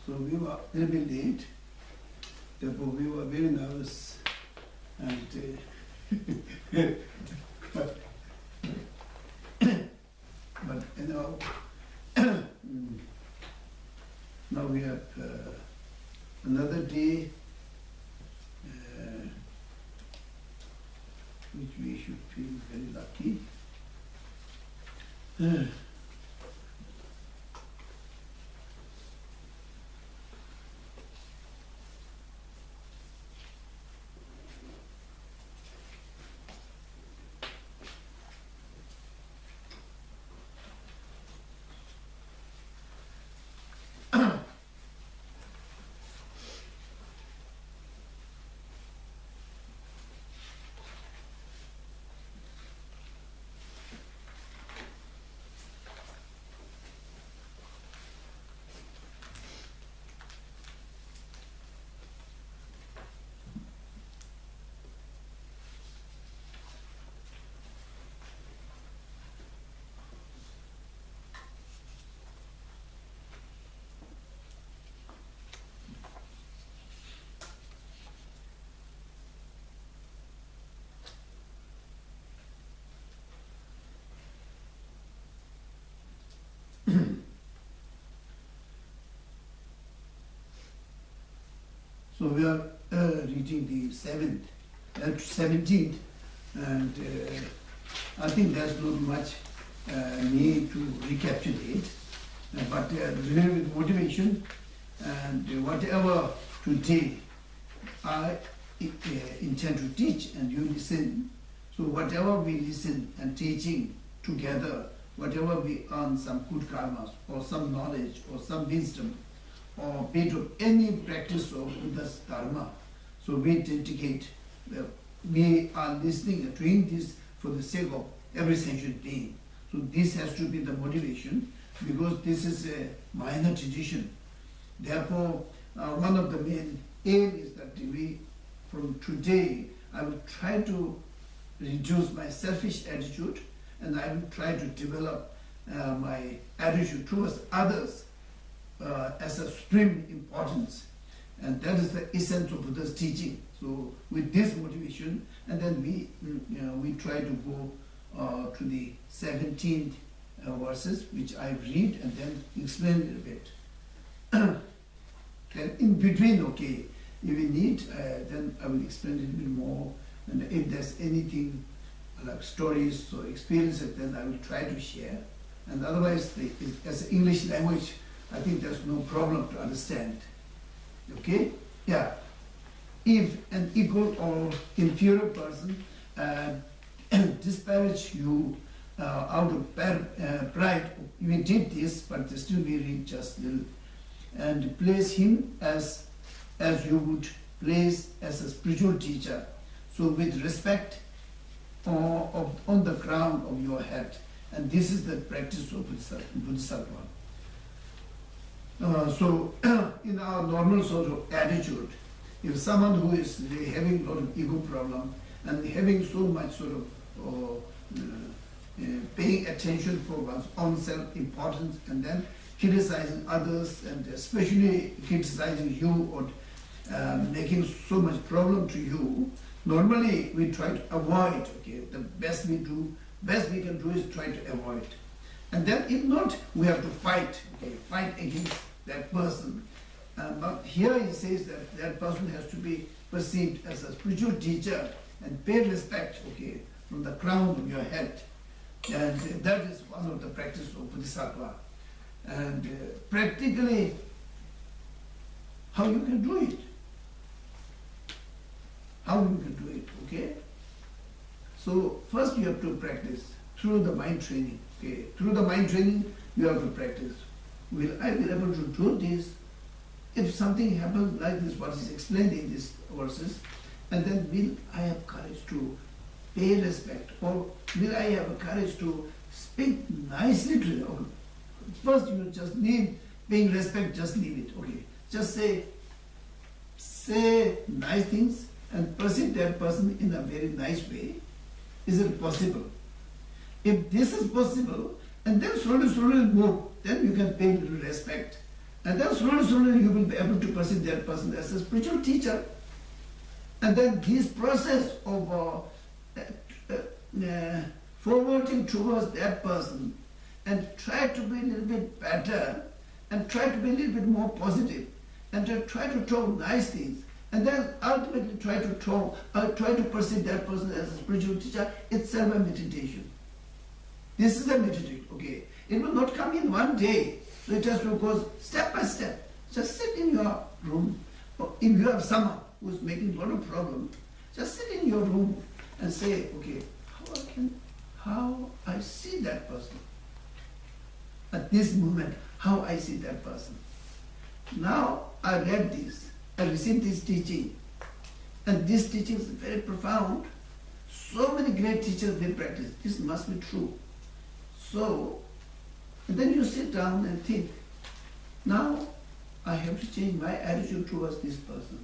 So we were a little bit late, therefore we were very nervous, and but you know, now we have another day which we should feel very lucky. So we are reaching the 17th, and I think there's not much need to recapitulate, but remain with motivation, and whatever today I intend to teach and you listen, so whatever we listen and teaching together, whatever we earn some good karmas or some knowledge or some wisdom, or bit of any practice of Buddha's dharma. So we dedicate we are listening and doing this for the sake of every sentient being. So this has to be the motivation, because this is a minor tradition. Therefore, one of the main aim is that we, from today, I will try to reduce my selfish attitude, and I will try to develop my attitude towards others as a supreme importance. And that is the essence of Buddha's teaching. So with this motivation, and then we try to go to the 17th verses, which I read and then explain a little bit. And in between, okay, if we need, then I will explain a little bit more. And if there's anything like stories or experiences, then I will try to share. And otherwise, as English language, I think there's no problem to understand. Okay? Yeah. If an equal or inferior person disparage you out of pride, we did this, but still we read just little, and place him as you would place as a spiritual teacher. So with respect on the crown of your head. And this is the practice of Bodhisattva. So in our normal sort of attitude, if someone who is having a lot of ego problem and having so much sort of paying attention for one's own self-importance and then criticizing others and especially criticizing you or making so much problem to you, normally we try to avoid, okay, the best we can do is try to avoid. And then if not, we have to fight, okay, fight against that person. But here he says that that person has to be perceived as a spiritual teacher and pay respect, okay, from the crown of your head. And that is one of the practice of Bodhisattva. And practically, how you can do it? How you can do it, okay? So first you have to practice through the mind training, okay? Through the mind training, you have to practice. Will I be able to do this? If something happens like this, what is explained in these verses, and then will I have courage to pay respect, or will I have courage to speak nicely to them? First you just leave paying respect, just leave it, okay? Just say nice things and perceive that person in a very nice way. Is it possible? If this is possible, and then slowly move, then you can pay little respect. And then slowly you will be able to perceive that person as a spiritual teacher. And then this process of forwarding towards that person and try to be a little bit better and try to be a little bit more positive and to try to talk nice things and then ultimately try to perceive that person as a spiritual teacher, itself a meditation. This is a meditation, okay? It will not come in one day. So it has to go step by step. Just sit in your room. Or if you have someone who is making a lot of problems, just sit in your room and say, okay, how I see that person. At this moment, how I see that person. Now I read this, I received this teaching, and this teaching is very profound. So many great teachers, they practice. This must be true. So, and then you sit down and think, now I have to change my attitude towards this person.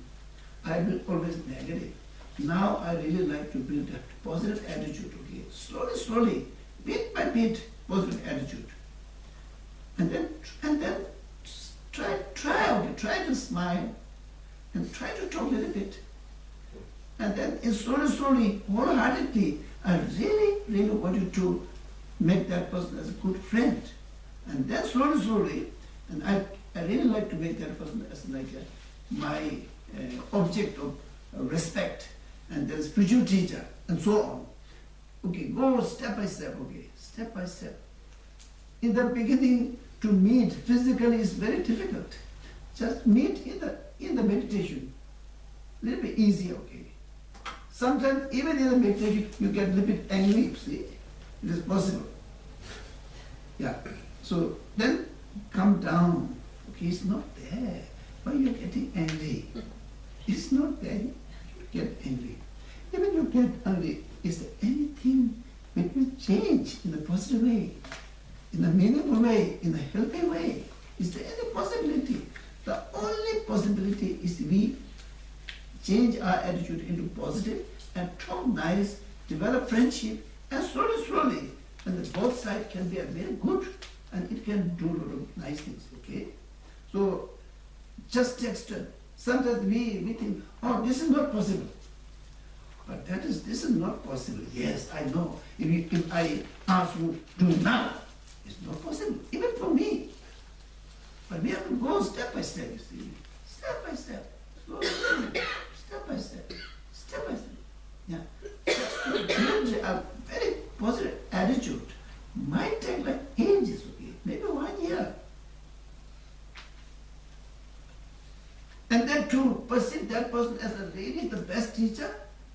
I have been always negative. Now I really like to build a positive attitude, okay? Slowly, bit by bit, positive attitude. And then try to smile and try to talk a little bit. And then slowly, wholeheartedly, I really want you to make that person as a good friend. And then slowly, and I really like to make that person as like my object of respect and then spiritual teacher and so on. Okay, go step by step, okay, step by step. In the beginning, to meet physically is very difficult. Just meet in the meditation. A little bit easier, okay. Sometimes even in the meditation you get a little bit angry, see? It is possible. Yeah. So then come down. Okay, it's not there. Why are you getting angry? It's not there. You get angry. even you get angry, is there anything which will change in a positive way, in a meaningful way, in a healthy way? Is there any possibility? The only possibility is we change our attitude into positive and talk nice, develop friendship, and slowly, and both sides can be very good, and it can do a lot of nice things, okay? So, just text. Sometimes we think, oh, this is not possible. But this is not possible. Yes, I know. If I ask you to do now, it's not possible, even for me. But we have to go step by step, you see. Step by step. Slowly, step by step. Step by step. Yeah. Just to build a very positive attitude might take like ages, okay? Maybe 1 year. And then to perceive that person as a really the best teacher,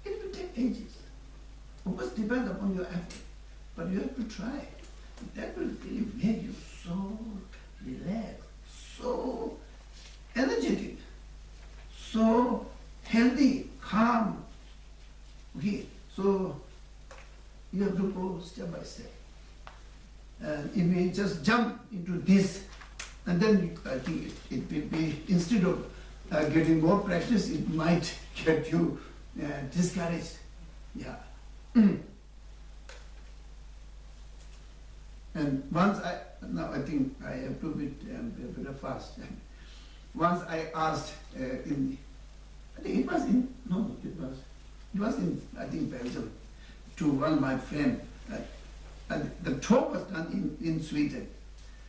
it will take ages. Of course, depend upon your effort. But you have to try. That will really make you so relaxed, so energetic, so healthy, calm. Okay, so you have to go step by step. And if we just jump into this, and then I think it will be, instead of getting more practice, it might get you discouraged. Yeah. And once now I think I have to be a bit fast. Once I asked I think it was in, I think, Belgium, to one of my friends, and the talk was done in Sweden.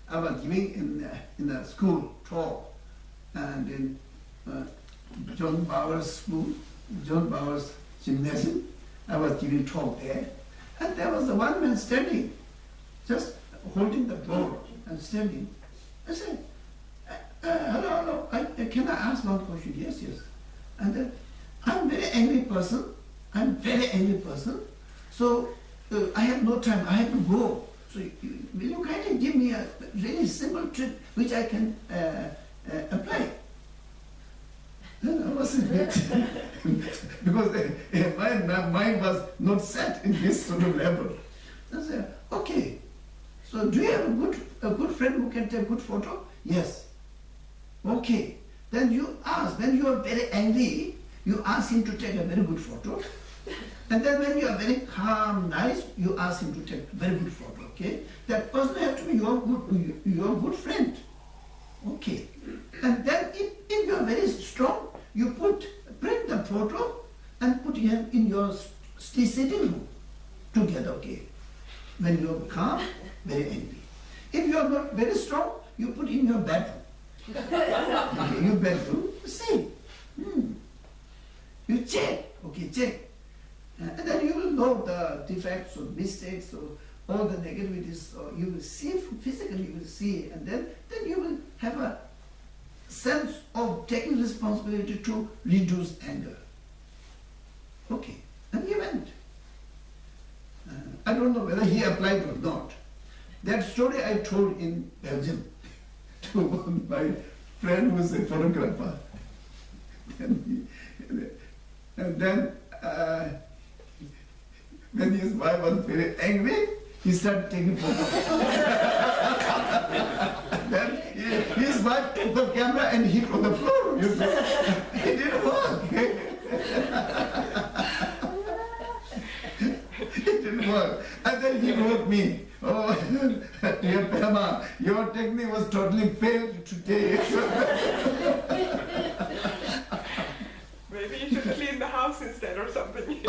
I was giving in a school talk, and in John Bauer's school, John Bauer's gymnasium, I was giving talk there, and there was one man standing, just holding the board and standing. I said, hello, can I ask one question? Yes. And I'm a very angry person, so I have no time, I have to go. So will you kindly give me a really simple trick which I can apply? Then I was a bit, because my mind was not set in this sort of level. I said, okay, so do you have a good friend who can take good photo? Yes. Okay. Then you ask, when you are very angry, you ask him to take a very good photo. And then when you are very calm, nice, you ask him to take a very good photo, okay? That person has to be your good friend. Okay. And then if you are very strong, you print the photo and put him in your sitting room together, okay? When you are calm, very angry. If you are not very strong, you put in your bedroom. Okay, your bedroom, see. You check, okay, check. And then you will know the defects or mistakes or all the negativities, or you will see physically, you will see, and then you will have a sense of taking responsibility to reduce anger. Okay, and he went. I don't know whether he applied or not. That story I told in Belgium to my friend who was a photographer. And then when his wife was very angry, he started taking photos. Then his wife took the camera and hit on the floor. You see? It didn't work. It didn't work. And then he wrote me, oh, dear Pema, your technique was totally failed today. Maybe you should clean the house instead or something.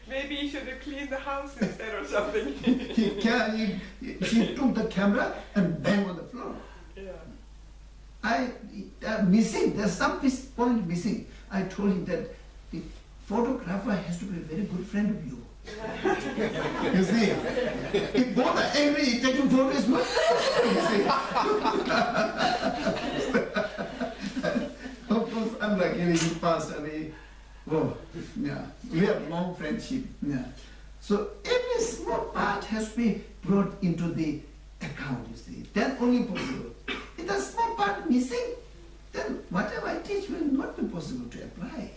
Maybe you should have cleaned the house instead or something. She took the camera and banged on the floor. Yeah. Missing, there's some point missing. I told him that the photographer has to be a very good friend of you. You see, if both are angry, taking photos is not Of course, I'm like he passed away. Oh, yeah. We have long friendship. Yeah. So every small part has to be brought into the account, you see. Then only possible. If the small part missing, then whatever I teach will not be possible to apply.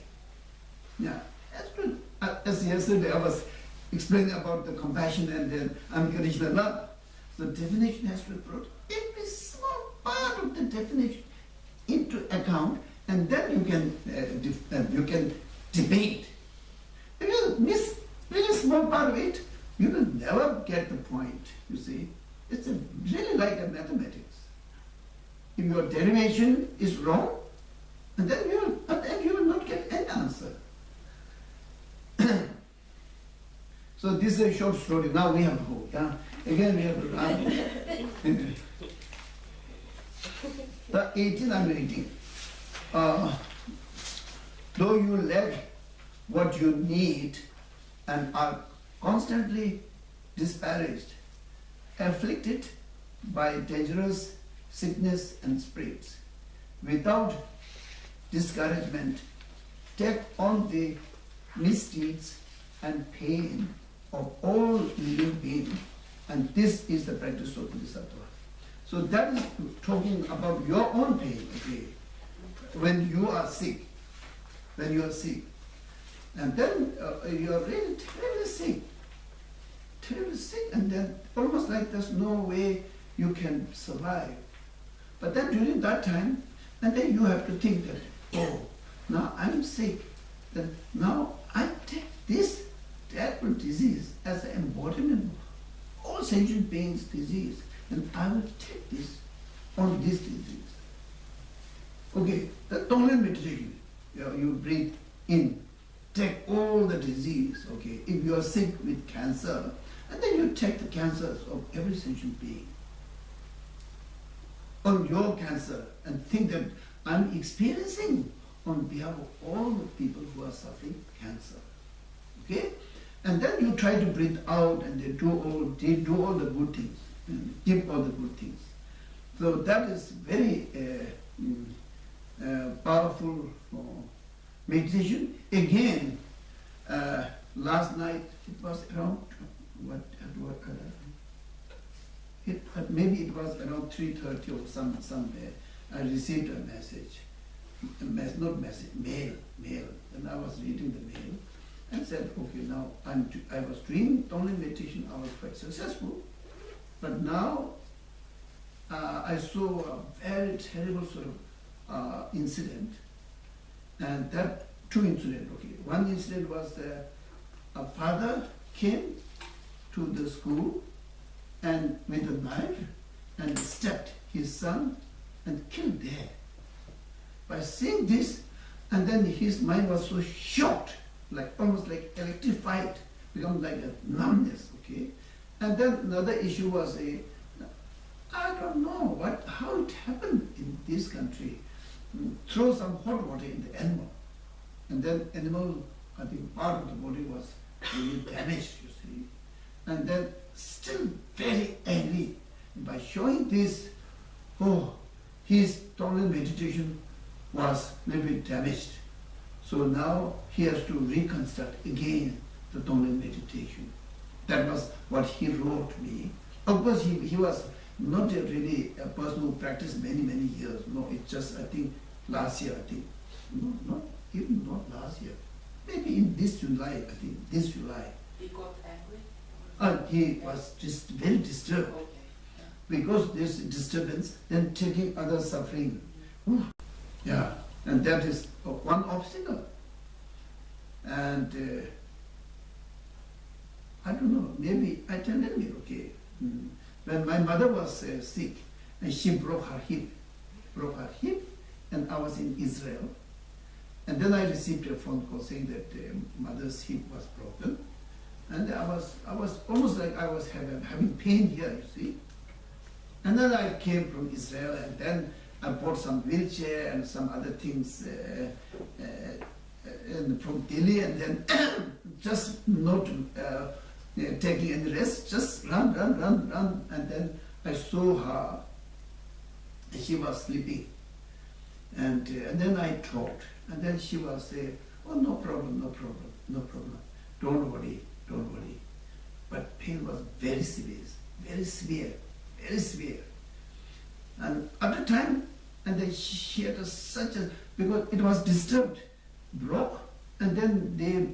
Yeah. As As yesterday I was explaining about the compassion and the unconditional love. The definition has to be brought every small part of the definition into account, and then you can debate. If you miss very small part of it, you will never get the point. You see, it's really like a mathematics. If your derivation is wrong, and then you will not get any answer. So this is a short story. Now we have to go. Yeah? Again we have to run. The 18 I'm reading. Though you lack what you need and are constantly disparaged, afflicted by dangerous sickness and spirits, without discouragement, take on the misdeeds and pain of all living beings, and this is the practice of Bodhisattva. So that is talking about your own pain, okay? When you are sick, and then you are really terribly sick, and then almost like there's no way you can survive. But then during that time, and then you have to think that, oh, now I'm sick, then now I take this terrible disease as an embodiment of all sentient beings' disease, and I will take this on this disease. Okay, the Thogmay meditation, you breathe in, take all the disease, okay? If you are sick with cancer, and then you take the cancers of every sentient being on your cancer, and think that I'm experiencing on behalf of all the people who are suffering cancer. Okay? And then you try to breathe out, and they do all the good things, give all the good things. So that is very powerful meditation. Again, last night it was around maybe it was around 3:30 or somewhere. I received a message, mail, and I was reading the mail and said, okay, now I was doing Thogmay meditation, I was quite successful, but now I saw a very terrible sort of incident, and that two incidents, okay. One incident was a father came to the school and with a knife and stabbed his son and killed there. By seeing this, and then his mind was so shocked, like almost like electrified, become like a numbness, okay? And then another issue was I don't know how it happened in this country. Throw some hot water in the animal, and then animal, I think part of the body was really damaged, you see. And then still very angry. And by showing this, his Thogmay meditation was a little bit damaged. So now he has to reconstruct again the Thogmay meditation. That was what he wrote me. Of course, he was not really a person who practiced many years. No, it's just, I think, last year, I think. No, not last year. Maybe in this July, I think, this July. He got angry? He was just very disturbed. Okay. Because this disturbance, then taking other suffering. Yeah, and that is one obstacle. And I don't know, maybe I tell you, okay. When my mother was sick, and she broke her hip, and I was in Israel. And then I received a phone call saying that mother's hip was broken. And I was almost like I was having pain here, you see. And then I came from Israel, and then I bought some wheelchair and some other things from Delhi, and then just not taking any rest, just run. And then I saw her, she was sleeping. And then I talked, and then she was saying, oh, no problem. Don't worry. But pain was very severe. And at the time, and then she had because it was disturbed, broke, and and then they,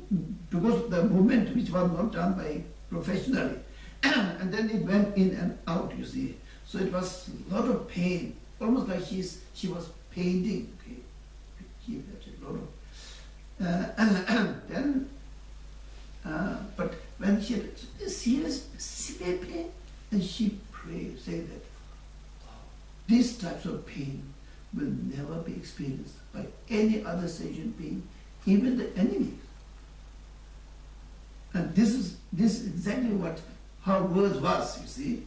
because of the movement which was not done by professionally, and then it went in and out, you see. So it was a lot of pain, almost like she was painting. Okay, she had a lot of. Then, but when she had a serious severe pain, and she prayed, say that these types of pain will never be experienced by any other sentient being, even the enemy. And this is exactly what her words was, you see.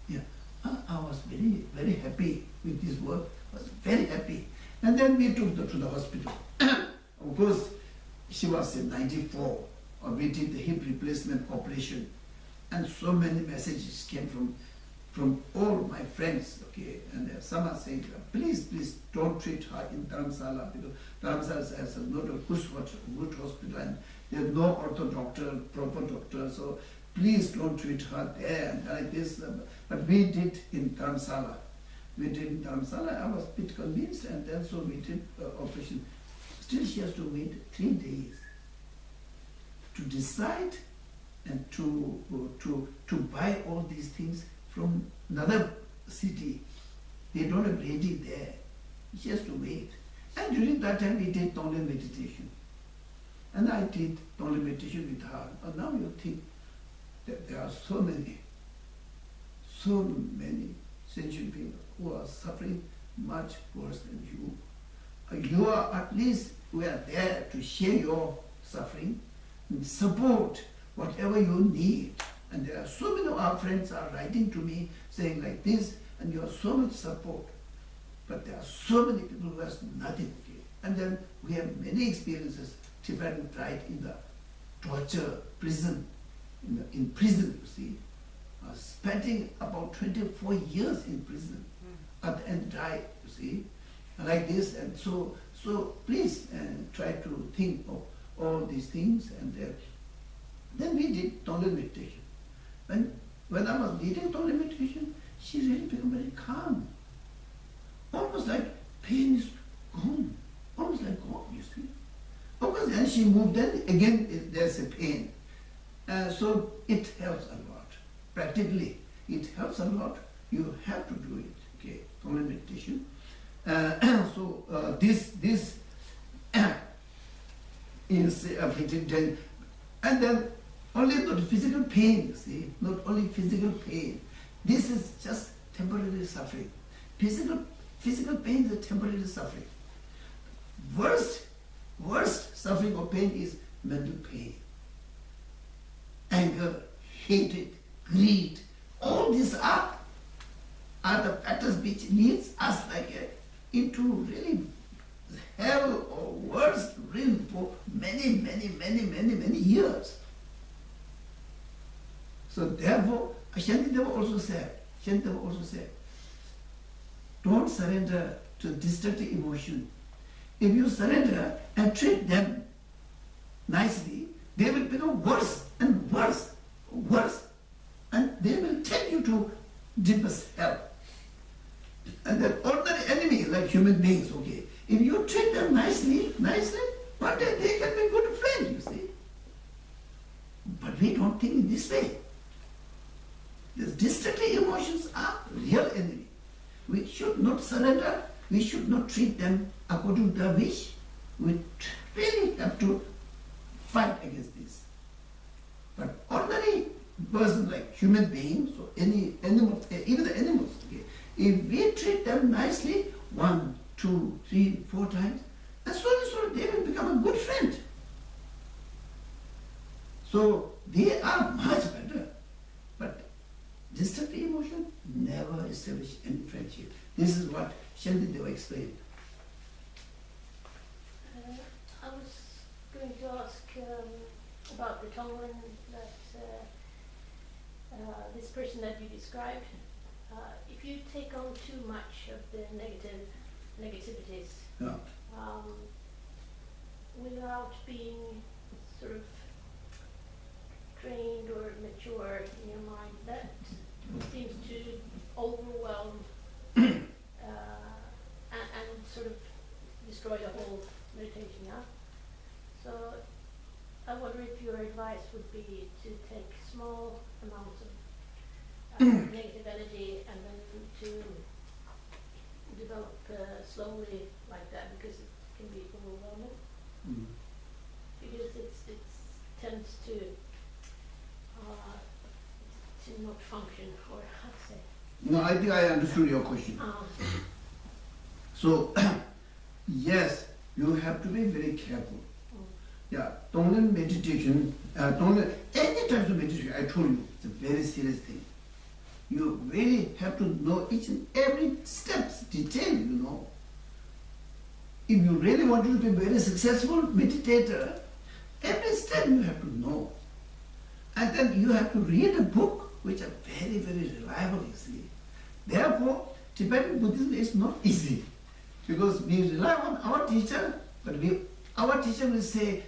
Yeah, I was very, very happy with this work. I was very happy. And then we took her to the hospital. Of course, she was in 94, or we did the hip replacement operation. And so many messages came from all my friends, okay, and some are saying, please don't treat her in Dharamsala, because Dharamsala has not a good hospital and there's no ortho doctor, proper doctor, so please don't treat her there, and like this. But we did in Dharamsala. I was a bit convinced, and then so we did operation. Still she has to wait 3 days to decide and to buy all these things from another city. They don't have ready there. She has to wait. And during that time we did Tonglen meditation. And I did Tonglen meditation with her. But now you think that there are so many sentient beings who are suffering much worse than you. You are at least, we are there to share your suffering and support whatever you need. And there are so many of our friends are writing to me saying like this, and you have so much support. But there are so many people who has nothing. Okay? And then we have many experiences. Tibetan died in the torture prison, in prison, you see. Spending about 24 years in prison, and died, you see, like this. And so please try to think of all these things. And then we did Tonglen meditation. When I was leading Tonglen meditation, she really became very calm. Almost like pain is gone. Almost like gone, you see. Of course, then she moved, then again there's a pain. So it helps a lot. Practically, it helps a lot. You have to do it, okay, Tonglen meditation. So this is afflicted, and then only not physical pain, you see, not only physical pain. This is just temporary suffering. Physical pain is a temporary suffering. Worst suffering or pain is mental pain. Anger, hatred, greed, all these are the factors which leads us like into really hell or worse really for many years. So therefore, Shantideva also said, don't surrender to destructive emotion. If you surrender and treat them nicely, they will become worse and worse, and they will take you to deepest hell. And that ordinary enemy, like human beings, okay, if you treat them nicely, one day they can be good friends, you see. But we don't think in this way. These destructive emotions are real enemy. We should not surrender. We should not treat them according to their wish. We really have to fight against this. But ordinary person like human beings or any animal, even the animals, okay, if we treat them nicely 1, 2, 3, 4 times, and slowly they will become a good friend. So they are much better. But destructive emotion never establish any friendship. This is what Shantideva explained. I was going to ask about the Tonglen that this person that you described. If you take on too much of the negativities, Yeah. Without being sort of trained or mature in your mind, that seems to overwhelm and sort of destroy the whole meditation, yeah? So advice would be to take small amounts of negative energy and then to develop slowly like that, because it can be overwhelming. Because it tends to not function, or how to say. No, I think I understood your question. So, yes, you have to be very careful. Yeah, Tonglen meditation, any types of meditation, I told you, it's a very serious thing. You really have to know each and every steps, detail, you know. If you really want to be a very successful meditator, every step you have to know. And then you have to read a book which are very, very reliable, you see. Therefore, Tibetan Buddhism is not easy, because we rely on our teacher, but our teacher will say,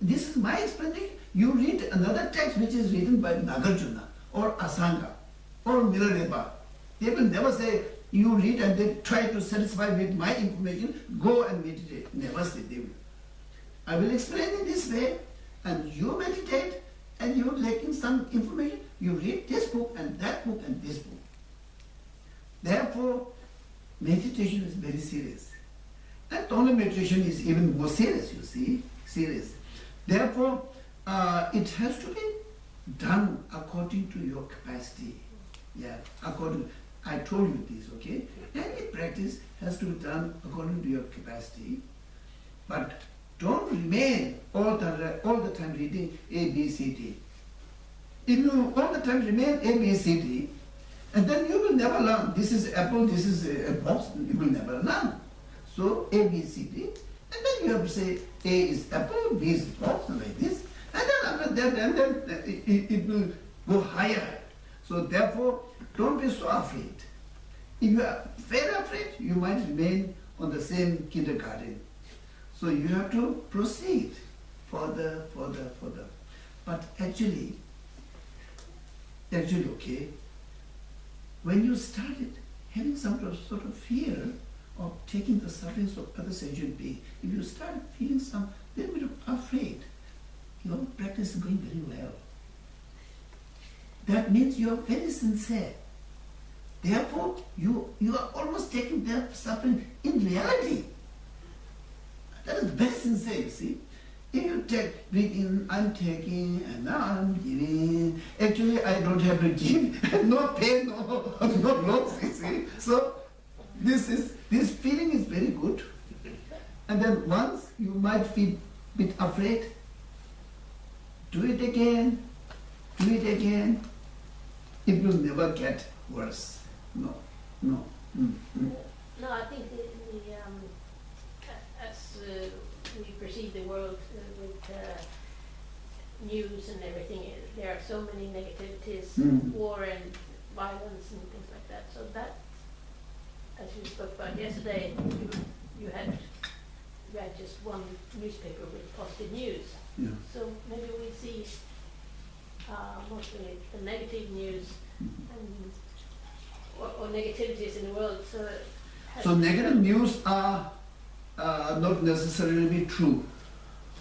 this is my explanation, you read another text which is written by Nagarjuna or Asanga or Milarepa. They will never say, you read and then try to satisfy with my information, go and meditate. Never say they will. I will explain in this way, and you meditate, and you are lacking some information, you read this book and that book and this book. Therefore, meditation is very serious. And Tonglen meditation is even more serious, you see, serious. Therefore, it has to be done according to your capacity. Yeah, I told you this, okay? Any practice has to be done according to your capacity, but don't remain all the time reading A, B, C, D. If you all the time remain A, B, C, D, and then you will never learn. This is apple, this is a box, you will never learn. So A, B, C, D, and then you have to say A is apple, B is box, and like this. And then after that, and then it will go higher. So therefore, don't be so afraid. If you are very afraid, you might remain on the same kindergarten. So you have to proceed further. But actually, okay, when you started having some sort of fear of taking the sufferings of other sentient beings, if you start feeling some little bit of afraid, your practice is going very well. That means you are very sincere. Therefore, you are almost taking their suffering in reality. That is very sincere, you see. If you take, breathe in, I'm taking, and now I'm giving. Actually, I don't have to give. No pain, no loss, you see. So, this feeling is very good. And then once you might feel a bit afraid, do it again. It will never get worse. No. No, I think as we perceive the world with news and everything, there are so many negativities, war and violence and things like that. So that, as you spoke about yesterday, you had read just one newspaper with positive news. Yeah. So maybe we see mostly the negative news and or negativities in the world. So negative news are not necessarily true.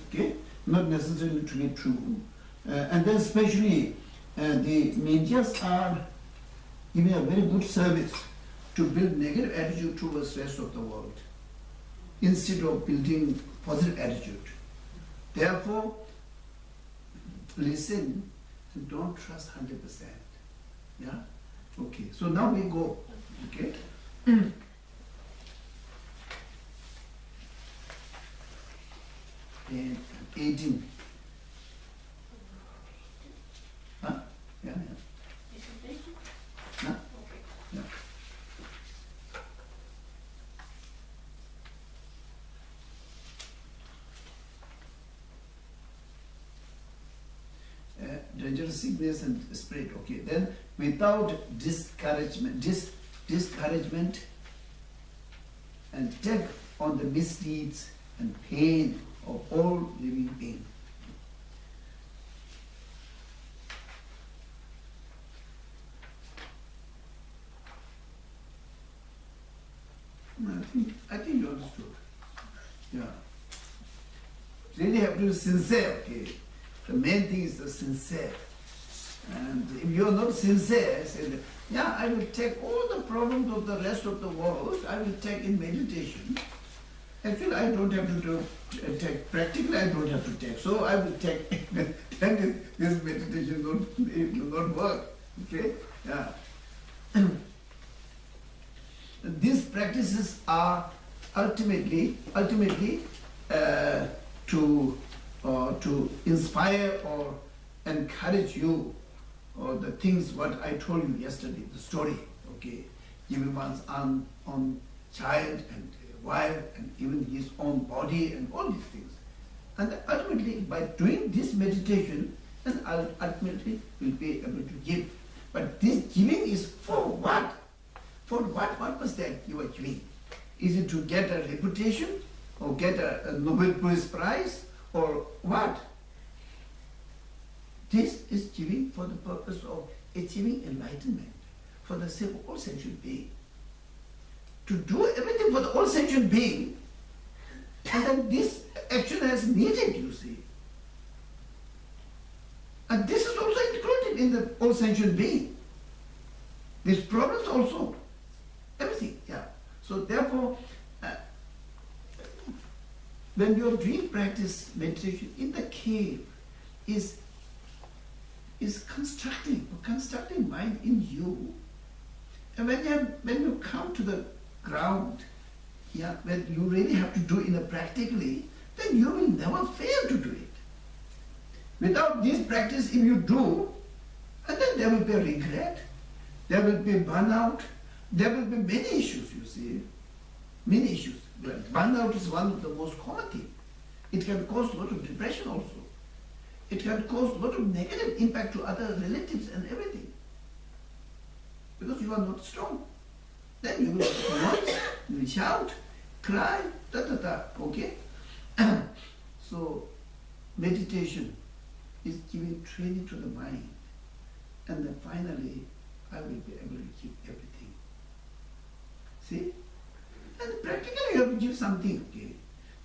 Okay, not necessarily to be true. And then especially the medias are giving a very good service to build negative attitude towards the rest of the world instead of building positive attitude. Therefore, listen and don't trust 100%. Yeah? Okay, so now we go. Okay? And 18. Huh? Yeah. Huh? Yeah. Dangerous sickness and spirit. Okay, then without discouragement and take on the misdeeds and pain of all living beings. I think you understood. Yeah. Really have to be sincere, okay? The main thing is the sincere. And if you are not sincere, say that, yeah, I will take all the problems of the rest of the world, I will take in meditation. Actually, I don't have to take, practically I don't have to take, so I will take, then this meditation will not work, okay? Yeah. These practices are ultimately to inspire or encourage you, or the things what I told you yesterday, the story, okay, giving one's own child and wife and even his own body and all these things. And ultimately, by doing this meditation, and ultimately will be able to give. But this giving is for what? For what purpose that you are giving? Is it to get a reputation, or get a Nobel Peace Prize, or what? This is giving for the purpose of achieving enlightenment, for the sake of all sentient being. To do everything for the all sentient being, and then this action has needed, you see. And this is also included in the all sentient being. These problems also, everything, yeah. So therefore, when you are doing practice meditation in the cave, is constructing mind in you. And when you come to the ground, yeah, when you really have to do it practically, then you will never fail to do it. Without this practice, if you do, and then there will be a regret, there will be burnout, there will be many issues, you see. Many issues. But burnout is one of the most common things. It can cause a lot of depression also. It can cause a lot of negative impact to other relatives and everything. Because you are not strong. Then you will noise, you will shout, cry, okay? So meditation is giving training to the mind. And then finally, I will be able to keep everything. See? And practically you have to give something, okay?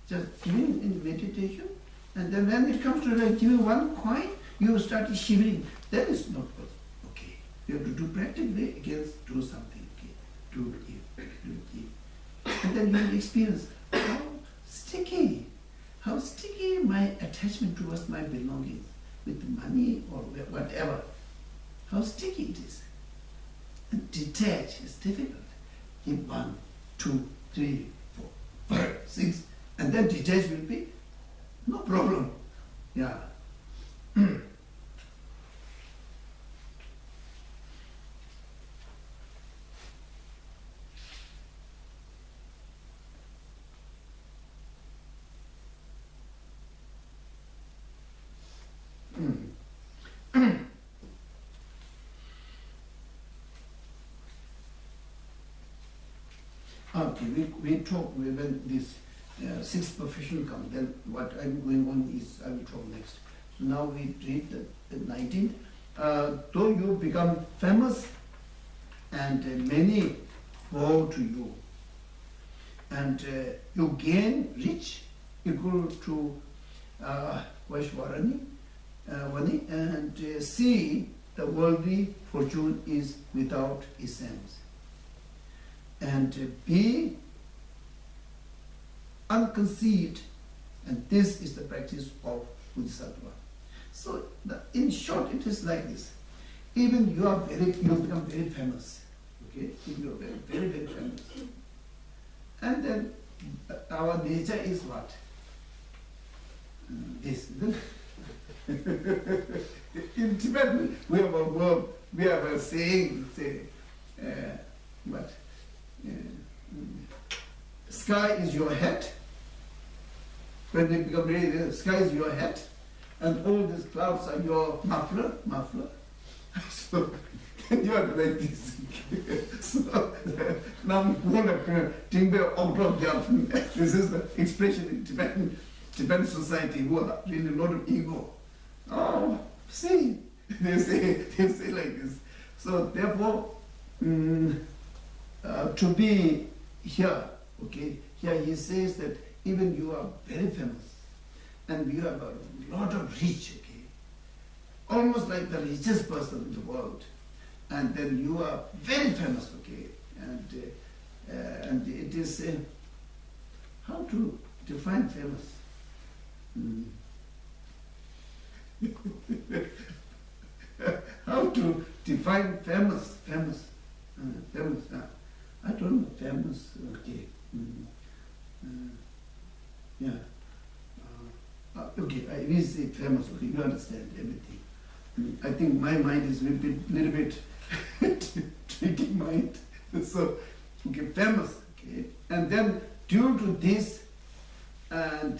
Just giving in meditation, and then when it comes to like giving one coin, you start shivering. That is not possible, okay? You have to do practically against do something, okay? Do give. And then you will experience how sticky my attachment towards my belongings, with money or whatever, how sticky it is. And detach is difficult. Give 1, 2, 3, 4, 5, 6, and then detach will be no problem. Yeah. Okay, we talk when this sixth profession comes, then what I'm going on is I will talk next. So now we read the 19th. Though you become famous and many bow to you, and you gain rich equal to Vaishwarani, and see the worldly fortune is without essence. And be unconceived, and this is the practice of Bodhisattva. So, in short, it is like this. Even you become very famous, okay? If you are very, very famous. And then our nature is what? This. In Tibet, we have a word, we have a saying, what? Sky is your hat. When they become ready, the sky is your hat, and all these clouds are your muffler. So you are like this. So now this is the expression in Tibetan society who are really a lot of ego. Oh, see, they say like this. So therefore, to be here, okay, here he says that even you are very famous and you have a lot of rich, okay, almost like the richest person in the world, and then you are very famous, okay, and it is how to define famous. How to define famous? Famous. I don't know famous. Okay. Yeah. Okay. I will say famous. Okay. You understand everything. I think my mind is a little bit tricky mind. So, okay, famous. Okay, and then due to this, and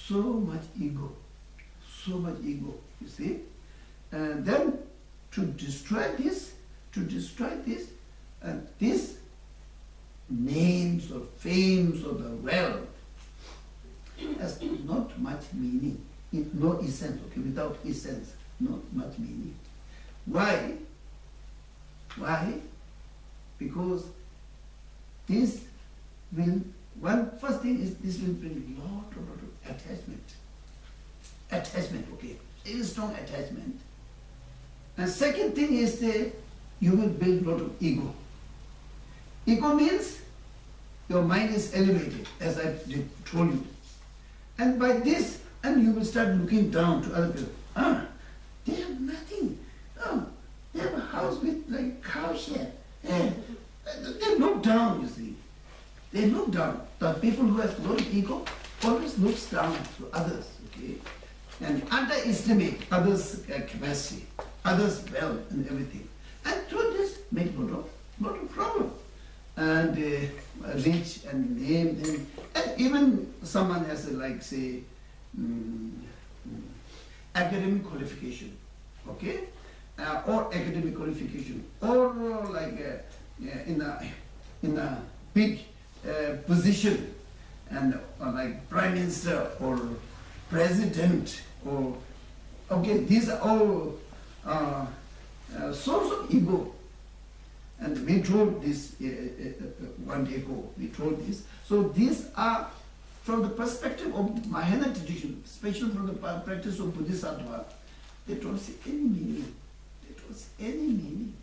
so much ego. You see. And then to destroy this, and these names or fames or the wealth has not much meaning, no essence, okay, without essence, not much meaning. Why? Because this will, first thing is this will bring lot of attachment. Attachment, okay, very strong attachment. And second thing is you will build a lot of ego. Ego means your mind is elevated, as I told you. And by this, and you will start looking down to other people. They have nothing. They have a house with like cow shed. They look down, you see. They look down. The people who have a lot of ego always looks down to others, okay? And underestimate others' capacity, others' wealth and everything. And through this, make a lot of problem. And rich and name, and even someone has like say academic qualification, okay, or academic qualification, or like in a big position, and like prime minister or president, or okay, these are all source of ego. And we told this one day ago, we told this. So these are from the perspective of Mahayana tradition, especially from the practice of Bodhisattva, they don't see any meaning. They don't see any meaning.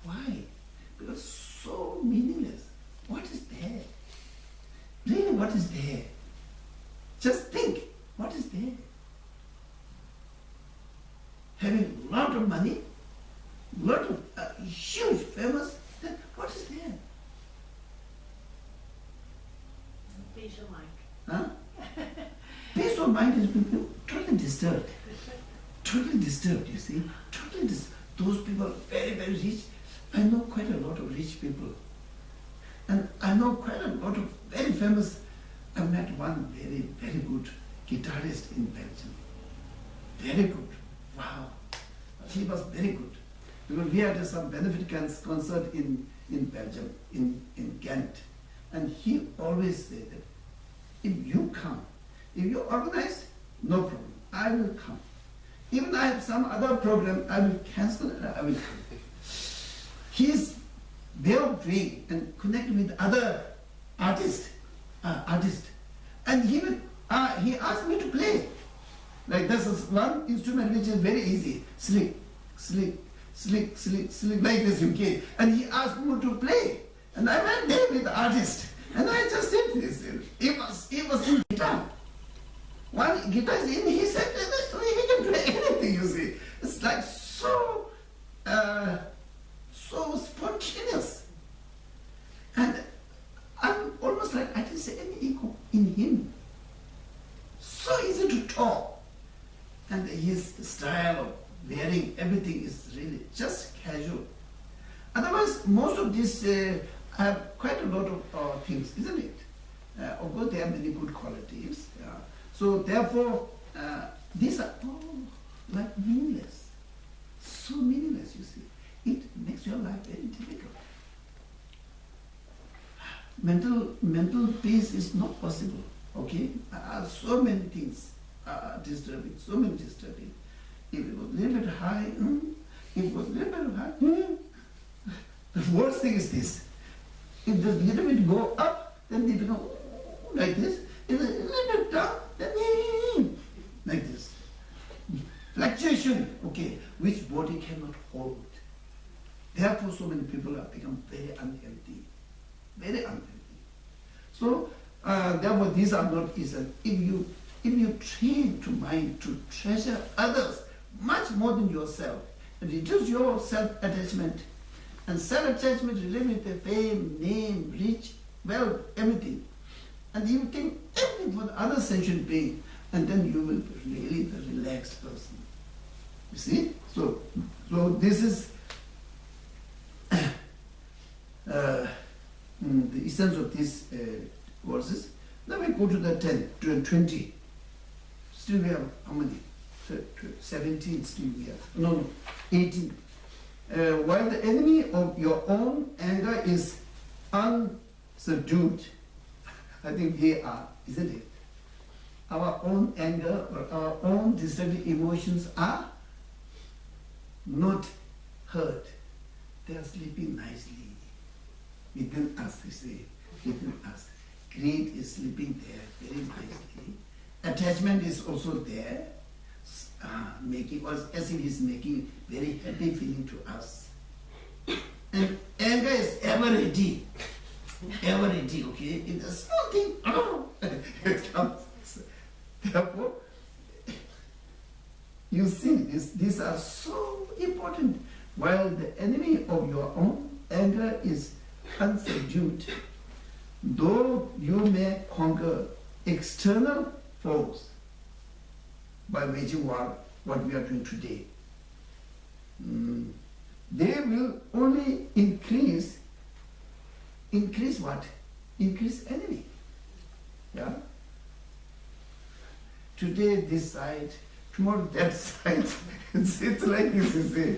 Why? Because so meaningless. What is there? Really, what is there? Just think, what is there? Having a lot of money, lot of huge, famous, then what is there? Peace of mind. Huh? Peace of mind is totally disturbed. Totally disturbed, you see. Totally disturbed. Those people are very, very rich. I know quite a lot of rich people. And I know quite a lot of very famous. I met one very, very good guitarist in Belgium. Very good. Wow. He was very good. Because we had some benefit concert in Belgium, in Ghent. And he always said that if you come, if you organize, no problem, I will come. Even I have some other program, I will cancel it, I will come. His way of doing and connect with other artists, and he asked me to play. Like this is one instrument which is very easy, slick, like this you can. And he asked me to play. And I went there with the artist. And I just did this. It was in guitar. One guitar is in, he said, he can play anything, you see. It's like so spontaneous. And I'm almost like I didn't see any ego in him. So easy to talk. And his style of wearing everything is really just casual. Otherwise, most of these have quite a lot of things, isn't it? Of course, they have many good qualities. So therefore, these are all like meaningless. So meaningless, you see. It makes your life very difficult. Mental peace is not possible, okay? So many things are disturbing, so many disturbing. If it was a little bit high, if it was a little bit high, the worst thing is this. If there's a little bit go up, then they become like this. If it's a little bit down, then like this. Fluctuation. tension, okay, which body cannot hold. Therefore, so many people have become very unhealthy, very unhealthy. So, therefore, these are not easy. If you train to mind to treasure others much more than yourself, and reduce your self-attachment, and self-attachment related with the fame, name, rich, wealth, everything, and you think everything for the other sentient being, and then you will be really the relaxed person. You see? So this is the essence of these verses. Now we go to the 10, to 20. Still we have how many? 17 still we have. No, 18. While the enemy of your own anger is unsubdued, I think we are, isn't it? Our own anger or our own destructive emotions are not hurt. They are sleeping nicely within us, you see, within us. Greed is sleeping there very nicely. Attachment is also there, making us as if it's making very happy feeling to us. And anger is ever ready, okay? If there's something, it comes. Therefore, you see, these are so important. While the enemy of your own anger is unsubdued, though you may conquer external foes by waging war, what we are doing today, they will only increase what? Increase enemy. Yeah? Today this side, tomorrow that side. It's like this, you see.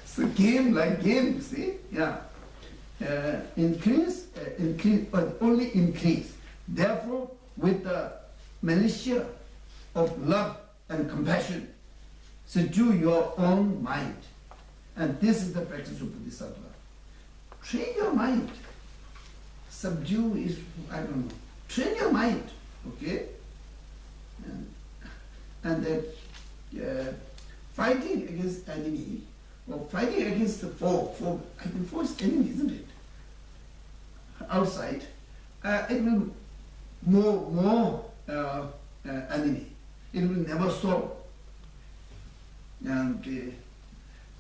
It's a game like game, you see? Yeah. Increase, but only increase. Therefore, with the militia of love and compassion, subdue your own mind. And this is the practice of Bodhisattva. Train your mind. Subdue is, I don't know. Train your mind, okay? And that fighting against enemy, or fighting against the foe, I think foe is enemy, isn't it? Outside, it will more enemy. It will never solve. And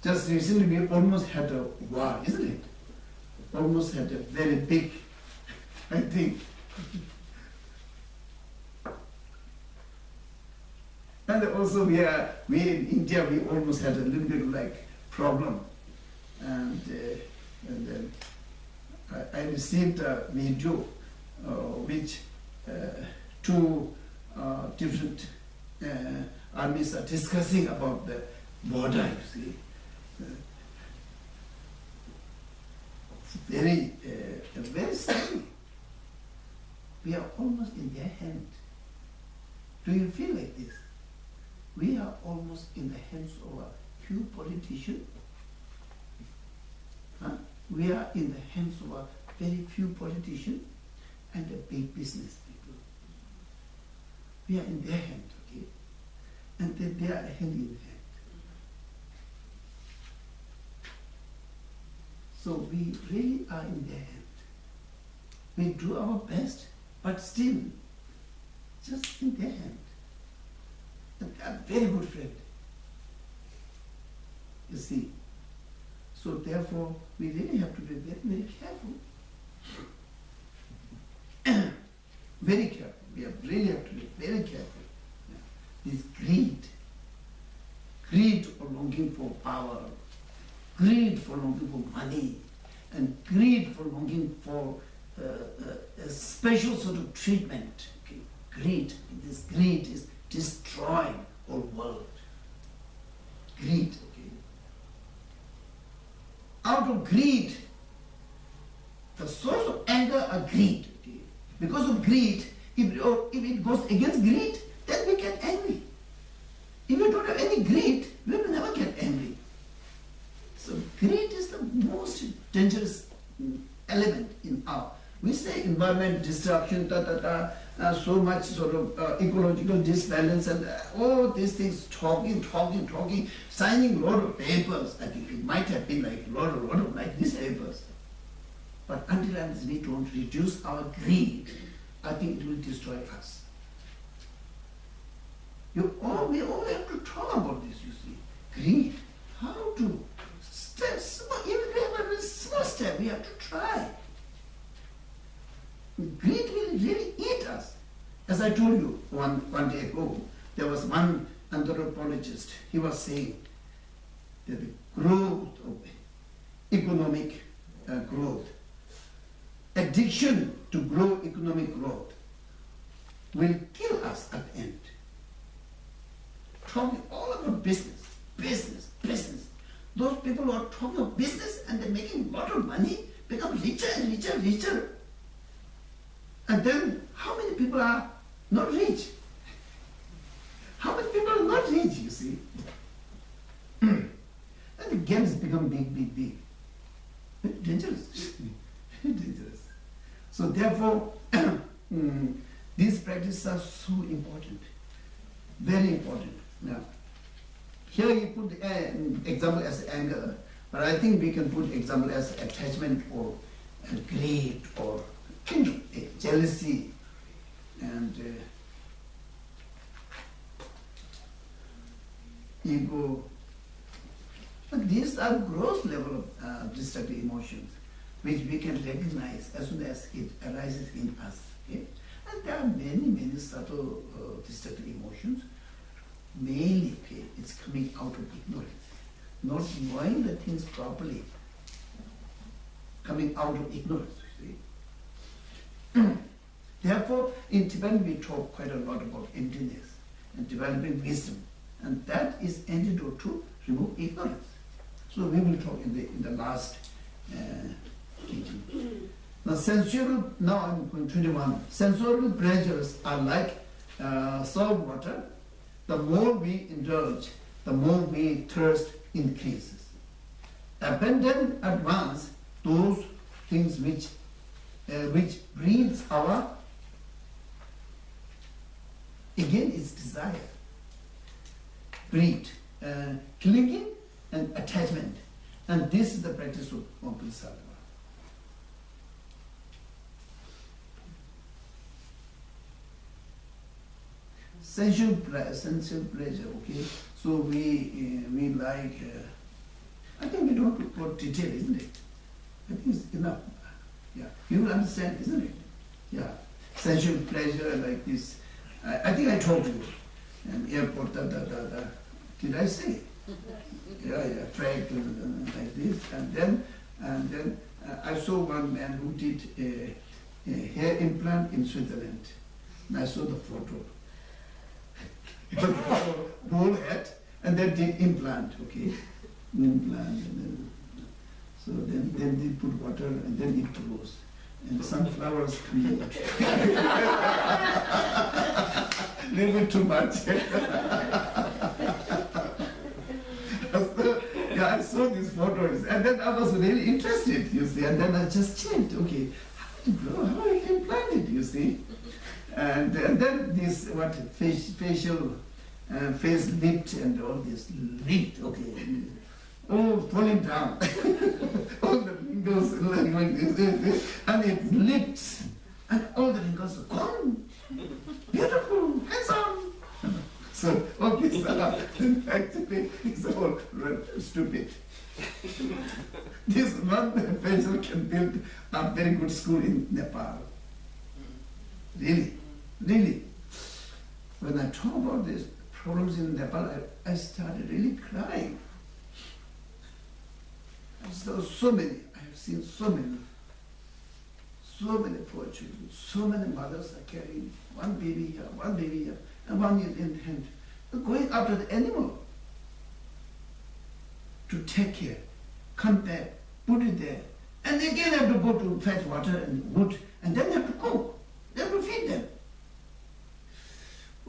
just recently we almost had a war, isn't it? Almost had a very big, I think. And also we in India, we almost had a little bit of like problem. And then I received a video which two different armies are discussing about the border, you see. Very scary. We are almost in their hand. Do you feel like this? We are almost in the hands of a few politicians. We are in the hands of a very few politicians and the big business people. We are in their hand, okay? And they are hand in hand. So we really are in their hand. We do our best, but still, just in their hand. And they are very good friend. You see. So therefore, we really have to be very, very careful. Very careful. We really have to be very careful. This greed for longing for power, greed for longing for money, and greed for longing for a special sort of treatment. Okay? This greed is destroying our world. Greed, okay? Out of greed, the source of anger are greed. Okay? Because of greed, if it goes against greed, then we get angry. If we don't have any greed, we will never get angry. So greed is the most dangerous element in our. We say environment destruction, so much sort of ecological disbalance and all these things, talking, signing a lot of papers. I think it might have been like a lot of like these papers. But until and we don't reduce our greed, I think it will destroy us. We all have to talk about this, you see. Greed. How to steps, even if we have a small step, we have to try. Greed will really eat us. As I told you one day ago, there was one anthropologist, he was saying that the growth of economic growth, addiction to grow economic growth will kill us at the end. Talking all about business. Those people who are talking of business and they're making a lot of money become richer and richer. And then how many people are not rich? How many people are not rich, you see? And the games become big. Very dangerous. Dangerous. So therefore, these practices are so important. Very important. Now, here you put example as anger, but I think we can put example as attachment or greed or jealousy and ego. But these are gross level of destructive emotions which we can recognize as soon as it arises in us. Okay? And there are many subtle destructive emotions. Mainly, okay, it's coming out of ignorance, not knowing the things properly, coming out of ignorance, you see. Therefore, in Tibetan we talk quite a lot about emptiness and developing wisdom, and that is antidote to remove ignorance. So we will talk in the last teaching. Now I'm going 21. Sensual pleasures are like salt water. The more we indulge, the more we thirst increases. Abandon at once those things which breeds our, again it's desire, breed, clinging and attachment. And this is the practice of Bodhisattva. Sensual pleasure, okay? So we like, I think we don't put detail, isn't it? I think it's enough. Yeah, you will understand, isn't it? Yeah, sensual pleasure like this. I think I told you, an airport, did I say? Yeah, track like this, and then I saw one man who did a hair implant in Switzerland. And I saw the photo. Whole head, and then did implant, okay? Implant, and then, so then they put water, and then it grows. And sunflowers come out. Little bit too much. So, yeah, I saw these photos, and then I was really interested, you see, and then I just checked, okay, how to grow, how I can plant it, you see. And then this, facial, face lift and all this lift, okay, falling down. All the wrinkles, and it lifts, and all the wrinkles are gone. Beautiful, handsome. So all this actually is all stupid. This one facial can build a very good school in Nepal. Really. When I talk about these problems in Nepal, I started really crying. There were so many. I have seen so many poor children. So many mothers are carrying one baby here, and one in hand. They're going after the animal to take care, come back, put it there, and again have to go to fetch water and wood, and then have to cook. They have to feed them.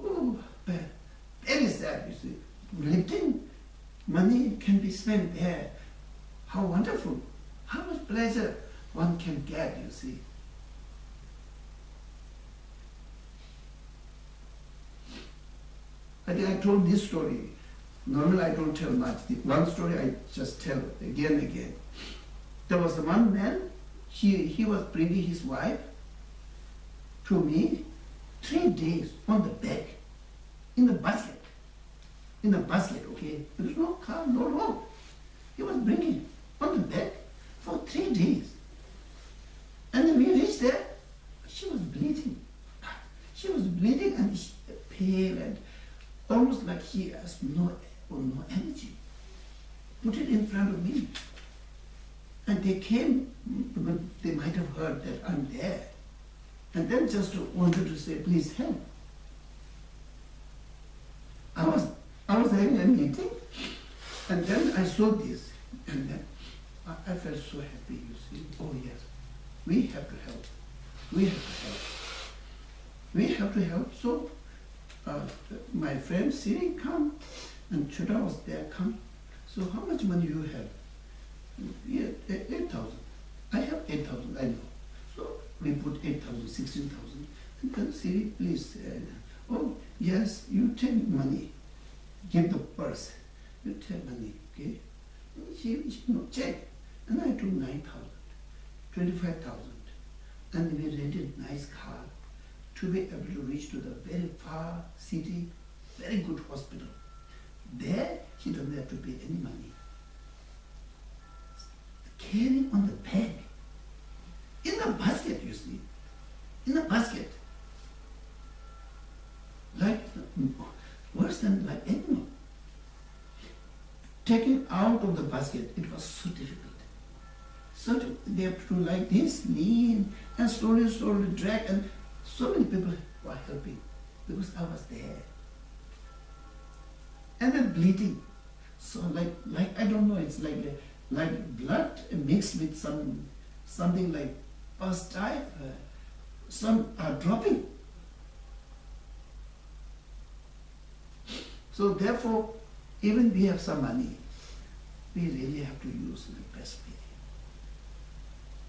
Oh, bad. Very sad, you see. Lifting money can be spent there. How wonderful. How much pleasure one can get, you see. I think I told this story. Normally I don't tell much. The one story I just tell again and again. There was one man, he was bringing his wife to me 3 days on the back, in the basket. In a basket, okay? There was no car, no road. He was bringing on the back for 3 days. And then we reached there, she was bleeding. She was bleeding and she, pale and almost like she has no energy. Put it in front of me. And they came, because they might have heard that I'm there. And then just wanted to say, please help. I was having a meeting, and then I saw this, and then I felt so happy, you see. Oh yes, we have to help. We have to help. We have to help. So my friend Siri come, and Chuda was there, come. So how much money you have? Yeah, 8,000. I have 8,000, I know. So we put 8,000, 16,000. And then Siri, please, oh yes, you take money. Give the purse. You take money, okay? She no, check. And I took 9,000, 25,000. And we rented a nice car to be able to reach to the very far city, very good hospital. There, she doesn't have to pay any money. Carrying on the bag, in the basket, you see, in the basket. Like, worse than like animal. Taking out of the basket, it was so difficult. So they have to like this, lean, and slowly drag, and so many people were helping, because I was there. And then bleeding. So like I don't know, it's like blood mixed with something like pus type, some are dropping. So therefore, even we have some money, we really have to use the best way.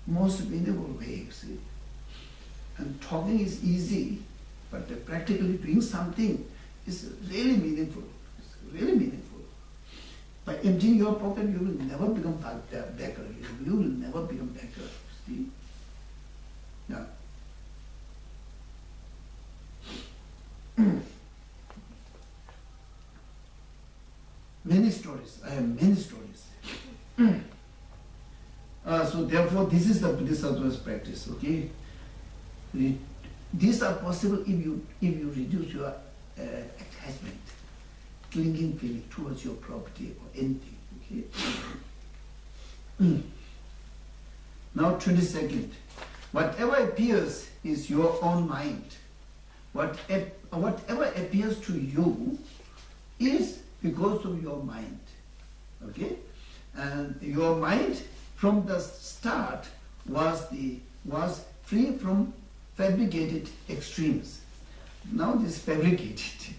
Most minimal way, you see. And talking is easy, but practically doing something is really meaningful. It's really meaningful. By emptying your pocket, you will never become beggar. You will never become beggar. See? Yeah. Many stories. I have many stories. So therefore, this is the Bodhisattva's practice. Okay. These are possible if you reduce your attachment, clinging feeling towards your property or anything. Okay. Now 22nd. Whatever appears is your own mind. Whatever appears to you is because of your mind. Okay? And your mind from the start was free from fabricated extremes. Now this fabricated.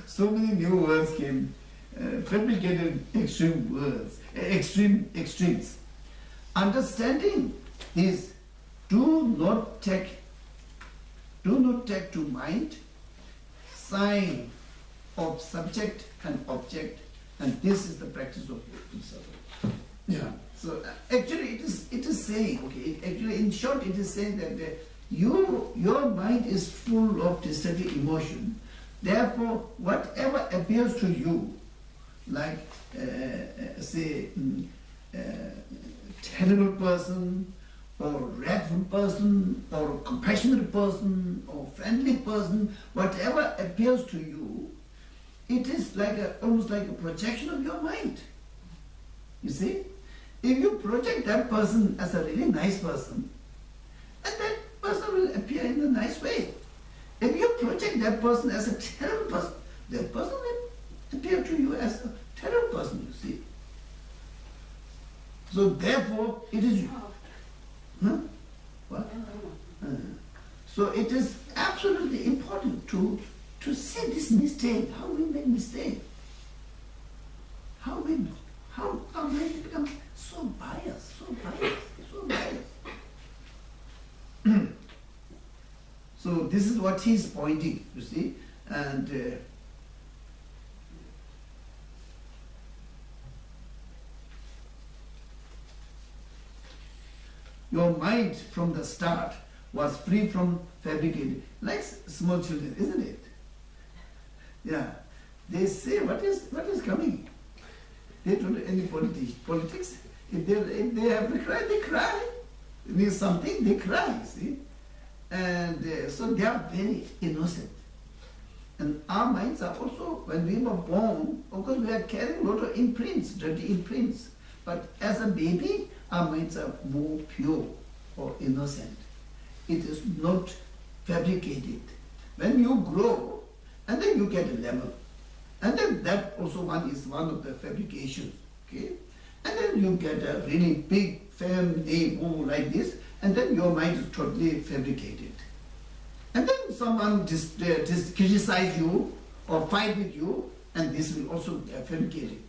So many new words came. Fabricated extremes. Understanding is do not take to mind sign of subject and object, and this is the practice of Bodhisattva. Yeah. So actually, it is saying, okay. Actually, in short, it is saying that your mind is full of destructive emotion. Therefore, whatever appears to you, like say, terrible person, or wrathful person, or compassionate person, or friendly person, whatever appears to you, it is like almost like a projection of your mind. You see? If you project that person as a really nice person, and that person will appear in a nice way. If you project that person as a terrible person, that person will appear to you as a terrible person, you see. So therefore, it is... Huh? What? So it is absolutely important to see this mistake, how we make mistake. How we become so biased. So this is what he's pointing, you see. And your mind from the start was free from fabricated, like small children, isn't it? Yeah. They say, what is coming? They don't do any politics. If they have to cry, they cry. If there's something, they cry, see? And so they are very innocent. And our minds are also, when we were born, of course we are carrying a lot of imprints, dirty imprints. But as a baby, our minds are more pure or innocent. It is not fabricated. When you grow, and then you get a level. And then that also is one of the fabrications, okay? And then you get a really big, firm name like this, and then your mind is totally fabricated. And then someone just criticize you or fight with you, and this will also fabricate it.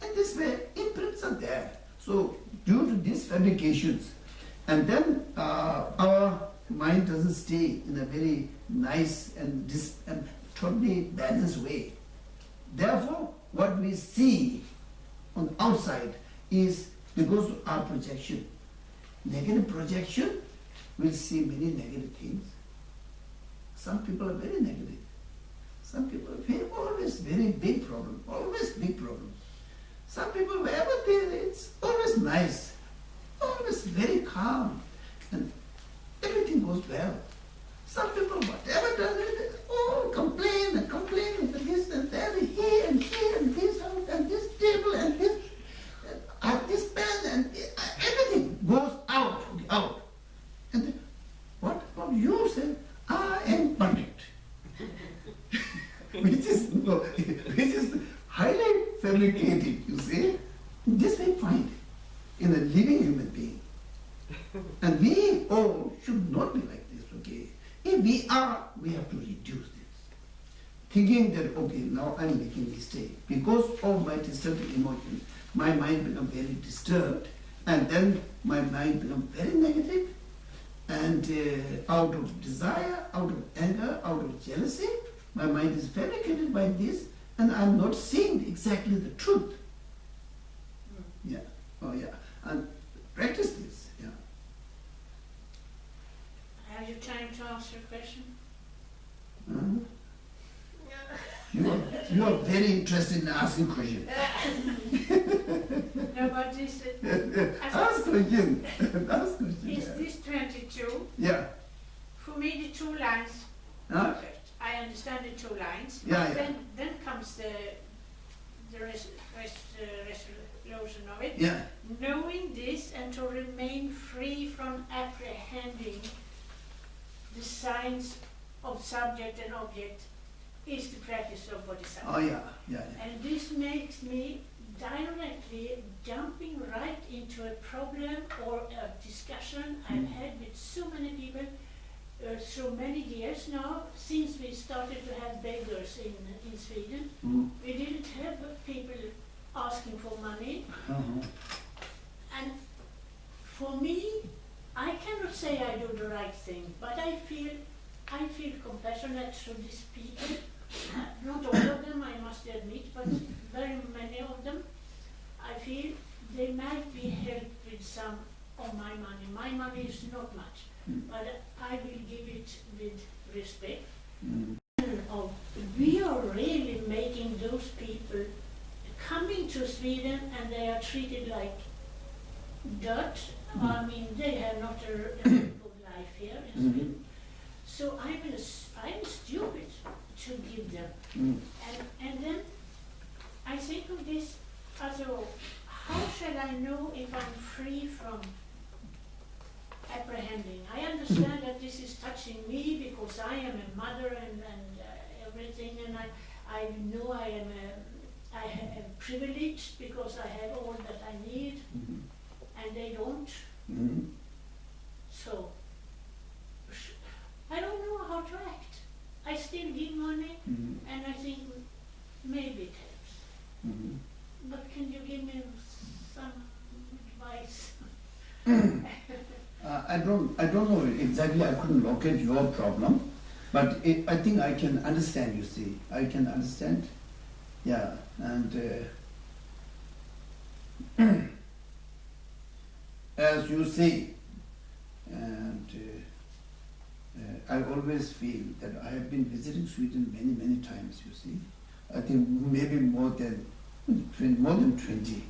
And this way, imprints are there. So due to these fabrications, and then our mind doesn't stay in a very nice and totally balanced way. Therefore, what we see on the outside is because of our projection. Negative projection, we'll see many negative things. Some people are very negative. Some people have always very big problems, always big problems. Some people, wherever it's always nice, always very calm, and everything goes well. Some people, whatever does it, complain and complain, and this and that, and here and here, and this house, and this table, and this pen, and everything goes out. And then, what about you, say, I am perfect. which is highly fabricated, you see. This we find in a living human being. And we all should not be like this, okay? If we are, we have to reduce this. Thinking that, okay, now I'm making mistake. Because of my disturbed emotion, my mind becomes very disturbed, and then my mind becomes very negative, and out of desire, out of anger, out of jealousy, my mind is fabricated by this, and I'm not seeing exactly the truth. Yeah, oh yeah, and practice this, yeah. Have you time to answer a question? You are very interested in asking questions. No, but this... Ask question. Ask question. Is this 22? Yeah. For me, the two lines, Huh? perfect. I understand the two lines. Yeah, But yeah. then comes the resolution of it. Yeah. Knowing this and to remain free from apprehending the signs of subject and object is the practice of Bodhisattva. Oh yeah, yeah. And this makes me directly jumping right into a problem or a discussion I've had with so many people through many years now, since we started to have beggars in Sweden. We didn't have people asking for money. And for me, I cannot say I do the right thing, but I feel compassionate to these people. Not all of them, I must admit, but very many of them. I feel they might be helped with some of my money. My money is not much, but I will give it with respect. We are really making those people coming to Sweden, and they are treated like dirt. I mean, they have not a good life here in Sweden. So I'm stupid to give them. And then I think of this as how shall I know if I'm free from apprehending? I understand that this is touching me because I am a mother and everything, and I know I am privileged because I have all that I need, and they don't. So I don't know how to act. I still give money, and I think maybe it helps. But can you give me some advice? I don't know exactly. I couldn't locate your problem, but I think I can understand. You see, I can understand. Yeah, and as you say, I always feel that I have been visiting Sweden many, many times, you see. I think maybe more than 20.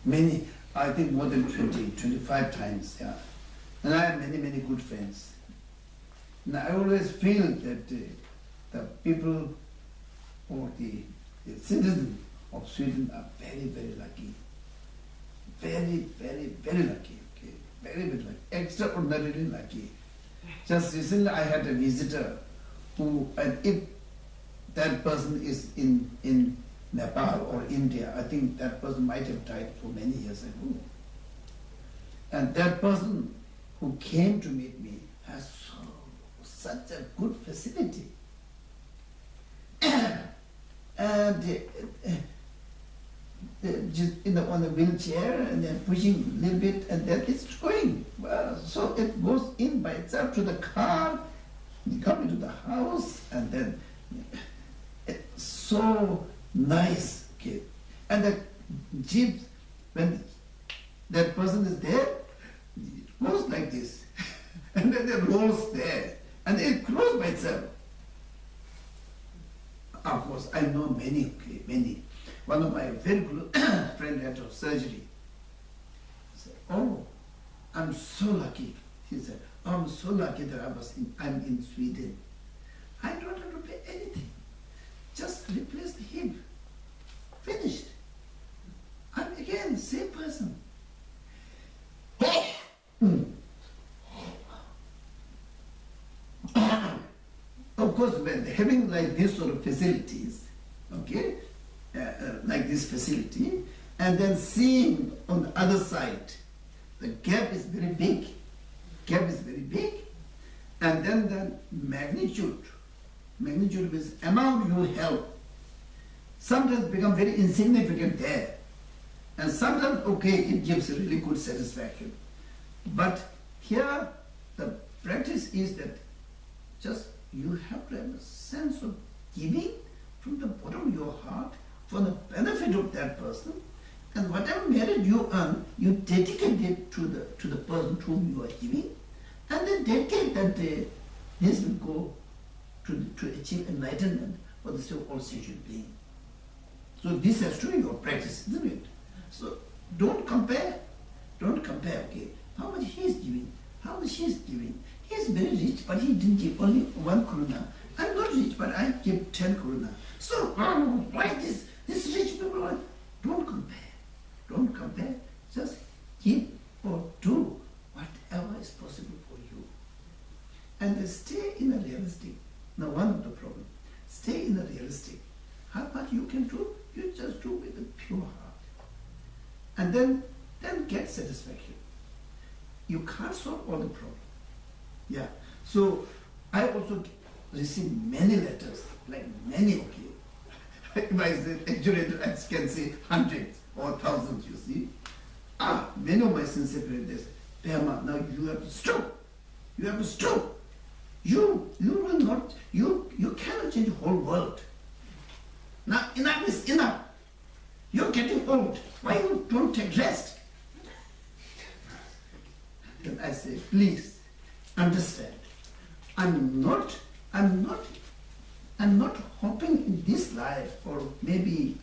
Many, I think more than 20, 25 times, yeah. And I have many, many good friends. And I always feel that the people or the citizens of Sweden are very, very lucky. Very, very, very lucky. Okay? Very, very lucky. Extraordinarily lucky. Just recently I had a visitor who, and if that person is in Nepal or India, I think that person might have died for many years ago. And that person who came to meet me has such a good facility. And just on a wheelchair and then pushing a little bit and then it's going. Well, so it goes in by itself to the car, you come into the house and then it's so nice. Okay. And the jeep, when that person is there, it goes like this. And then it rolls there. And it closes by itself. Of course, I know many, okay, many. One of my very good friend had a surgery. I said, oh, I'm so lucky. He said, oh, I'm so lucky that I'm in Sweden. I don't have to pay anything. Just replace the hip. Finished. I'm again the same person. Of course, when having like this sort of facilities, okay, like this facility, and then seeing on the other side, the gap is very big. Gap is very big, and then the magnitude means amount you help, sometimes become very insignificant there, and sometimes okay, it gives a really good satisfaction. But here, the practice is that just you have to have a sense of giving from the bottom of your heart for the benefit of that person, and whatever merit you earn, you dedicate it to the person to whom you are giving, and then dedicate that this will go to achieve enlightenment for the sake of all sentient beings. So this has to be your practice, isn't it? So don't compare. Don't compare, okay? How much he is giving, how much she is giving. He is very rich, but he didn't give only 1 krona. I'm not rich, but I give 10 krona. So why this rich people are? Don't compare. Don't compare. Just give or do whatever is possible for you. And then stay in a realistic. Now one of the problems, stay in a realistic. How much you can do, you just do with a pure heart. And then get satisfaction. You can't solve all the problems. Yeah. So I also receive many letters, like many, okay. If I say exaggerated, I can say hundreds or thousands, you see. Many of my sincere friends, Pema, now you have to stop. You have to stop. You will not, you cannot change the whole world. Now enough is enough. You're getting old. Why you don't take rest? Then I say, please understand. I'm not hoping in this life, or maybe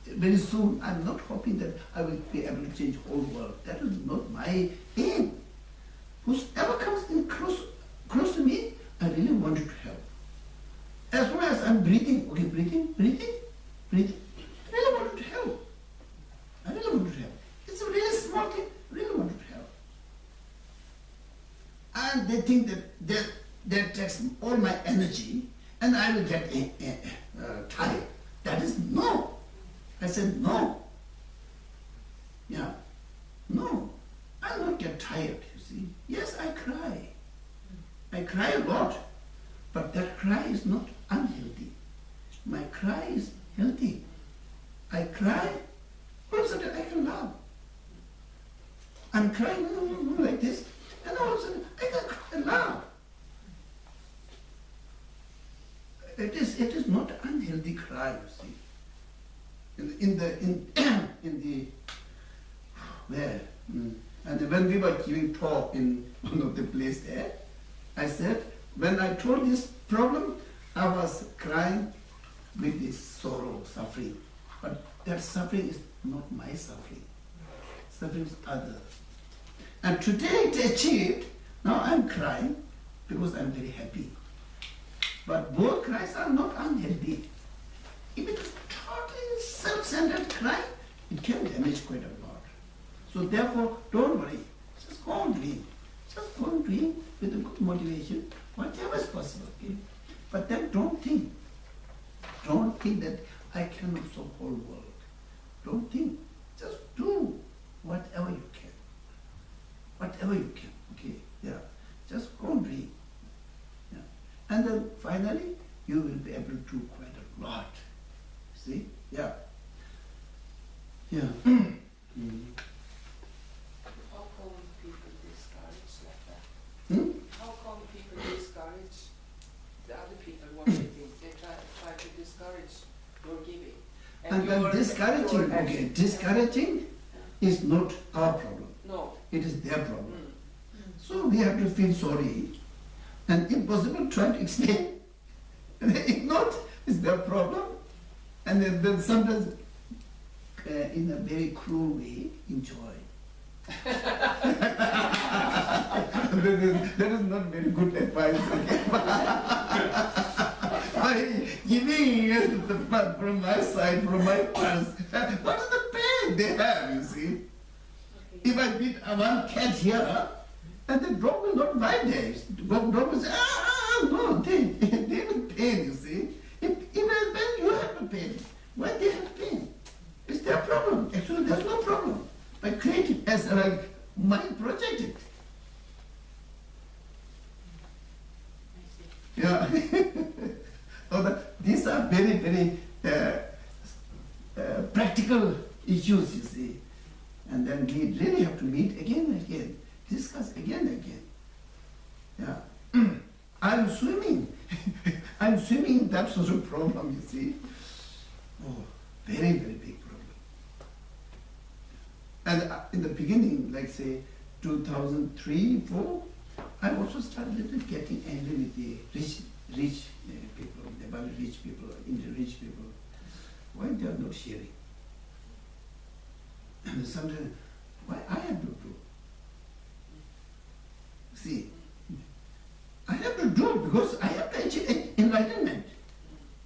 very soon, I'm not hoping that I will be able to change the whole world. That is not my aim. Whoever comes in close to me, I really want you to help. As long as I'm breathing, okay, breathing, I really want you to help. I really want you to help. It's a really small thing, I really want you to help. And they think that takes all my energy and I will get tired. That is no. I said no. Yeah, no. I will not get tired, you see. Yes, I cry. I cry a lot, but that cry is not unhealthy. My cry is healthy. I cry, all of a sudden I can laugh. I'm crying like this, and all of a sudden I can cry and laugh. It is not unhealthy cry, you see. In the where and when we were giving talk in one of the place there, I said, when I told this problem, I was crying with this sorrow, suffering. But that suffering is not my suffering. Suffering is others. And today it achieved. Now I'm crying because I'm very happy. But both cries are not unhealthy. If it is totally self-centered cry, it can damage quite a lot. So therefore, don't worry. Just go on doing. Just go on doing with a good motivation, whatever is possible. Okay? But then don't think. Don't think that I cannot solve whole world. Don't think. Just do whatever you can. Whatever you can. Okay? Yeah. Just go on doing. Yeah. And then finally, you will be able to do quite a lot. See? Yeah. Yeah. How come people discourage like that? How come people discourage the other people what they think? They try to discourage your giving. And then discouraging, okay, discouraging is not our problem. No. It is their problem. So we have to feel sorry and if possible try to explain. If not, it's their problem. And then sometimes in a very cruel way, enjoy. That is not very good advice. By giving from my side, from my purse, what is the pain they have, you see? If I beat one cat here, and the dog will not bite there. The dog will say, no, they will pain, you see. If I pain, you have to pain. Why they have pain? It's their problem. Actually, there's no problem. I create it as like mind projected. Yeah. These are very, very practical issues, you see. And then we really have to meet again and again, discuss again and again. Yeah. I'm swimming. I'm swimming in that sort of problem, you see. Oh, very, very big problem. And in the beginning, like say 2003, 4, I also started little getting angry with the rich people, the very rich people, Indian rich people. Why they are not sharing? And sometimes, why I have to do? See, I have to do it because I have to achieve enlightenment.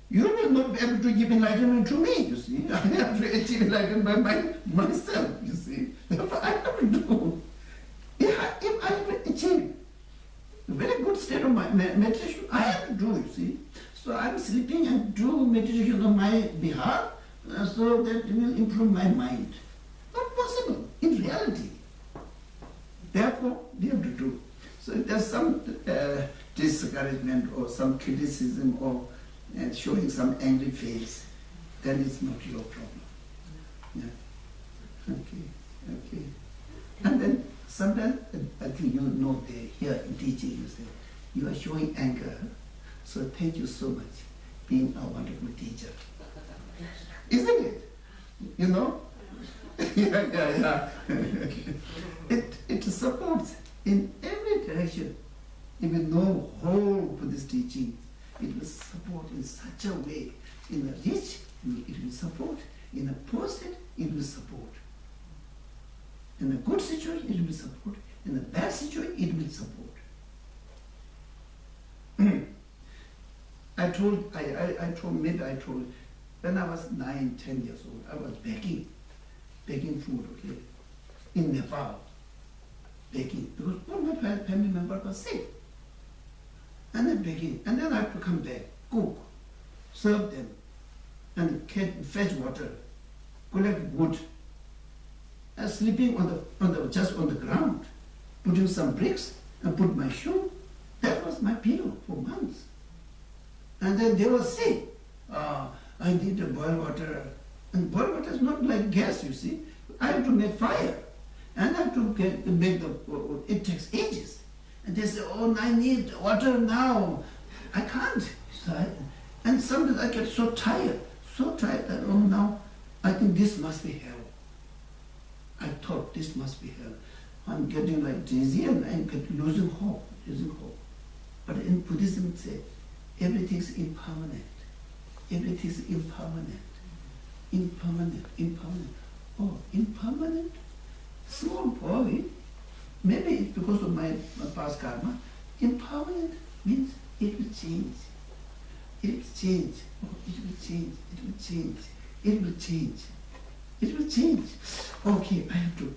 You will not be able to give enlightenment to me, you see. I have to achieve enlightenment by myself, you see. Therefore, I have to do. If I have to achieve a very good state of meditation, I have to do, you see. So I'm sleeping and do meditation on my behalf, so that it will improve my mind. Not possible, in reality. Therefore, we have to do. So if there's some discouragement or some criticism or showing some angry face, then it's not your problem. Yeah. Okay. And then sometimes, I think you know here in teaching, you say, you are showing anger, so thank you so much, being a wonderful teacher. Isn't it? You know? Yeah. It supports in every direction. If you know whole Buddhist teaching, it will support in such a way. In the rich, it will support. In a poor state, it will support. In a good situation, it will support. In a bad situation, it will support. I told, when I was 9, 10 years old, I was begging food, okay, in Nepal, begging, because all my family members were sick. And then begging, and then I have to come back, cook, serve them, and fetch water, collect wood, and sleeping just on the ground, putting some bricks and put my shoe. That was my pillow for months. And then they were sick. I need to boil water. And boil water is not like gas, you see. I have to make fire. And I have to make it takes ages. And they say, oh, I need water now. I can't. And sometimes I get so tired that, oh, now I think this must be hell. I thought this must be hell. I'm getting like dizzy and I'm losing hope. But in Buddhism it says, everything is impermanent. Everything is impermanent. Impermanent, impermanent. Oh, impermanent? Small boy, maybe it's because of my past karma, impermanent means it will change. It will change. Oh, it will change. It will change. It will change. It will change. Okay, I have to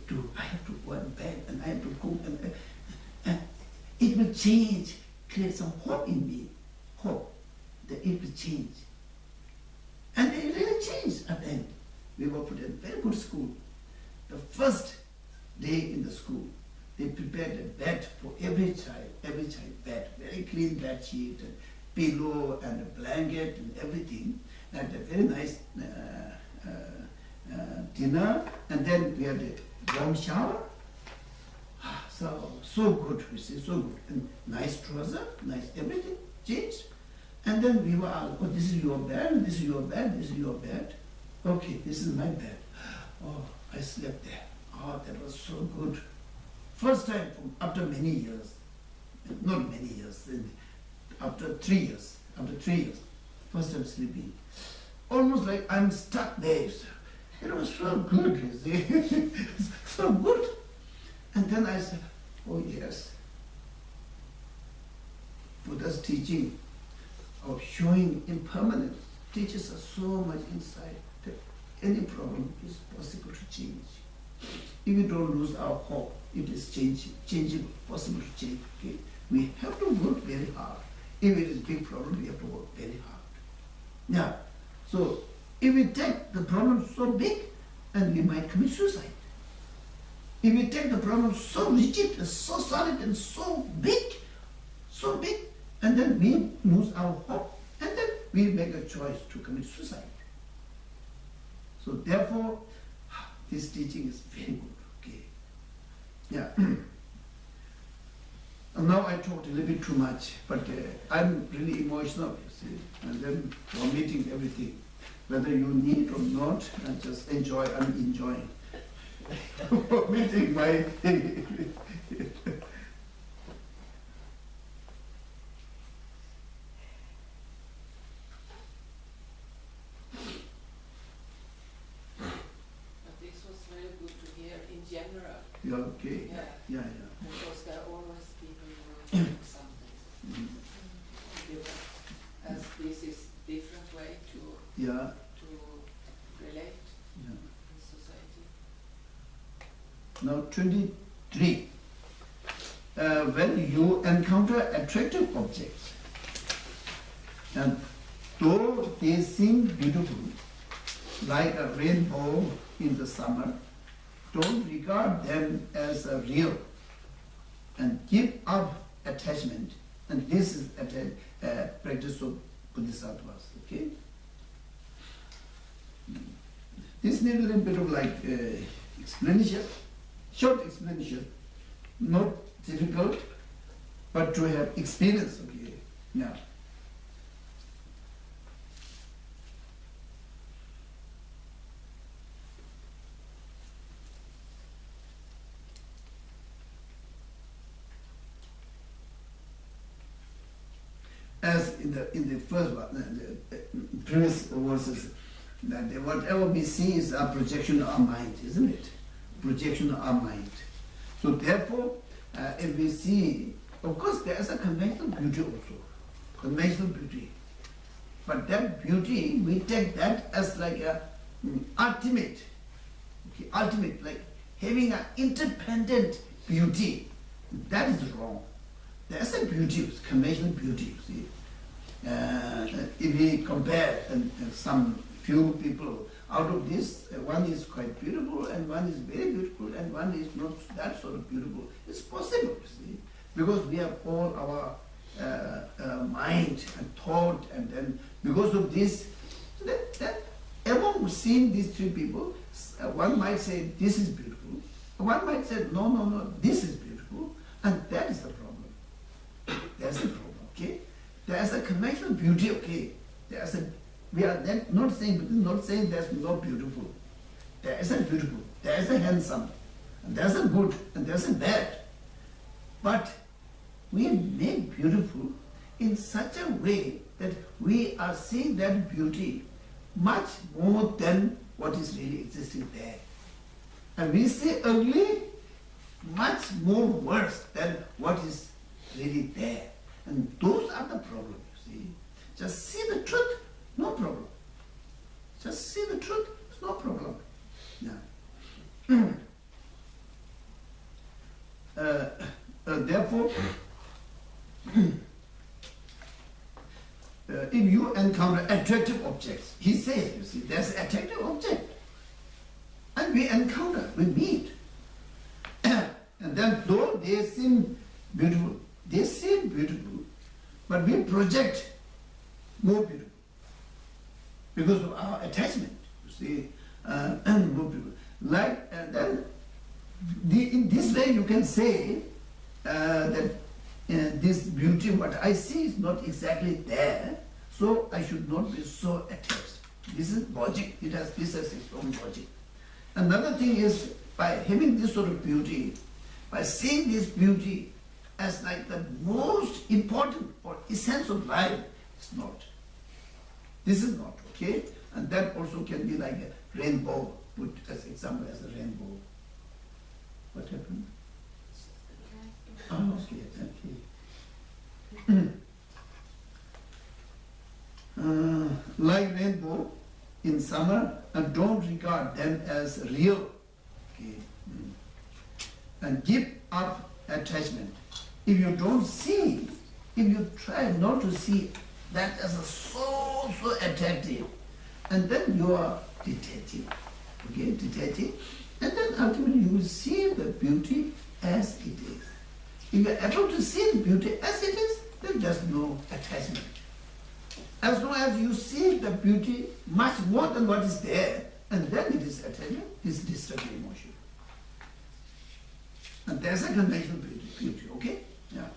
go to bed and I have to cook and it will change. Create some hope in me. Hope that it will change. And it really changed at the end. We were put in a very good school. The first day in the school, they prepared a bed for every child bed, very clean bed sheet and pillow and a blanket and everything, and a very nice dinner, and then we had a warm shower. So good, we see, so good. And nice trouser, nice everything, changed. And then we were all, oh, this is your bed, this is your bed, this is your bed. Okay, this is my bed. Oh, I slept there. Oh, that was so good. First time after many years, not many years, after 3 years, first time sleeping. Almost like I'm stuck there. It was so good, you see. So good. And then I said, oh yes, Buddha's teaching of showing impermanence teaches us so much insight that any problem is possible to change. If we don't lose our hope, it is changeable, possible to change. Okay? We have to work very hard. If it is a big problem, we have to work very hard. Now, so if we take the problem so big, and we might commit suicide. If we take the problem so rigid and so solid and so big, and then we lose our hope, and then we make a choice to commit suicide. So therefore, this teaching is very good. Okay. Yeah. And now I talked a little bit too much, but I'm really emotional, you see, and then vomiting everything. Whether you need or not, I just enjoy. I'm enjoying. Vomiting my. Yeah, okay. Yeah. Because there are always people who are doing something. As this is different way to relate in society. Now 23. When you encounter attractive objects, and though they seem beautiful, like a rainbow in the summer, don't regard them as real and give up attachment. And this is a practice of Bodhisattvas. Okay? This needs a little bit of like explanation, short explanation, not difficult, but to have experience. Okay? Yeah. As in the first one, the previous verses, that whatever we see is a projection of our mind, isn't it? Projection of our mind. So therefore, if we see, of course there is a conventional beauty also, conventional beauty. But that beauty, we take that as like a ultimate, like having an independent beauty. That is wrong. There's a beauty, conventional beauty, you see. If we compare some few people, out of this, one is quite beautiful and one is very beautiful and one is not that sort of beautiful. It's possible, you see, because we have all our mind and thought, and then because of this, that among seeing these three people, one might say this is beautiful, one might say no, this is beautiful, and that is the problem. That's the problem, okay? There's a conventional beauty, okay? We are then not saying there's not beautiful. There is a beautiful, there is a handsome, and there's a good, and there's a bad. But we make beautiful in such a way that we are seeing that beauty much more than what is really existing there. And we see ugly much more worse than what is really there. And those are the problems, you see. Just see the truth, no problem. Just see the truth, it's no problem. Yeah. Therefore, if you encounter attractive objects, he says, you see, there's an attractive object. And we encounter, we meet. And then though they seem beautiful, but we project more beautiful because of our attachment, you see, and more beautiful. Like, then in this way you can say that this beauty, what I see is not exactly there, so I should not be so attached. This is logic, this has its own logic. Another thing is, by having this sort of beauty, by seeing this beauty as like the most important or essence of life, it's not. This is not, okay? And that also can be like a rainbow, put as example as a rainbow. What happened? Oh, okay. Like rainbow in summer, and don't regard them as real. Okay. And give up attachment. If you don't see, if you try not to see that as a so attractive, and then you are detaching, okay, detaching, and then ultimately you will see the beauty as it is. If you are able to see the beauty as it is, then there's no attachment. As long as you see the beauty much more than what is there, and then it is attachment, this is destructive emotion. And there's a conventional beauty, okay? Yeah.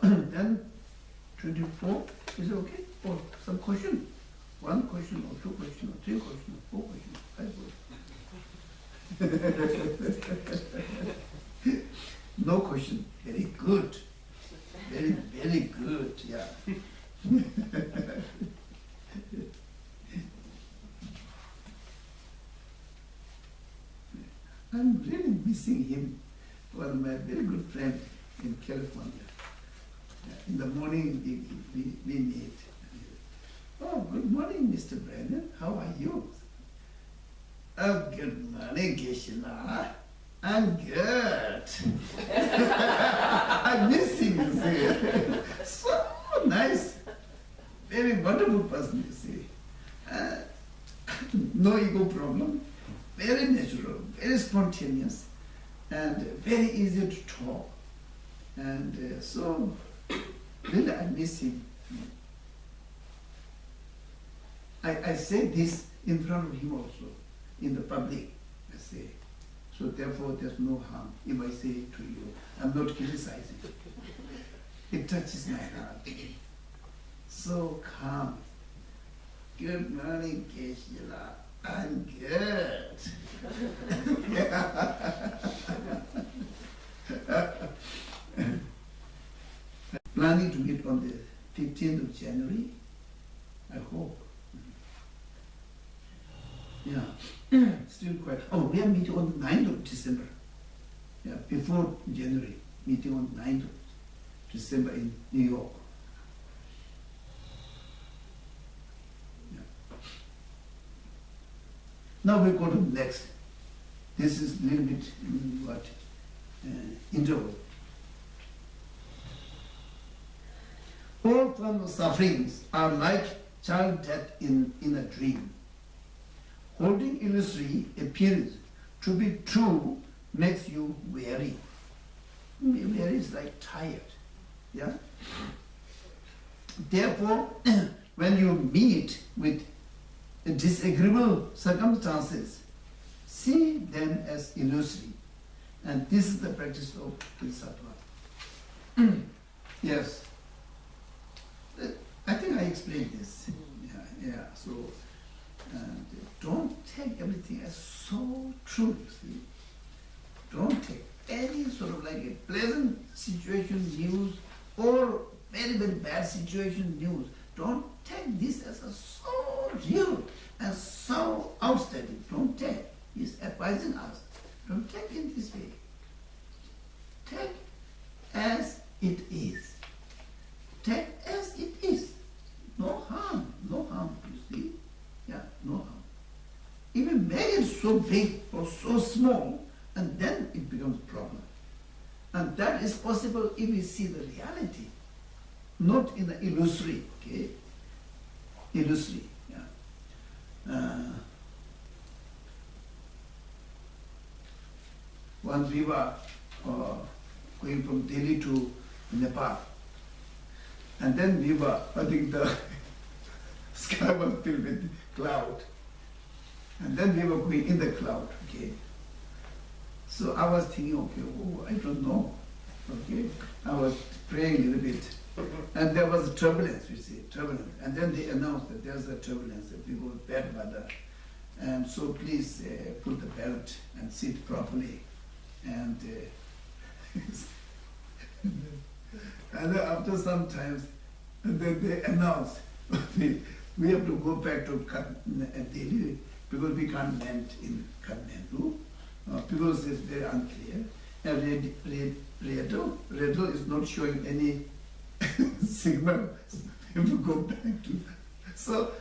Then 24, is it okay? Or some question? One question, or two questions, or three questions, or four questions, 5 questions. No question. Very good. Very, very good, yeah. I'm really missing him. One of my very good friends in California. In the morning we meet. Oh, good morning, Mr. Brandon. How are you? Oh, good morning, Geshe. I'm good. I'm missing you, see. So nice. Very wonderful person, you see. No ego problem. Very natural, very spontaneous, and very easy to talk. And so, really I miss him. I say this in front of him also, in the public, I say. So therefore there's no harm if I say it to you. I'm not criticizing. It touches my heart. So calm. Good morning, Geshe. I'm good. Planning to meet on the 15th of January, I hope. Yeah, still quite. Oh, we are meeting on the 9th of December. Yeah, before January, meeting on the 9th of December in New York. Now we go to the next. This is a little bit interval. All forms of sufferings are like child death in a dream. Holding illusory appearance to be true makes you weary. Weary is like tired. Yeah. Therefore, when you meet with disagreeable circumstances, see them as illusory. And this is the practice of Bodhisattva. Yes. I think I explained this. Yeah. So, don't take everything as so true, you see. Don't take any sort of like a pleasant situation news or very, very bad situation news, don't take this as a so real and so outstanding. Don't take. He's advising us. Don't take it this way. Take as it is. Take as it is. No harm, you see. Yeah, no harm. Even make it so big or so small, and then it becomes a problem. And that is possible if we see the reality, not in the illusory, okay? Illusory, yeah. Once we were going from Delhi to Nepal, and then we were, I think the sky was filled with cloud, and then we were going in the cloud, okay? So I was thinking, okay, oh, I don't know, okay? I was praying a little bit, and there was a turbulence, you see, turbulence. And then they announced that there's a turbulence, that we go bad weather, and so please put the belt and sit properly. And and then after some time, then they announced we have to go back to Delhi because we can't land in Kathmandu because it's very unclear. And radar is not showing any signal. We have to go back to. So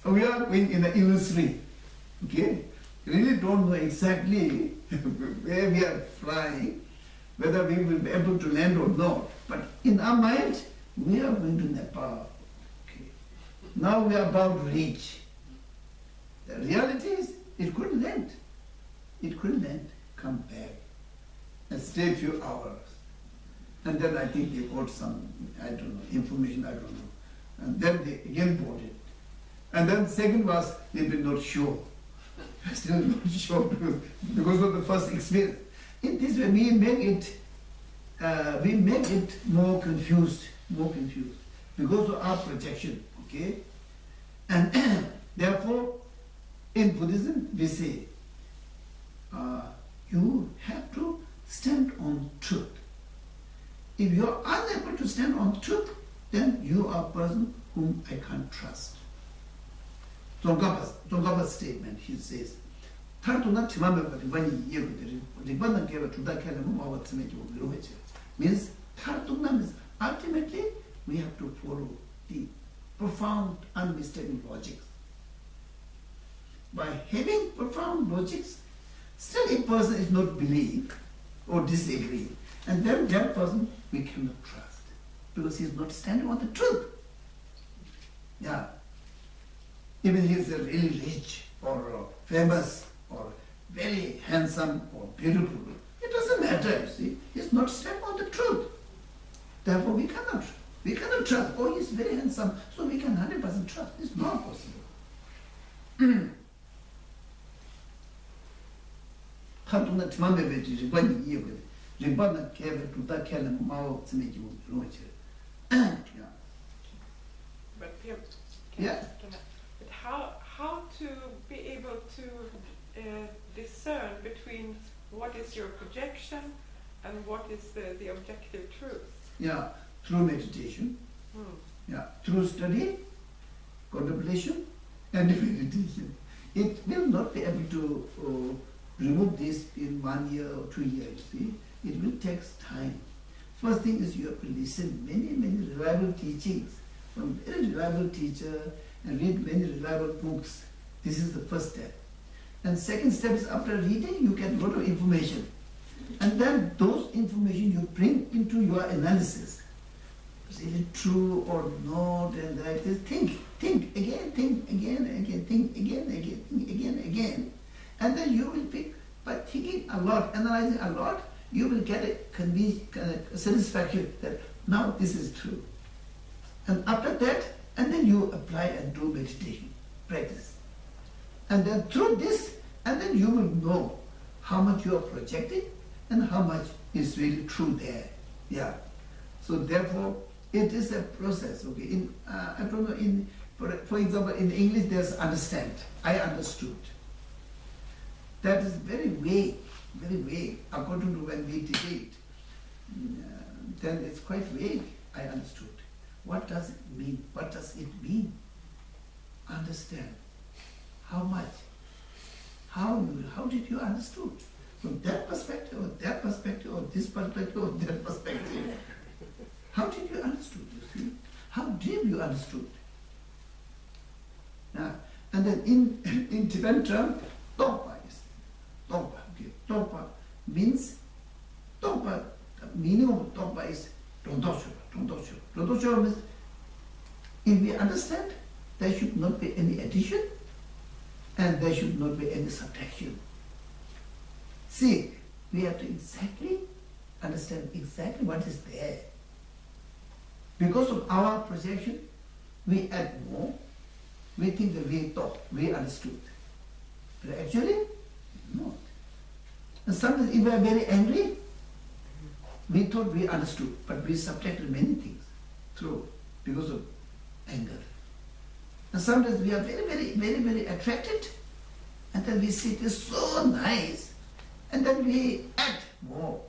we are going in an illusory. Okay, really don't know exactly where we are flying, whether we will be able to land or not. But in our mind, we are going to Nepal. Okay. Now we are about to reach. The reality is, it couldn't land. It couldn't land. Come back and stay a few hours. And then I think they got some, I don't know, information, I don't know. And then they again boarded. And then second was, they were not sure. Still not sure because of the first experience. In this way, we make it more confused because of our projection. Okay, and therefore, in Buddhism, we say you have to stand on truth. If you are unable to stand on truth, then you are a person whom I can't trust. Tsongkhapa's statement, he says, means ultimately we have to follow the profound, unmistakable logics. By having profound logics, still a person is not believe or disagree, and then that person we cannot trust because he is not standing on the truth. Yeah. Even he is really rich or famous or very handsome or beautiful, it doesn't matter, you see. He's not standing on the truth. Therefore we cannot trust. Oh, he's very handsome, so we can 100% trust. It's not possible. But Yeah. But how to be able to discern between what is your projection and what is the objective truth? Yeah, through meditation. Yeah, through study, contemplation, and meditation. It will not be able to remove this in 1 year or 2 years, see. It will take time. First thing is you have to listen many reliable teachings from very reliable teacher and read many reliable books. This is the first step. And second step is after reading, you get a lot of information. And then those information you bring into your analysis. Is it true or not? And like this, think again, think again. And then you will pick, by thinking a lot, analyzing a lot, you will get a satisfaction that now this is true. And after that, and then you apply and do meditation, practice. And then through this, and then you will know how much you are projecting and how much is really true there. Yeah. So therefore, it is a process. Okay. I don't know. For example, in English, there's understand. I understood. That is very vague. very vague. According to when we debate, then it's quite vague, I understood. What does it mean? What does it mean? Understand. How much? How did you understood? From that perspective, or that perspective, or this perspective, or that perspective. How did you understood, you see? How deep you understood? And then in Tibetan term, Thogmay is Thogmay. Okay, Thogmay means Thogmay. The meaning of Thogmay is Dondoshoba. Dondoshoba means if we understand, there should not be any addition and there should not be any subtraction. See, we have to exactly understand exactly what is there. Because of our projection, we add more. We think that we thought, we understood. But actually, not. And sometimes if we are very angry, we thought we understood, but we subtracted many things through because of anger. And sometimes we are very attracted, and then we see it is so nice, and then we add more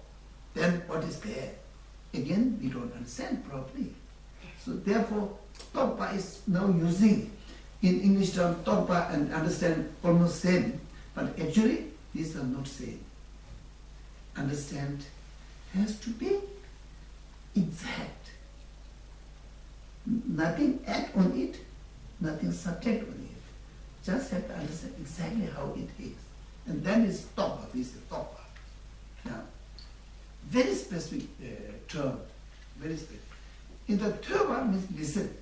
than what is there. Again, we don't understand properly. So therefore, Thogmay is now using in English term Thogmay and understand almost same, but actually these are not same. Understand has to be exact. Nothing add on it, nothing subtract on it. Just have to understand exactly how it is. And then is Thogmay, this is Thogmay. Now, very specific term, very specific. In the Thogmay means listen.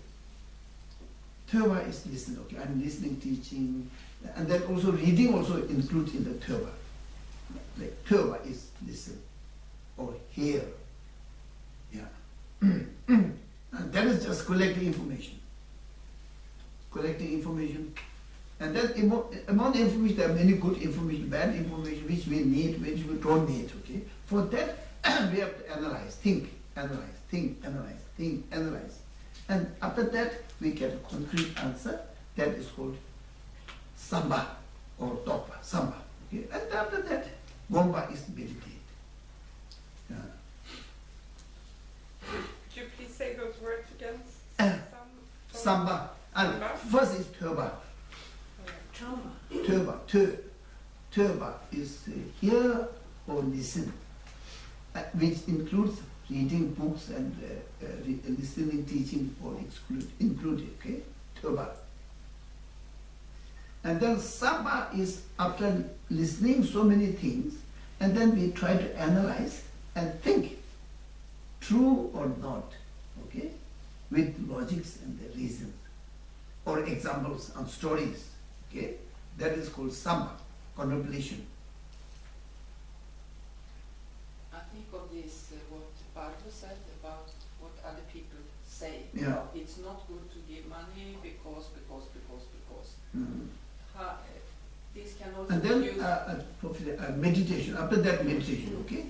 Thogmay is listen, okay, I'm listening, teaching, and then also reading also includes in the Thogmay. Like Thogmay is listen or hear. Yeah. And that is just collecting information. Collecting information. And then among the information, there are many good information, bad information, which we need, which we don't need, okay? For that, we have to analyze, think, analyze, think, analyze, think, analyze. And after that, we get a concrete answer. That is called Samba or Thogmay, Samba. Okay? And after that, Gomba is meditate. Could you please say those words again? Samba. And first is Thogmay. Thogmay is hear or listen, which includes reading books and listening, teaching, or included. Okay, Thogmay. And then Samba is after listening so many things, and then we try to analyze and think, true or not, okay, with logics and the reasons, or examples and stories, okay. That is called Samba, contemplation. I think of this, what Bardo said about what other people say. Yeah. It's not good to give money because. Mm. This can also And be then used. meditation, after that meditation, okay?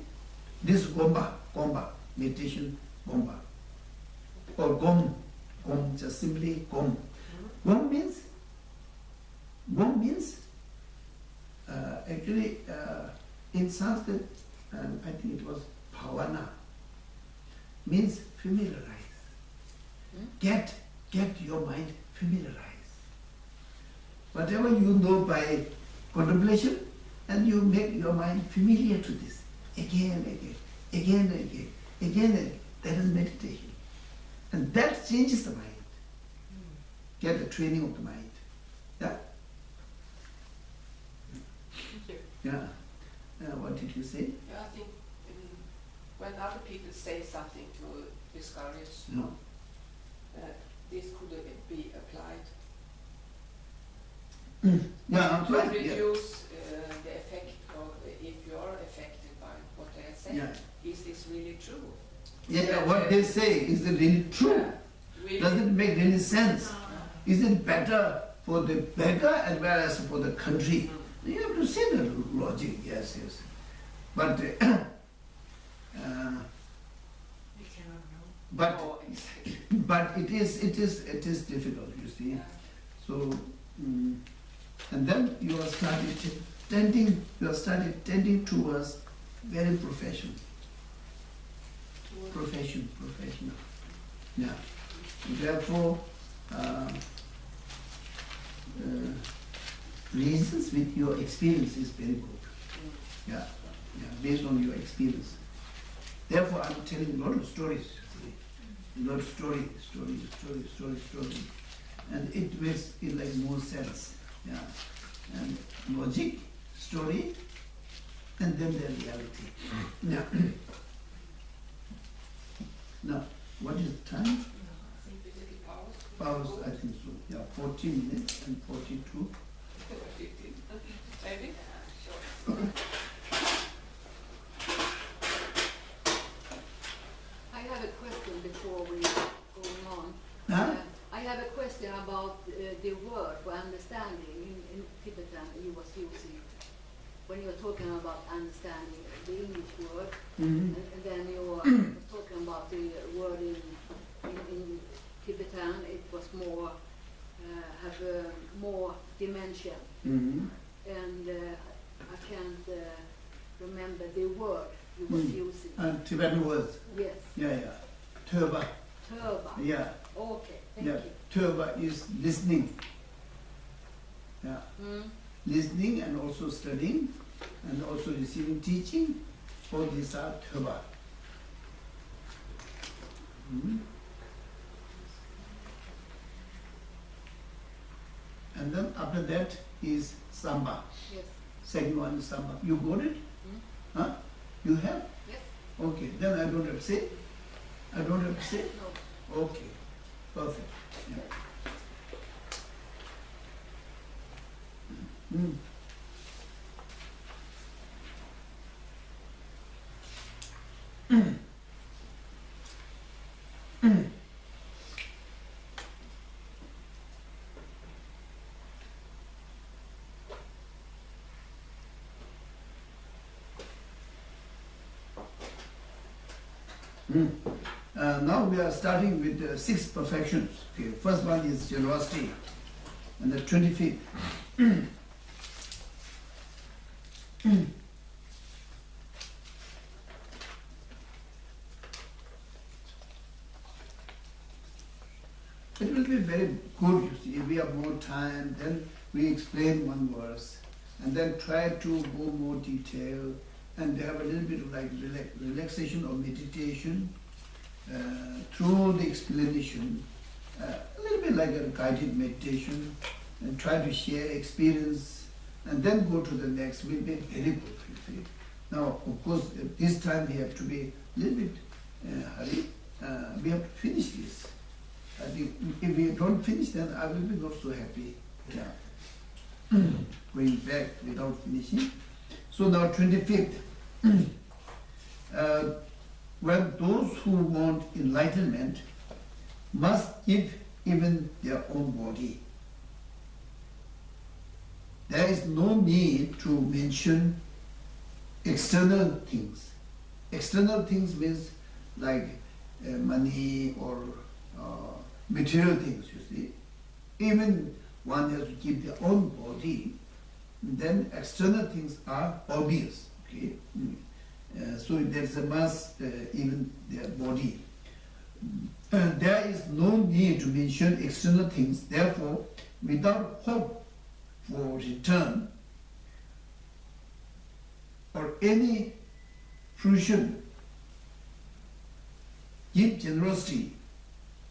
This Gomba, meditation, Gomba. Or Gom, just simply Gom. Gom means actually in Sanskrit, I think it was bhavana, means familiarize. Get your mind familiarized. Whatever you know by contemplation, and you make your mind familiar to this again and again. That is meditation. And that changes the mind. Get the training of the mind. Yeah? Thank you. Yeah. What did you say? Yeah, I think when other people say something to discourage, No. this could be applied Yeah, to right. Yeah. reduce the effect of if you are affected by what they are saying. Yeah. Is this really true? Yeah, what they say, is it really true? Yeah, really. Does it make any sense? Is it better for the beggar as well as for the country? You have to see the logic, yes. But We cannot know. Oh, exactly. but it is difficult, you see. Yeah. So and then you are started you have started tending towards very professional. Professional. Yeah. Therefore, reasons with your experience is very good. Yeah, based on your experience. Therefore, I'm telling a lot of stories. A lot of story, and it makes it like more sense. Yeah, and logic, story, and then the reality. Yeah. Now, what is the time? Powers, I think so. Yeah, 14 minutes and 42. 15. Maybe? Uh, Sure. I have a question before we go on. Huh? I have a question about the word for understanding in Tibetan you was using. When you were talking about understanding the English word, Mm-hmm. and then you were talking about the word in Tibetan, it was more, have a more dimension. Mm-hmm. And I can't remember the word you was using. And Tibetan words. Yes, Yeah. Turba. turba. Yeah. Okay, thank Yeah. you. Turba is listening. Yeah. Mm. Listening and also studying and also receiving teaching. All these are turba. Mhm. And then after that is samba. Yes. Second one is samba. You got it? Huh? You have? Yes. Okay, then I don't have to say. I don't have to say. No. Okay, perfect. Yeah. Mm. Mm. Now we are starting with 6 perfections. Okay. First one is generosity, and the 25th. It will be very good, you see, if we have more time, then we explain one verse, and then try to go more detail, and have a little bit of like relaxation or meditation through the explanation, a little bit like a guided meditation, and try to share experience, and then go to the next. Will be very good, you see. Now, of course, at this time we have to be a little bit hurry. We have to finish this. I think if we don't finish, then I will be not so happy. Yeah. Going back without finishing. So now 25th. Well, those who want enlightenment must give even their own body. There is no need to mention external things. External things means like money or material things, you see. Even one has to keep their own body, then external things are obvious, okay? So there's a must, even their body. There is no need to mention external things, therefore, without hope for return or any fruition, give generosity.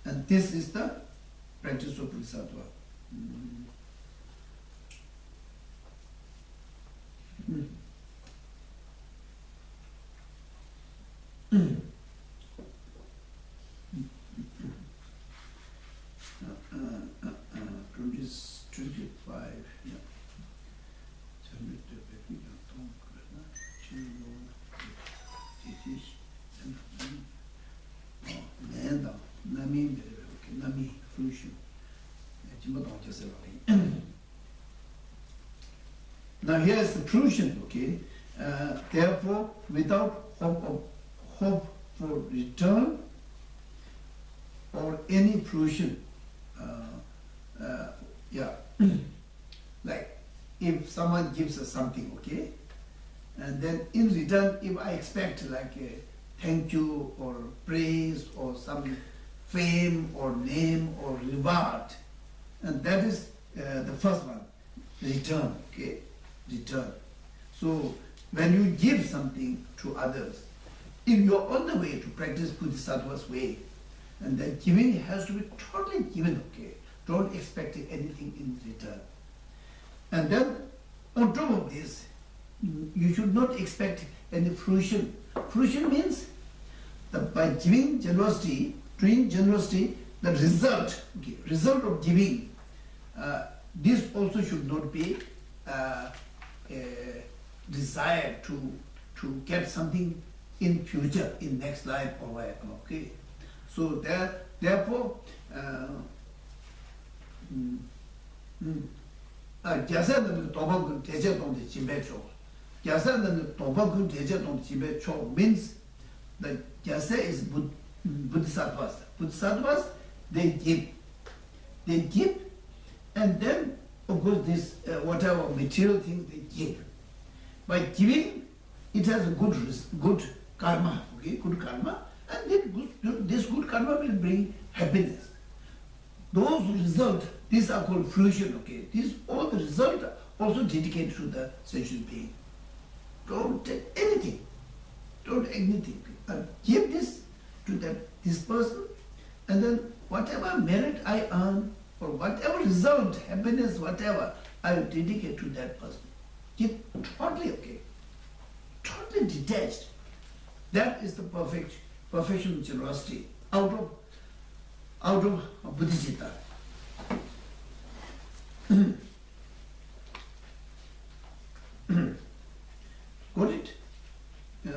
And this is the practice of Bodhisattva. Page 25. Yeah. Nami fruition. Now here is the fruition, okay? Therefore, without hope for return or any fruition, like if someone gives us something, okay, and then in return, if I expect like a thank you or praise or some fame or name or reward, and that is the first one, return, okay, return. So when you give something to others, if you are on the way to practice Bodhisattva's way, and then giving has to be totally given, okay, don't expect anything in return. And then on top of this, you should not expect any fruition. Fruition means that by giving generosity, doing generosity, the result, okay, result of giving, this also should not be desired to get something in future, in next life or whatever, okay. So therefore, Gyalsay nani toba kun teche tongde jimbe cho. Gyalsay nani toba kun teche tongde jimbe cho means that Gyalsay is Bodhisattvas. Bodhisattvas, they give, and then of course this whatever material things they give. By giving, it has a good karma, okay, good karma, and then this good karma will bring happiness. Those results, these are called fruition, okay. These all the results are also dedicated to the sentient being. Don't take anything, don't anything. Give this to this person, and then whatever merit I earn, or whatever result, happiness, whatever, I will dedicate to that person. Give totally, okay, totally detached. That is the perfection of generosity out of Bodhicitta. Got it?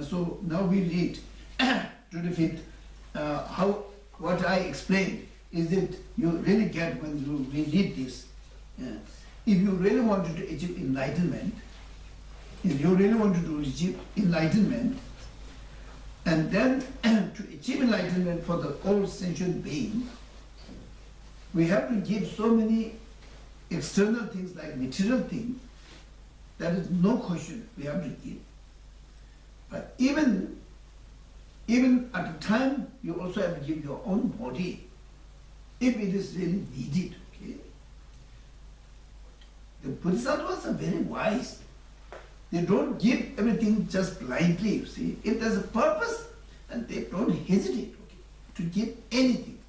So now we read to the fifth. What I explained is that you really get when you read this. If you really wanted to achieve enlightenment, and then to achieve enlightenment for the all sentient being, we have to give so many external things like material things. There is no question we have to give. But even at the time, you also have to give your own body, if it is really needed. Okay? The Bodhisattvas are very wise. They don't give everything just blindly, you see. If there's a purpose, and they don't hesitate, okay, to give anything.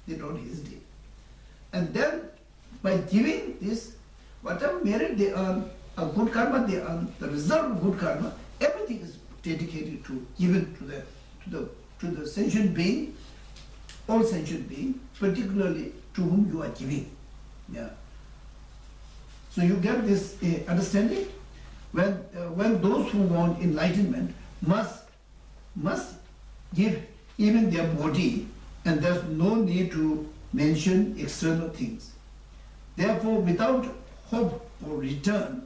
They don't hesitate. And then, by giving this, whatever merit they earn, a good karma they earn, the result of good karma, everything is dedicated to, given to the sentient being, all sentient being, particularly to whom you are giving. Yeah. So you get this understanding? When those who want enlightenment must give even their body, and there's no need to mention external things. Therefore, without hope for return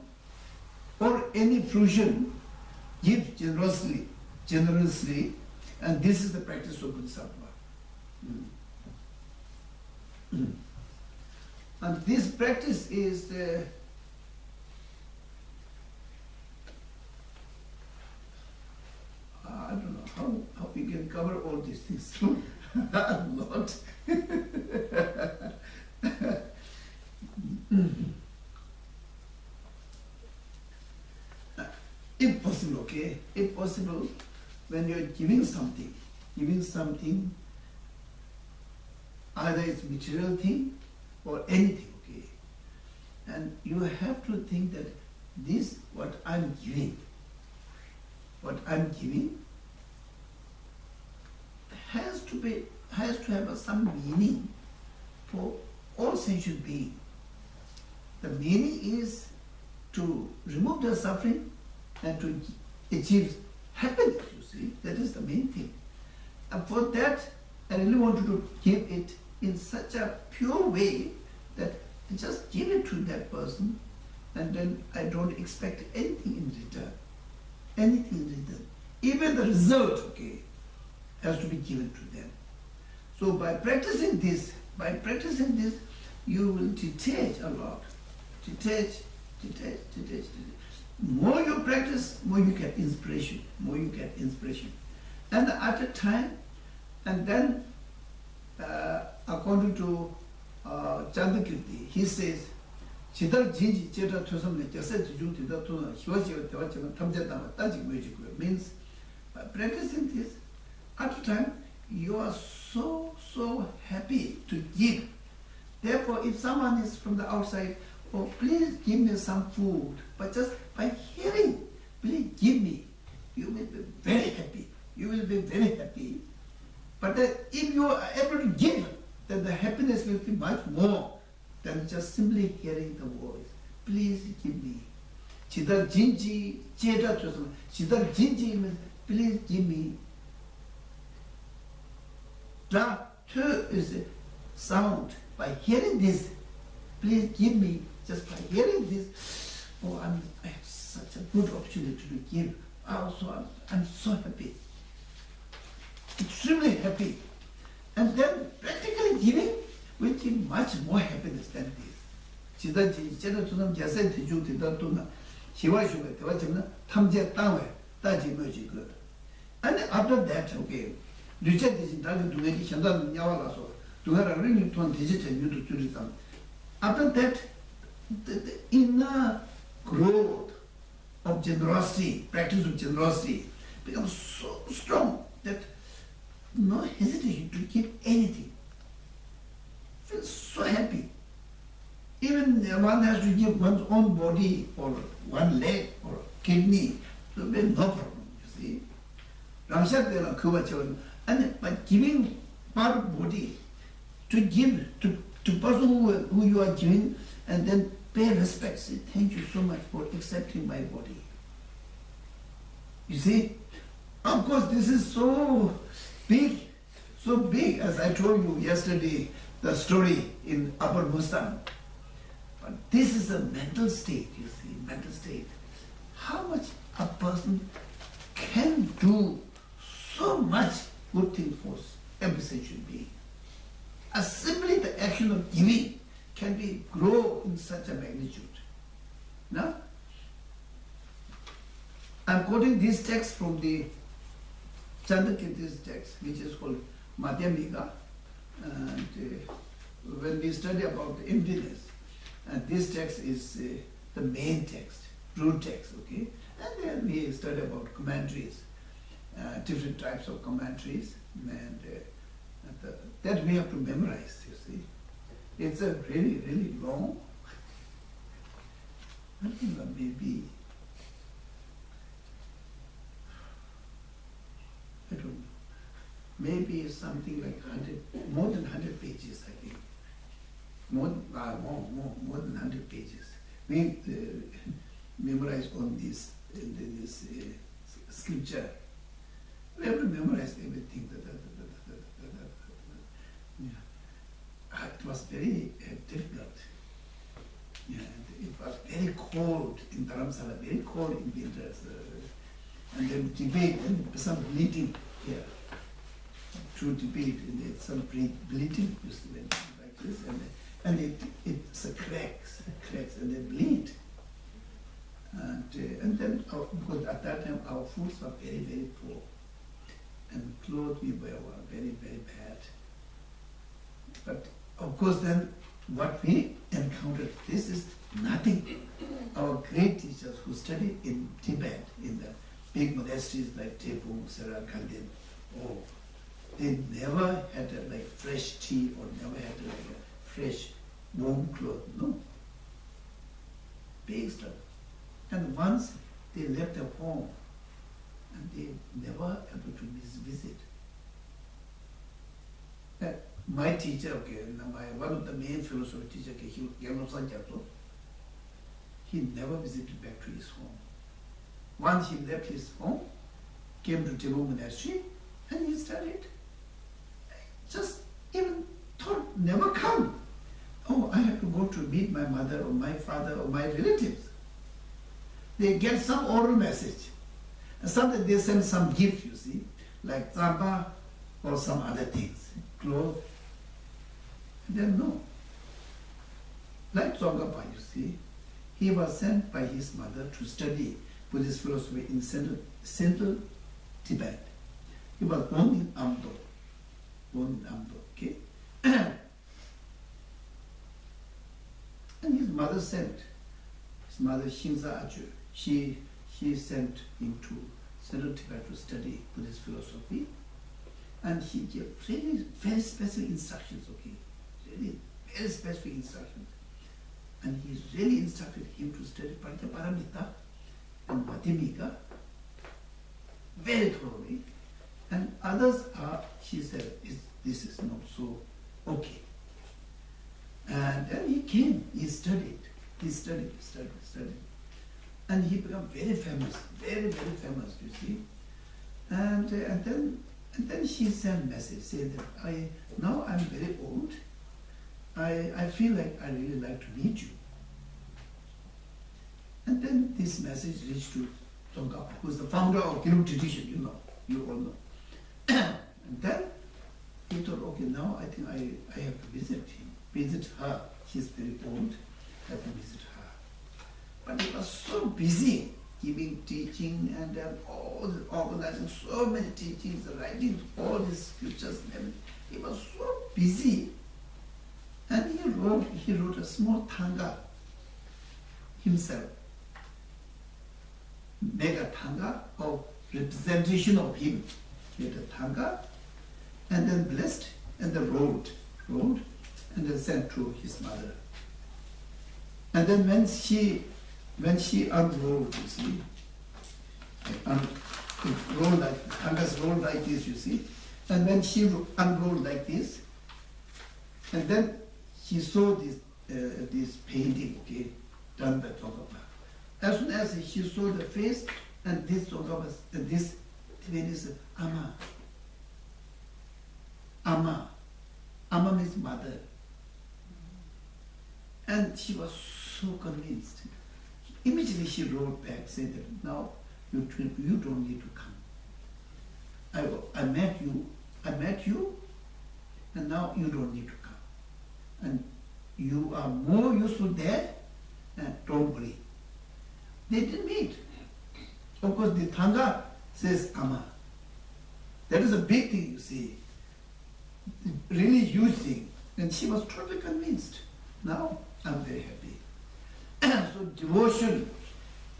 or any fruition, give generously, and this is the practice of Bodhisattva. And this practice is I don't know how we can cover all these things. A lot. If possible, okay? If possible, when you're giving something, either it's material thing or anything, okay? And you have to think that this, what I'm giving has to have some meaning for all sentient beings. The meaning is to remove their suffering and to achieve happiness, you see. That is the main thing. And for that, I really wanted to give it in such a pure way that I just give it to that person, and then I don't expect anything in return. Anything in return. Even the result, okay, has to be given to them. So by practicing this, you will detach a lot. Detach detach, detach, detach. More you practice, more you get inspiration, more you get inspiration. And at a time, and then according to Chandakirti, he says, Chidar Jinji Cheta Tusam Jasa Jung Tida Tuna, Hiwachi Tawacham Tamjatama Tajik Mujik means by practicing this, at a time you are so happy to give. Therefore, if someone is from the outside, oh, please give me some food, but just by hearing, please give me, you will be very happy. You will be very happy. But if you are able to give, then the happiness will be much more than just simply hearing the voice. Please give me. Chidar Jinji, Cheda Chosam. Chidar Jinji means please give me. Da Tu is a sound. By hearing this, please give me. Just by hearing this, oh, I have such a good opportunity to give. Also, I'm so happy. Extremely happy. And then practically giving will give much more happiness than this. Chidaji, Chedatunam, Gyalsay Tiju, Tidatuna, Shiva Shuga, Tewachimna, Tamje Tawe, Taji Moji good. And after that, okay, Richard is in Taji Dugaki, Shandan Yawala so, Dugara Ring to digital you to Turism. After that, the inner growth of generosity, practice of generosity, becomes so strong that no hesitation to give anything. Feel so happy. Even one has to give one's own body or one leg or kidney, so no problem, you see. And by giving part of body to give to person who you are giving, and then pay respect, say thank you so much for accepting my body. You see, of course this is so big, as I told you yesterday, the story in Upper Mustam. But this is a mental state, you see, mental state. How much a person can do so much good thing for every sentient being. Simply the action of giving can be grow in such a magnitude. Now, I'm quoting this text from the Chandakirti's text, which is called Madhyamika. And when we study about the emptiness, and this text is the main text, root text, okay? And then we study about commentaries, different types of commentaries, and that we have to memorize, you see. It's a really, really long, I think maybe, I don't know, maybe something like 100, more than 100 pages, I think. More than 100 pages. We memorize on this scripture. We have to memorize everything. Yeah. It was very difficult. Yeah, and it was very cold in Dharamsala, very cold in winters. And then debate, and some bleeding here. True debate, and some bleeding, like this, and it's a cracks, and they bleed. And then, because at that time our foods were very, very poor, and clothes we were very, very bad. But of course then, what we encountered, this is nothing. Our great teachers who studied in Tibet, in the big monasteries like Tepung, Sera, Kandin, they never had like fresh tea or never had like a fresh warm cloth, no. Big stuff. And once they left their home, and they never able to visit. My teacher, okay, one of the main philosophy teacher, Gyalsay, he never visited back to his home. Once he left his home, came to Tepung Monastery, and he studied. Just even thought, never come. Oh, I have to go to meet my mother or my father or my relatives. They get some oral message. And sometimes they send some gift, you see, like tsamba or some other things, clothes. And then no. Like Tsongkhapa, you see, he was sent by his mother to study Buddhist philosophy in central Tibet. He was born in Amdo, okay? And his mother sent, his mother Shinza Achu, she sent him to central Tibet to study Buddhist philosophy. And he gave really very specific instructions, okay? Really very specific instructions. And he really instructed him to study Paramita and Madhyamika very thoroughly. And others are, she said, this is not so okay. And then he came, he studied. And he became very famous, very famous, you see. And then she sent a message saying that now I'm very old. I feel like I really like to meet you. And then this message reached to Sangpo, who is the founder of Guru tradition, you all know. And then he thought, okay, now I think I have to visit her. She's very old, I have to visit her. But he was so busy giving teaching and organizing so many teachings, writing all these scriptures and everything. He was so busy. And he wrote a small thanga himself. Make a thanga of representation of him. He had a thanga and then blessed and then wrote and then sent to his mother. And then when she unrolled, you see, it rolled like, thangas rolled like this, you see, and when she unrolled like this, and then she saw this painting, okay, done by Thogmay. As soon as she saw the face and this Thogmay, this Tibetan is Ama. Ama means mother. And she was so convinced. Immediately she wrote back, saying that now you don't need to come. I met you, and now you don't need to come. And you are more useful there, and don't worry. They didn't meet. Of course, the Thanga says Ama. That is a big thing, you see. Really huge thing. And she was totally convinced. Now I'm very happy. So devotion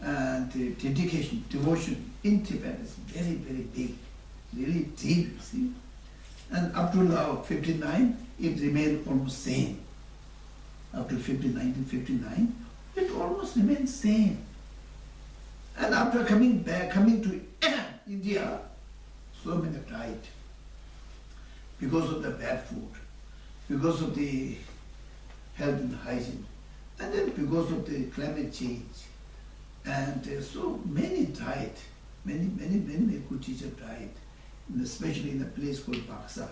and dedication, devotion in Tibet is very big, really deep, you see. And up to now, 59, it remained almost same. Up to 1959, it almost remained same. And after coming to India, so many died because of the bad food, because of the health and hygiene, and then because of the climate change. And so many died, many good teachers died, and especially in a place called Baksa.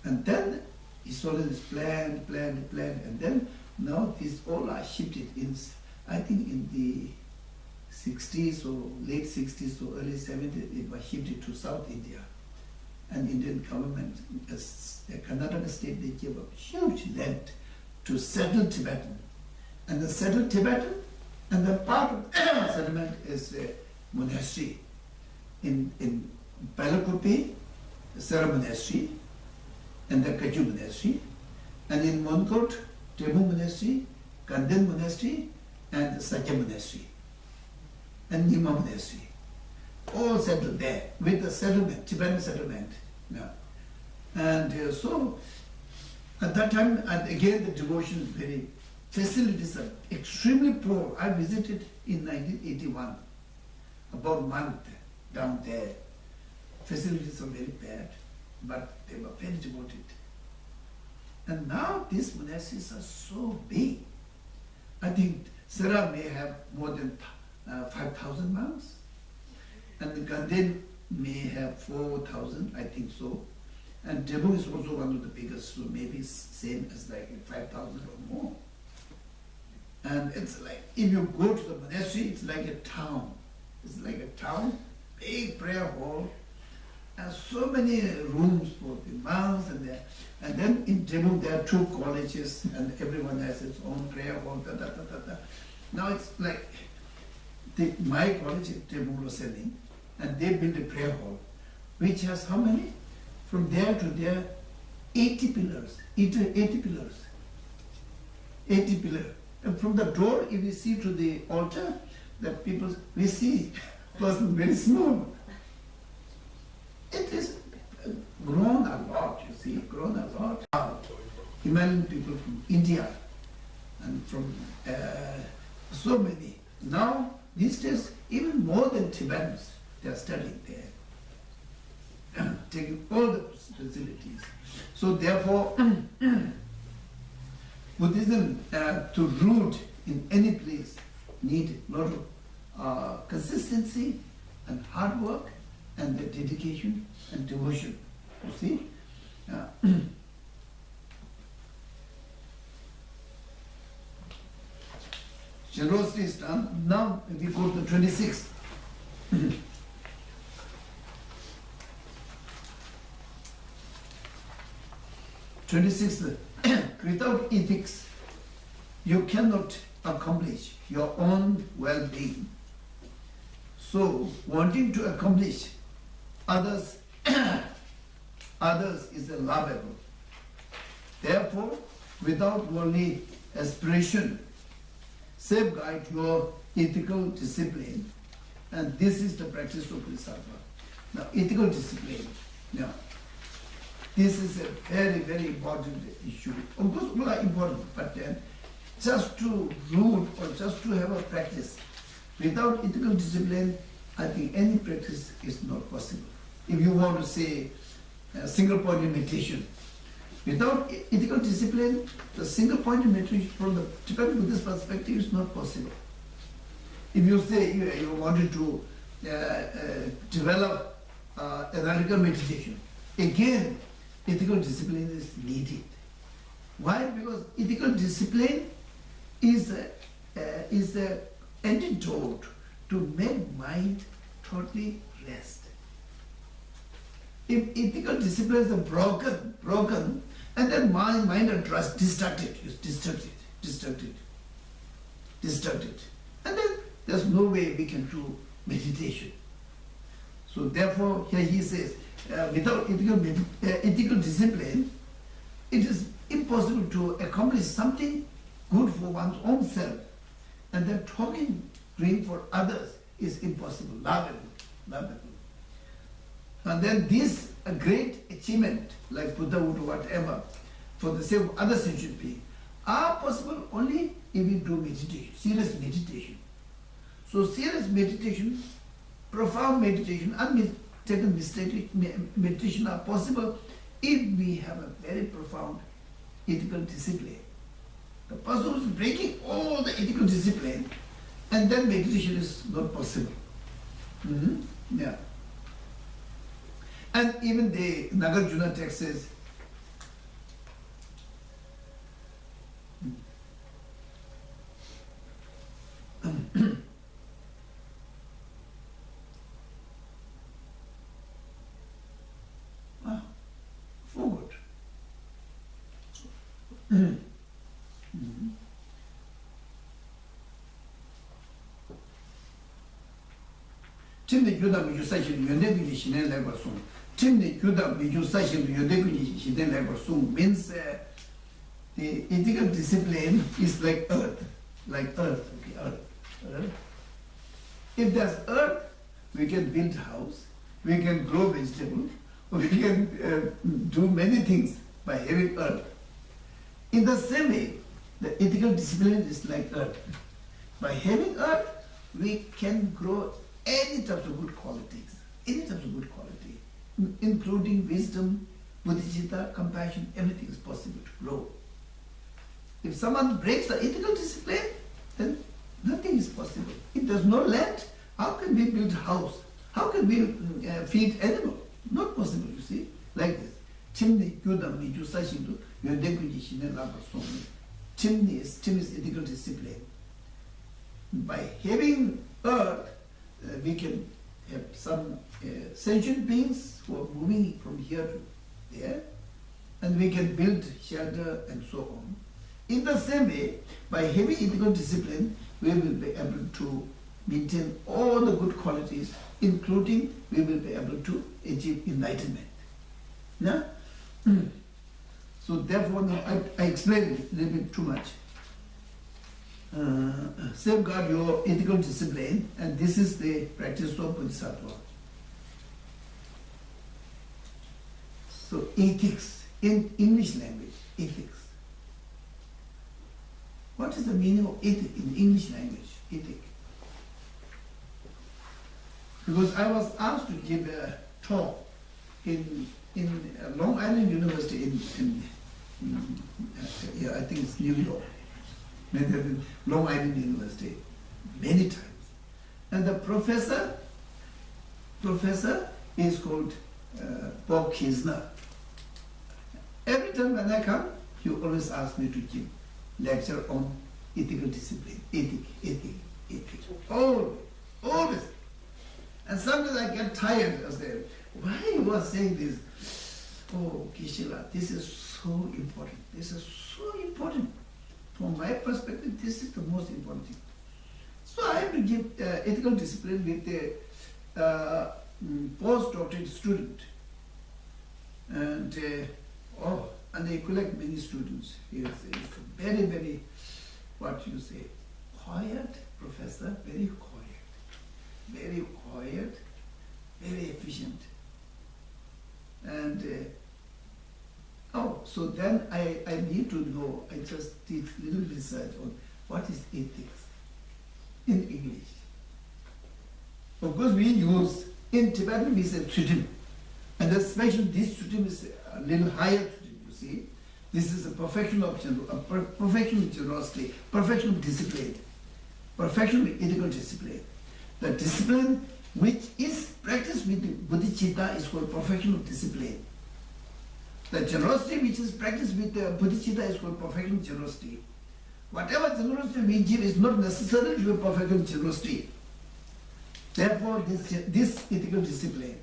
And then he saw this plan, and then now these all are shifted in, I think in the 60s or late 60s or early 70s, it was shifted to South India. And Indian government, as the Karnataka state, they gave up huge land to settle Tibetan. And the settled Tibetan, and the part of settlement is a monastery. In Balakope, the Sara monastery, and the Kaju monastery. And in Monkot, Tebu monastery, Kanden monastery, and the Sakya monastery, and Nima monastery. All settled there with the settlement, Tibetan settlement. Yeah. And so at that time, and again the devotion is very, facilities are extremely poor. I visited in 1981, about a month down there. Facilities are very bad, but they were very devoted. And now these monasteries are so big. I think Sera may have more than 5,000 monks, and the Ganden may have 4,000, I think so. And Debu is also one of the biggest, so maybe same as like 5,000 or more. And it's like, if you go to the monastery, it's like a town. It's like a town, big prayer hall, so many rooms for the monks, and then in Jammu there are 2 colleges, and everyone has its own prayer hall. Now it's like my college is Jammu Selling, and they built a prayer hall, which has how many? From there to there, 80 pillars. 80 pillars. 80 pillars. And from the door, if you see to the altar, the people, we see person very small. It is grown a lot, you see, grown a lot. Himalayan people from India and from so many. Now, these days, even more than Tibetans, they are studying there, taking all the facilities. So therefore, Buddhism to root in any place need a lot of consistency and hard work and the dedication and devotion. You see? Generosity is done. Now we go to the 26th. 26th. Without ethics, you cannot accomplish your own well-being. So, wanting to accomplish others, others is allowable. Therefore, without worldly aspiration, safeguard your ethical discipline, and this is the practice of Bodhisattva. Now, ethical discipline. Now, this is a very, very important issue. Of course, all are important, but just to root or just to have a practice, without ethical discipline, I think any practice is not possible. If you want to say single point in meditation, without ethical discipline, the single point in meditation from the Tibetan Buddhist perspective is not possible. If you say you wanted to develop analytical meditation, again, ethical discipline is needed. Why? Because ethical discipline is the antidote to make mind totally rest. If ethical discipline is broken, and then mind are distracted, and then there's no way we can do meditation. So therefore, here he says, without ethical discipline, it is impossible to accomplish something good for one's own self, and then doing for others is impossible, laughable. And then this a great achievement, like Buddhahood or whatever, for the sake of other sentient beings, are possible only if we do meditation, serious meditation. So serious meditation, profound meditation, untaken meditation are possible if we have a very profound ethical discipline. The person who is breaking all the ethical discipline, and then meditation is not possible. Yeah. And even the Nagarjuna text says, forgot. Timni Yuda Miju Sashin Yondegunji Shinen Lebar Sung. Timni Yuda Miju Sashin Yondegunji Shinen Lebar Sung means the ethical discipline is like earth. Okay, earth. If there's earth, we can build a house, we can grow vegetables, we can do many things by having earth. In the same way, the ethical discipline is like earth. By having earth, we can grow any types of good qualities, including wisdom, bodhicitta, compassion, everything is possible to grow. If someone breaks the ethical discipline, then nothing is possible. If there's no land, how can we build a house? How can we feed animals? Not possible, you see, like this. Chimney, Yudam, Miju, Sashindu, Yondeguji, Shine, Lapa, Somi. Chimney is ethical discipline. By having earth, we can have some sentient beings who are moving from here to there, and we can build shelter and so on. In the same way, by heavy ethical discipline, we will be able to maintain all the good qualities, including we will be able to achieve enlightenment. Yeah? So therefore, now I explained a little bit too much. Safeguard your ethical discipline, and this is the practice of Bodhisattva. So ethics, in English language, ethics. What is the meaning of ethic in English language, ethic? Because I was asked to give a talk in Long Island University I think it's New York, Long Island University, many times. And the professor is called Bob Kisner. Every time when I come, he always asks me to give lecture on ethical discipline, ethic, always. And sometimes I get tired. I say, why you are saying this? Oh, Geshe, this is so important. This is so important. From my perspective, this is the most important thing. So I have to give ethical discipline with a postdoctorate student. And they collect many students. He's a very, very, what you say, quiet professor, very quiet, very efficient. And so then I need to know, I just did little research on what is ethics in English. Of course we use, in Tibetan we say tsudim, and especially this tsudim is a little higher tsudim, you see. This is a perfection of generosity, perfection of discipline, perfection of ethical discipline. The discipline which is practiced with the bodhicitta is called perfection of discipline. The generosity which is practiced with the bodhicitta is called perfection of generosity. Whatever generosity we give is not necessarily to be perfection of generosity. Therefore, this ethical discipline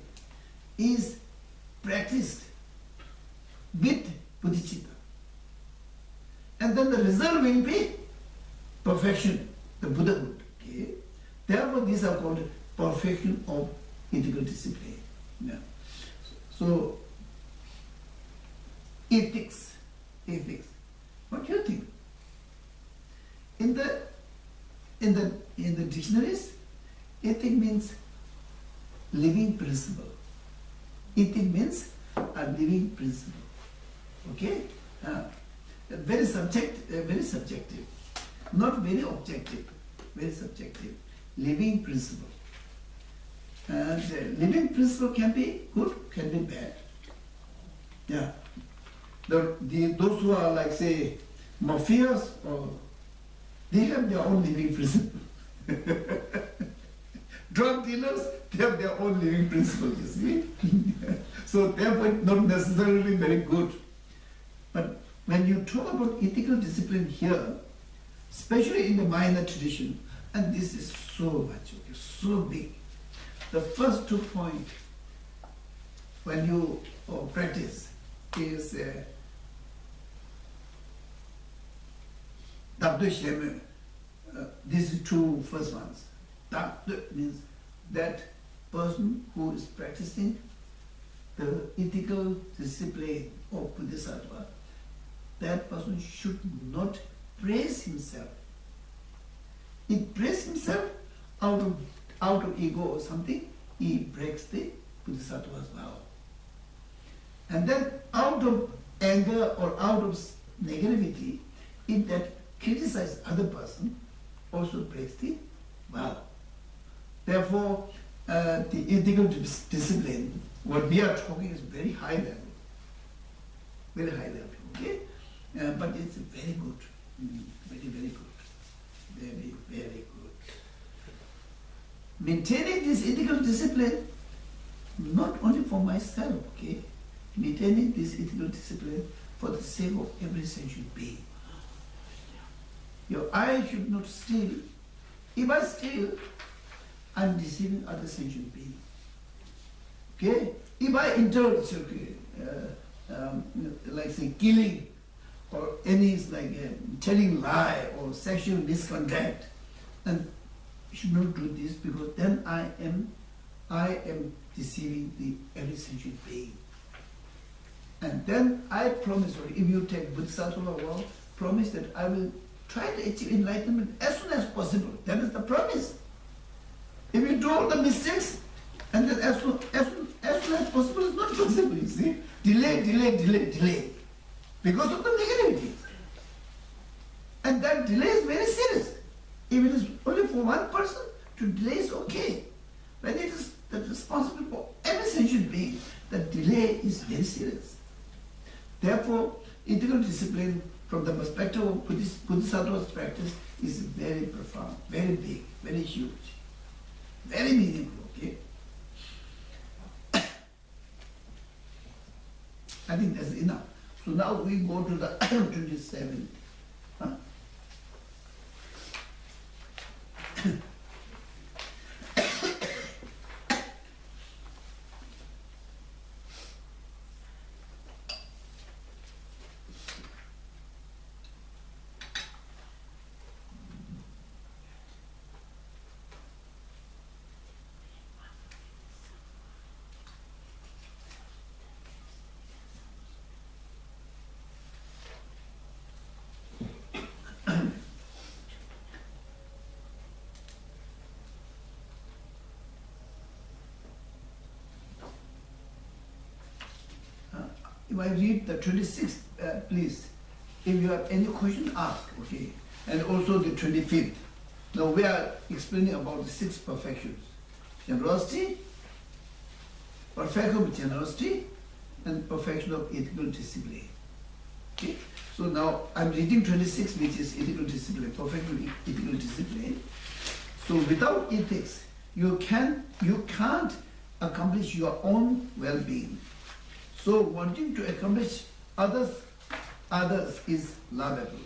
is practiced with bodhicitta. And then the result will be perfection, the Buddhahood. Okay? Therefore, these are called perfection of ethical discipline. Yeah. So, ethics. What do you think? In the dictionaries, ethic means living principle. Ethic means a living principle. Okay? Very subjective, not very objective, very subjective. Living principle. And living principle can be good, can be bad. Yeah. Those who are like, say, mafias, they have their own living principle. Drug dealers, they have their own living principle, you see. So therefore, not necessarily very good. But when you talk about ethical discipline here, especially in the minor tradition, and this is so much, okay, so big. The first 2 points when you practice is Dabdo Sheme. These are two first ones. Dabdo means that person who is practicing the ethical discipline of Bodhisattva, that person should not praise himself. He praises himself out of ego or something, he breaks the Bodhisattva's vow. And then out of anger or out of negativity, if that criticizes other person, also breaks the vow. Therefore, the ethical discipline, what we are talking is very high level, okay? But it's very good, very, very good. Very, very good. Maintaining this ethical discipline, not only for myself, okay? Maintaining this ethical discipline for the sake of every sentient being. Your eye should not steal. If I steal, I'm deceiving other sentient beings. Okay? If I indulge, like say killing, or any like telling lie or sexual misconduct, then you should not do this, because then I am deceiving the every sentient being. And then I promise, or if you take Bodhisattva vow, promise that I will try to achieve enlightenment as soon as possible. That is the promise. If you do all the mistakes, and then as soon as possible is not possible, you see. Delay. Because of the negativity. And that delay is very serious. If it is only for one person, to delay is okay. When it is responsible for every sentient being, the delay is very serious. Therefore, ethical discipline from the perspective of Bodhisattva's practice is very profound, very big, very huge, very meaningful, okay? I think that's enough. So now we go to the 27th. Huh? If I read the 26th, please, if you have any question, ask, okay? And also the 25th. Now we are explaining about the 6 perfections. Generosity, perfection of generosity, and perfection of ethical discipline. Okay? So now I'm reading 26, which is ethical discipline, perfection of ethical discipline. So without ethics, you can't accomplish your own well-being. So wanting to accomplish others is lovable.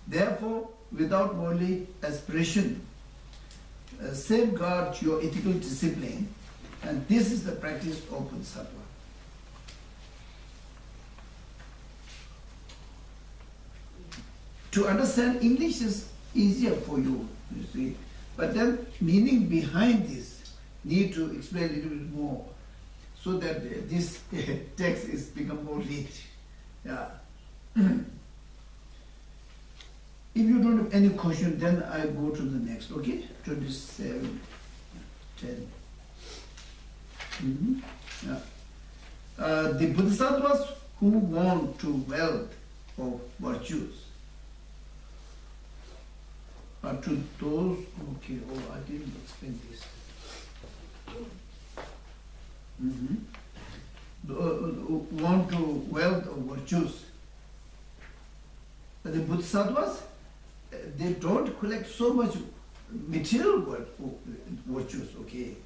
Therefore, without worldly aspiration, safeguard your ethical discipline, and this is the practice of Bodhisattva. To understand English is easier for you, you see, but then meaning behind this need to explain a little bit more, so that this text is become more rich. Yeah. If you don't have any question, then I go to the next, okay? 27, 10. Yeah. The Bodhisattvas who want to wealth of virtues are to those, okay, I didn't explain this. Want to wealth of virtues. But the Bodhisattvas, they don't collect so much material virtues, okay?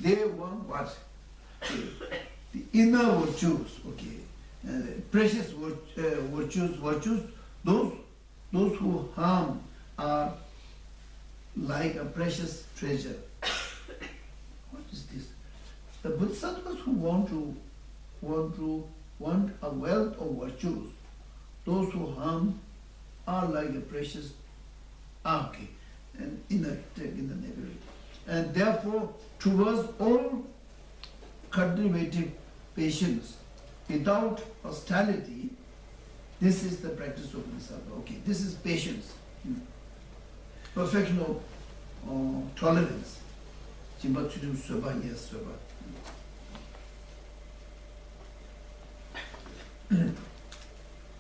They want what? The inner virtues, okay? Precious virtues, those who harm are like a precious treasure. What is this? The Bodhisattvas who want a wealth of virtues, those who harm are like a precious okay, and in the neighborhood. And therefore, towards all cultivated patience, without hostility, this is the practice of Bodhisattva. Okay, this is patience, perfection of tolerance. Yes,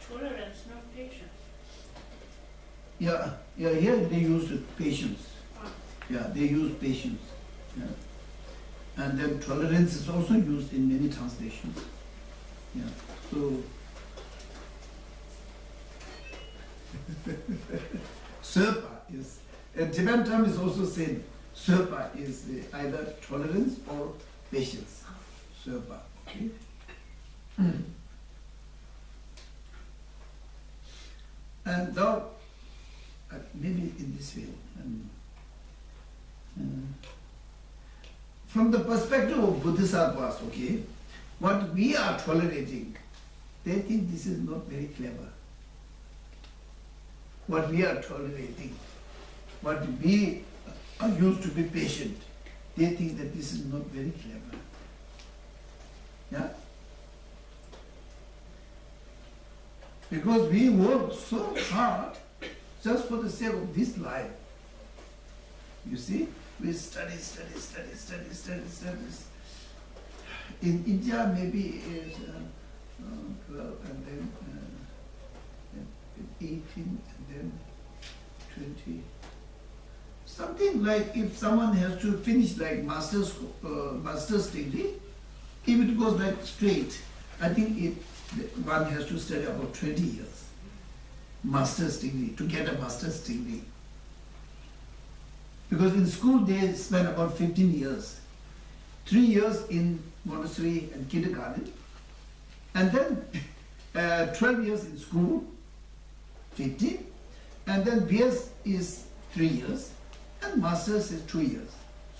Tolerance, not patience. Yeah, here they use patience. Ah. Yeah, they use patience. Yeah. And then tolerance is also used in many translations. Yeah. So Serpa is, in Tibetan term is also same. Serpa is either tolerance or patience. Serpa. Okay. And now, maybe in this way, From the perspective of Bodhisattvas, okay, what we are tolerating, they think this is not very clever. What we are tolerating, what we are used to be patient, they think that this is not very clever. Yeah? Because we work so hard just for the sake of this life. You see, we study. In India, maybe is 12 and then 18 and then 20. Something like if someone has to finish like master's degree, if it goes like straight, I think one has to study about 20 years. Master's degree, to get a master's degree. Because in school they spend about 15 years. 3 years in Montessori and kindergarten, and then 12 years in school, 15, and then BS is 3 years, and Masters is 2 years,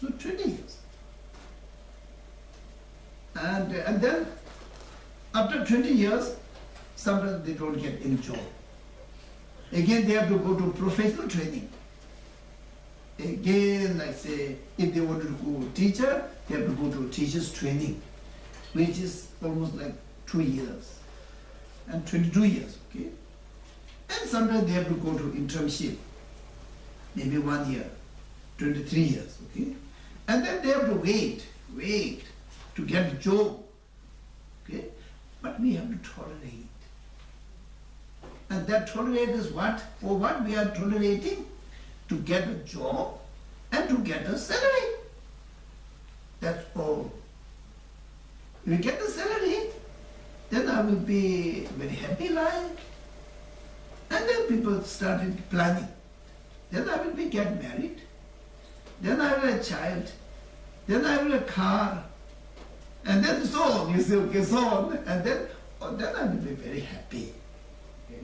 so 20 years. And then after 20 years, sometimes they don't get any job. Again, they have to go to professional training. Again, like say, if they want to go teacher, they have to go to teacher's training, which is almost like 2 years and 22 years, okay? And sometimes they have to go to internship, maybe 1 year, 23 years, okay? And then they have to wait to get a job, okay? But we have to tolerate. And that tolerate is what? For what we are tolerating? To get a job and to get a salary. That's all. If we get the salary, then I will be very happy life. And then people started planning. Then I will be get married. Then I will have a child. Then I will have a car. And then so on. You say, okay, so on. And then I will be very happy. Okay?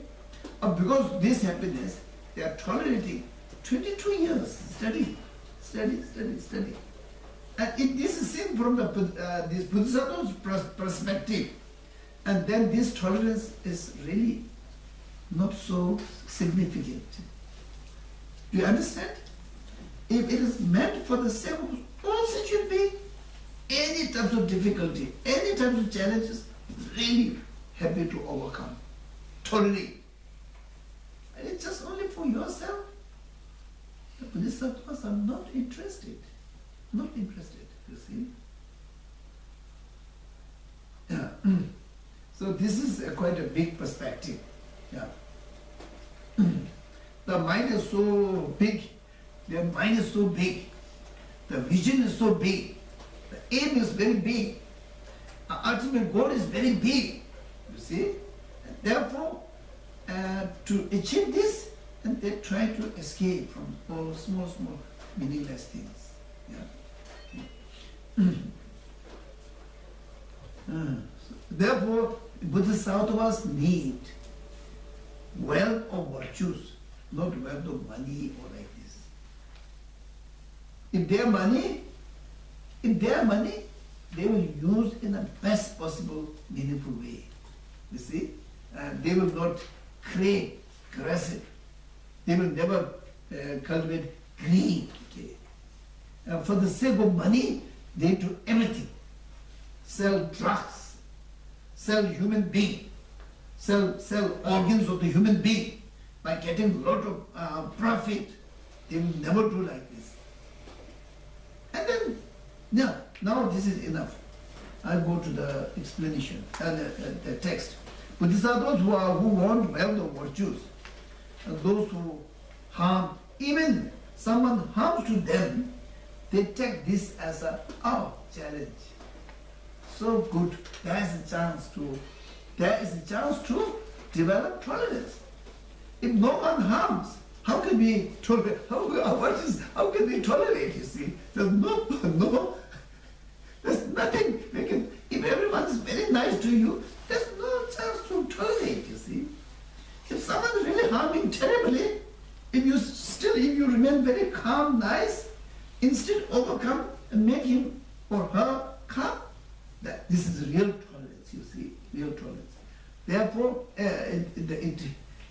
Because this happiness, they are tolerating 22 years, study. And this is seen from the this Bodhisattva's perspective. And then this tolerance is really not so significant. Do you understand? If it is meant for the sake of all sentient beings, any types of difficulty, any types of challenges, really happy to overcome, tolerate. And it's just only for yourself. The Bodhisattvas are not interested. Not interested, you see. Yeah. So this is quite a big perspective. Yeah. The mind is so big, their mind is so big, the vision is so big, the aim is very big, the ultimate goal is very big, you see. And therefore, to achieve this, and they try to escape from all small, meaningless things. Yeah. Therefore, Bodhisattvas need wealth of virtues, not wealth of money or like this. If they have money, they will use in the best possible meaningful way. You see? They will not crave, aggressive. They will never cultivate greed. Okay? For the sake of money, they do everything. Sell drugs, sell human being, sell organs of the human being by getting a lot of profit. They will never do like this. And then, yeah, now this is enough. I'll go to the explanation, the text. Bodhisattvas who want wealth of virtues, and those who harm, even someone harms to them, they take this as a challenge. So good, there is a chance to develop tolerance. If no one harms, how can we tolerate? How can we tolerate? You see, there's there's nothing. If everyone is very nice to you, there's no chance to tolerate. You see, if someone is really harming terribly, if you remain very calm, nice, instead overcome and make him or her calm. This is real tolerance, you see, real tolerance. Therefore, it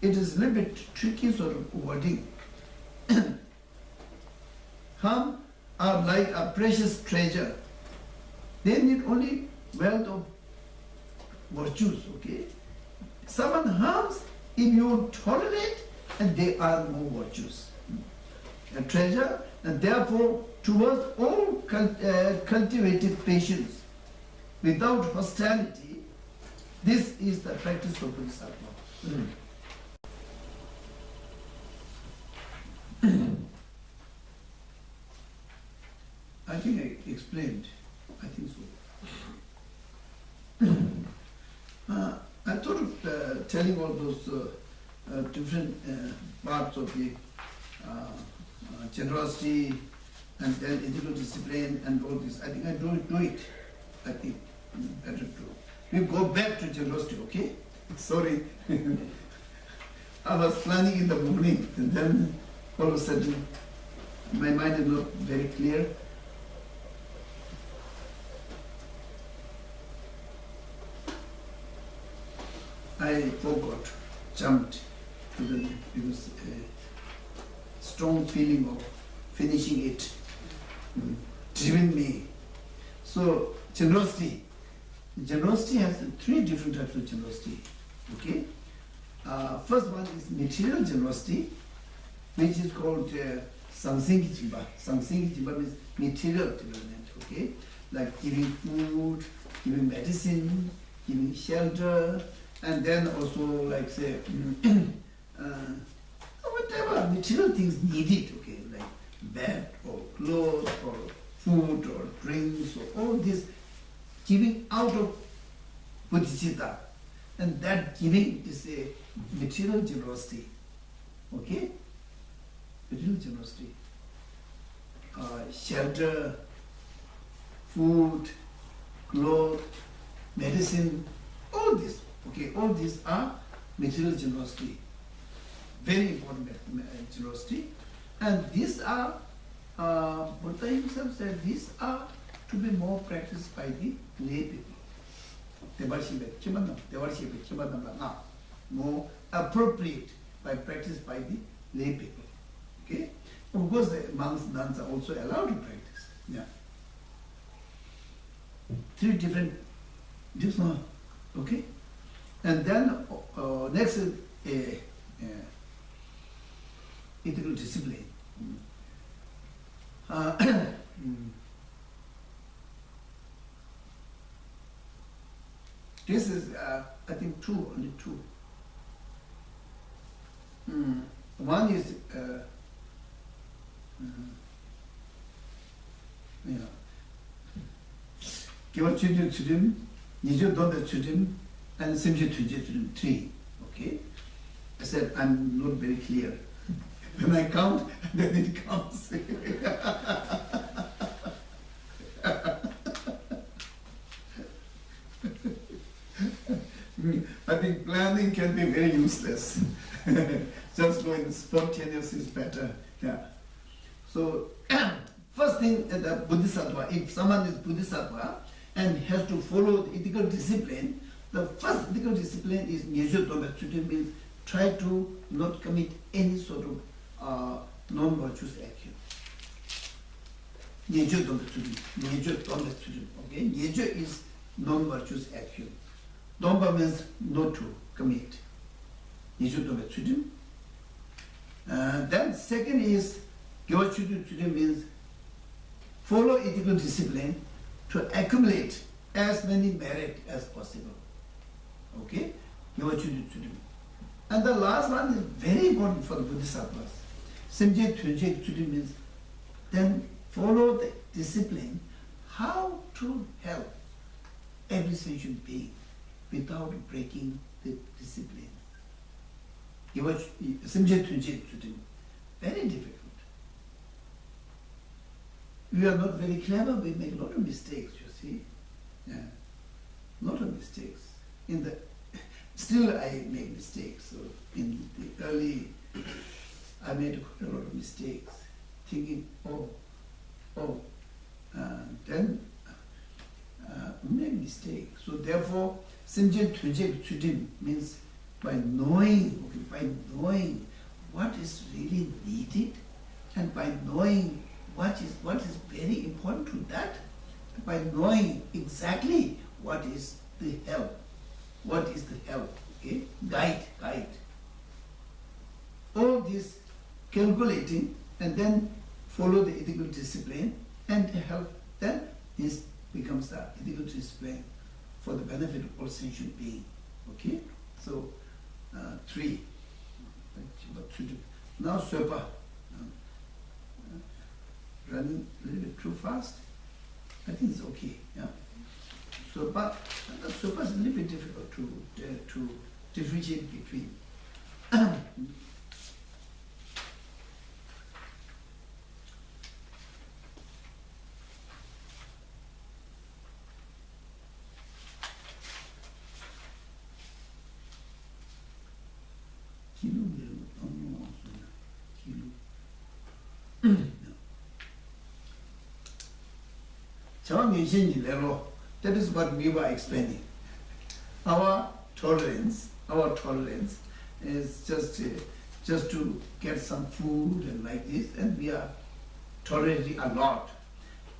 is a little bit tricky sort of wording. Harm are like a precious treasure. They need only wealth of virtues, okay? Someone harms, if you tolerate, and they are more virtues. A treasure, and therefore, towards all cultivated patience, without hostility, this is the practice of Bodhisattva. I think I explained. I think so. I thought of telling all those different parts of the generosity and then ethical discipline and all this. I think I don't do it. I think better to. We go back to generosity, okay? Sorry. I was planning in the morning and then all of a sudden my mind is not very clear. I forgot, jumped to the, because a strong feeling of finishing it driven me. So generosity. Generosity has three different types of generosity. Okay. First one is material generosity, which is called samsing jiba. Samsing jiba means material development. Okay, like giving food, giving medicine, giving shelter. And then also, like say, whatever material things needed, okay, like bed or clothes or food or drinks or all this giving out of bodhicitta. And that giving is a material generosity, okay? Material generosity. Shelter, food, clothes, medicine, all this. Okay, all these are material generosity, very important generosity, and these are, Buddha himself said, these are to be more practiced by the lay people. More appropriate by practice by the lay people. Okay, of course the monks, nuns are also allowed to practice. Yeah, three different. This one, okay. And then next is ethical discipline. This is, I think, only two. One is, Gyalsay Churim, Nijo Donda Churim, and Sangpo 3. Okay? I said, I'm not very clear. When I count, then it counts. I think planning can be very useless. Just going spontaneous is better. Yeah. So, first thing, the Bodhisattva, if someone is Bodhisattva and has to follow the ethical discipline, the first ethical discipline is Nyezho Donda Tsutim, means try to not commit any sort of non-virtuous action. Nyezho Donda Tsutim, okay? Nyezho is non-virtuous action. Domba means not to commit. Nyezho Donda Tsutim. Then second is Gyalsay Tsutim, means follow ethical discipline to accumulate as many merit as possible. Okay? And the last one is very important for the Bodhisattvas. Sangpo 3 means then follow the discipline how to help every sentient being without breaking the discipline. Sangpo 3 very difficult. We are not very clever, we make a lot of mistakes, you see. Yeah. Lot of mistakes. Still I make mistakes. So in the early, I made quite a lot of mistakes, thinking, oh, oh, then make mistake. So therefore, Sinjin Tujik Chudin means by knowing, by knowing what is really needed, and by knowing what is very important to that, by knowing exactly what is the help, okay? Guide. All this calculating and then follow the ethical discipline and help, then this becomes the ethical discipline for the benefit of all sentient beings. Okay? So, 3. Now, Sopa. Running a little bit too fast. I think it's okay. Yeah. Sopa is a little bit difficult to differentiate between. That is what we were explaining. Our tolerance is just to get some food and like this, and we are tolerating a lot.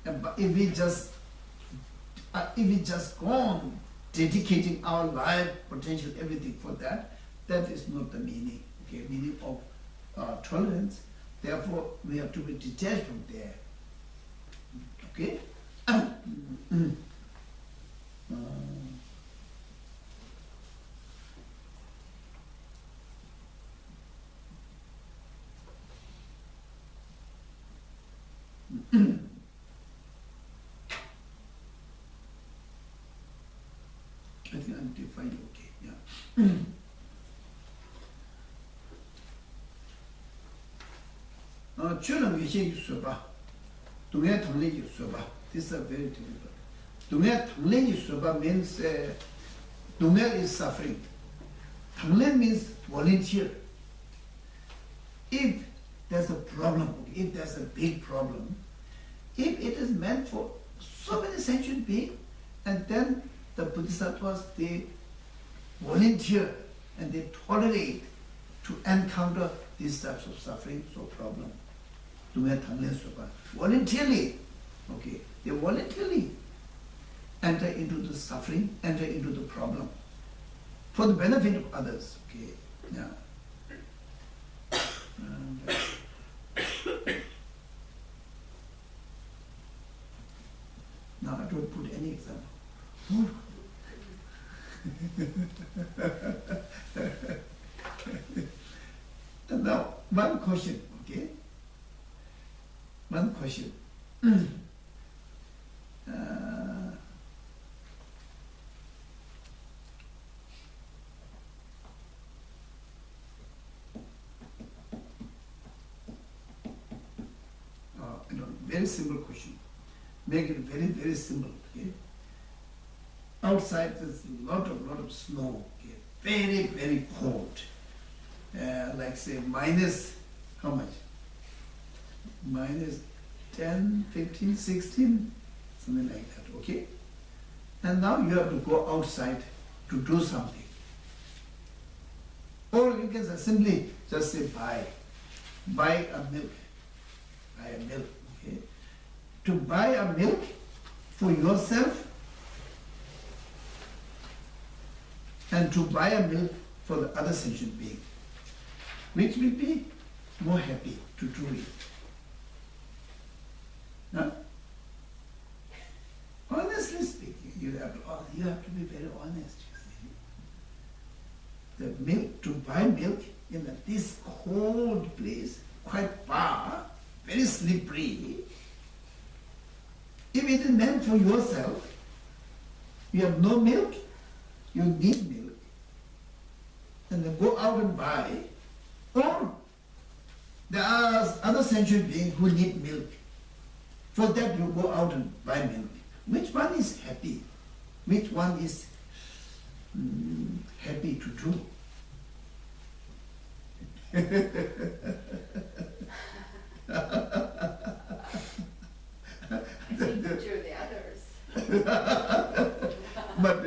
But if we just go on dedicating our life, potential, everything for that, that is not the meaning. Okay, meaning of tolerance. Therefore, we have to be detached from there. Okay. I think I'm defining okay, yeah. Chulung Geshe Yusoba, Dunga Tongle Yusoba. These are very difficult. Dunga Tongle Yusoba means Dunga is suffering. Tongle means volunteer. If there's a problem, if there's a big problem, if it is meant for so many sentient beings, and then the Bodhisattvas, they volunteer and they tolerate to encounter these types of suffering, so problem. Voluntarily, okay, they voluntarily enter into the suffering, enter into the problem for the benefit of others, okay, yeah. Now I don't put any example. And now, one question, okay? One question. Very simple question. Make it very, very simple, okay? Outside there's a lot of snow, okay? Very, very cold. Like say minus, how much? Minus 10, 15, 16, something like that, okay? And now you have to go outside to do something. Or you can simply just say buy a milk, okay? To buy a milk for yourself and to buy a milk for the other sentient being, which will be more happy to do it. Huh? Honestly speaking, you have to be very honest, you see. The milk, to buy milk in this cold place, quite far, very slippery, if it is meant for yourself, you have no milk, you need milk, and then go out and buy, or there are other sentient beings who need milk. For that you go out and buy milk. Which one is happy? Which one is happy to do? But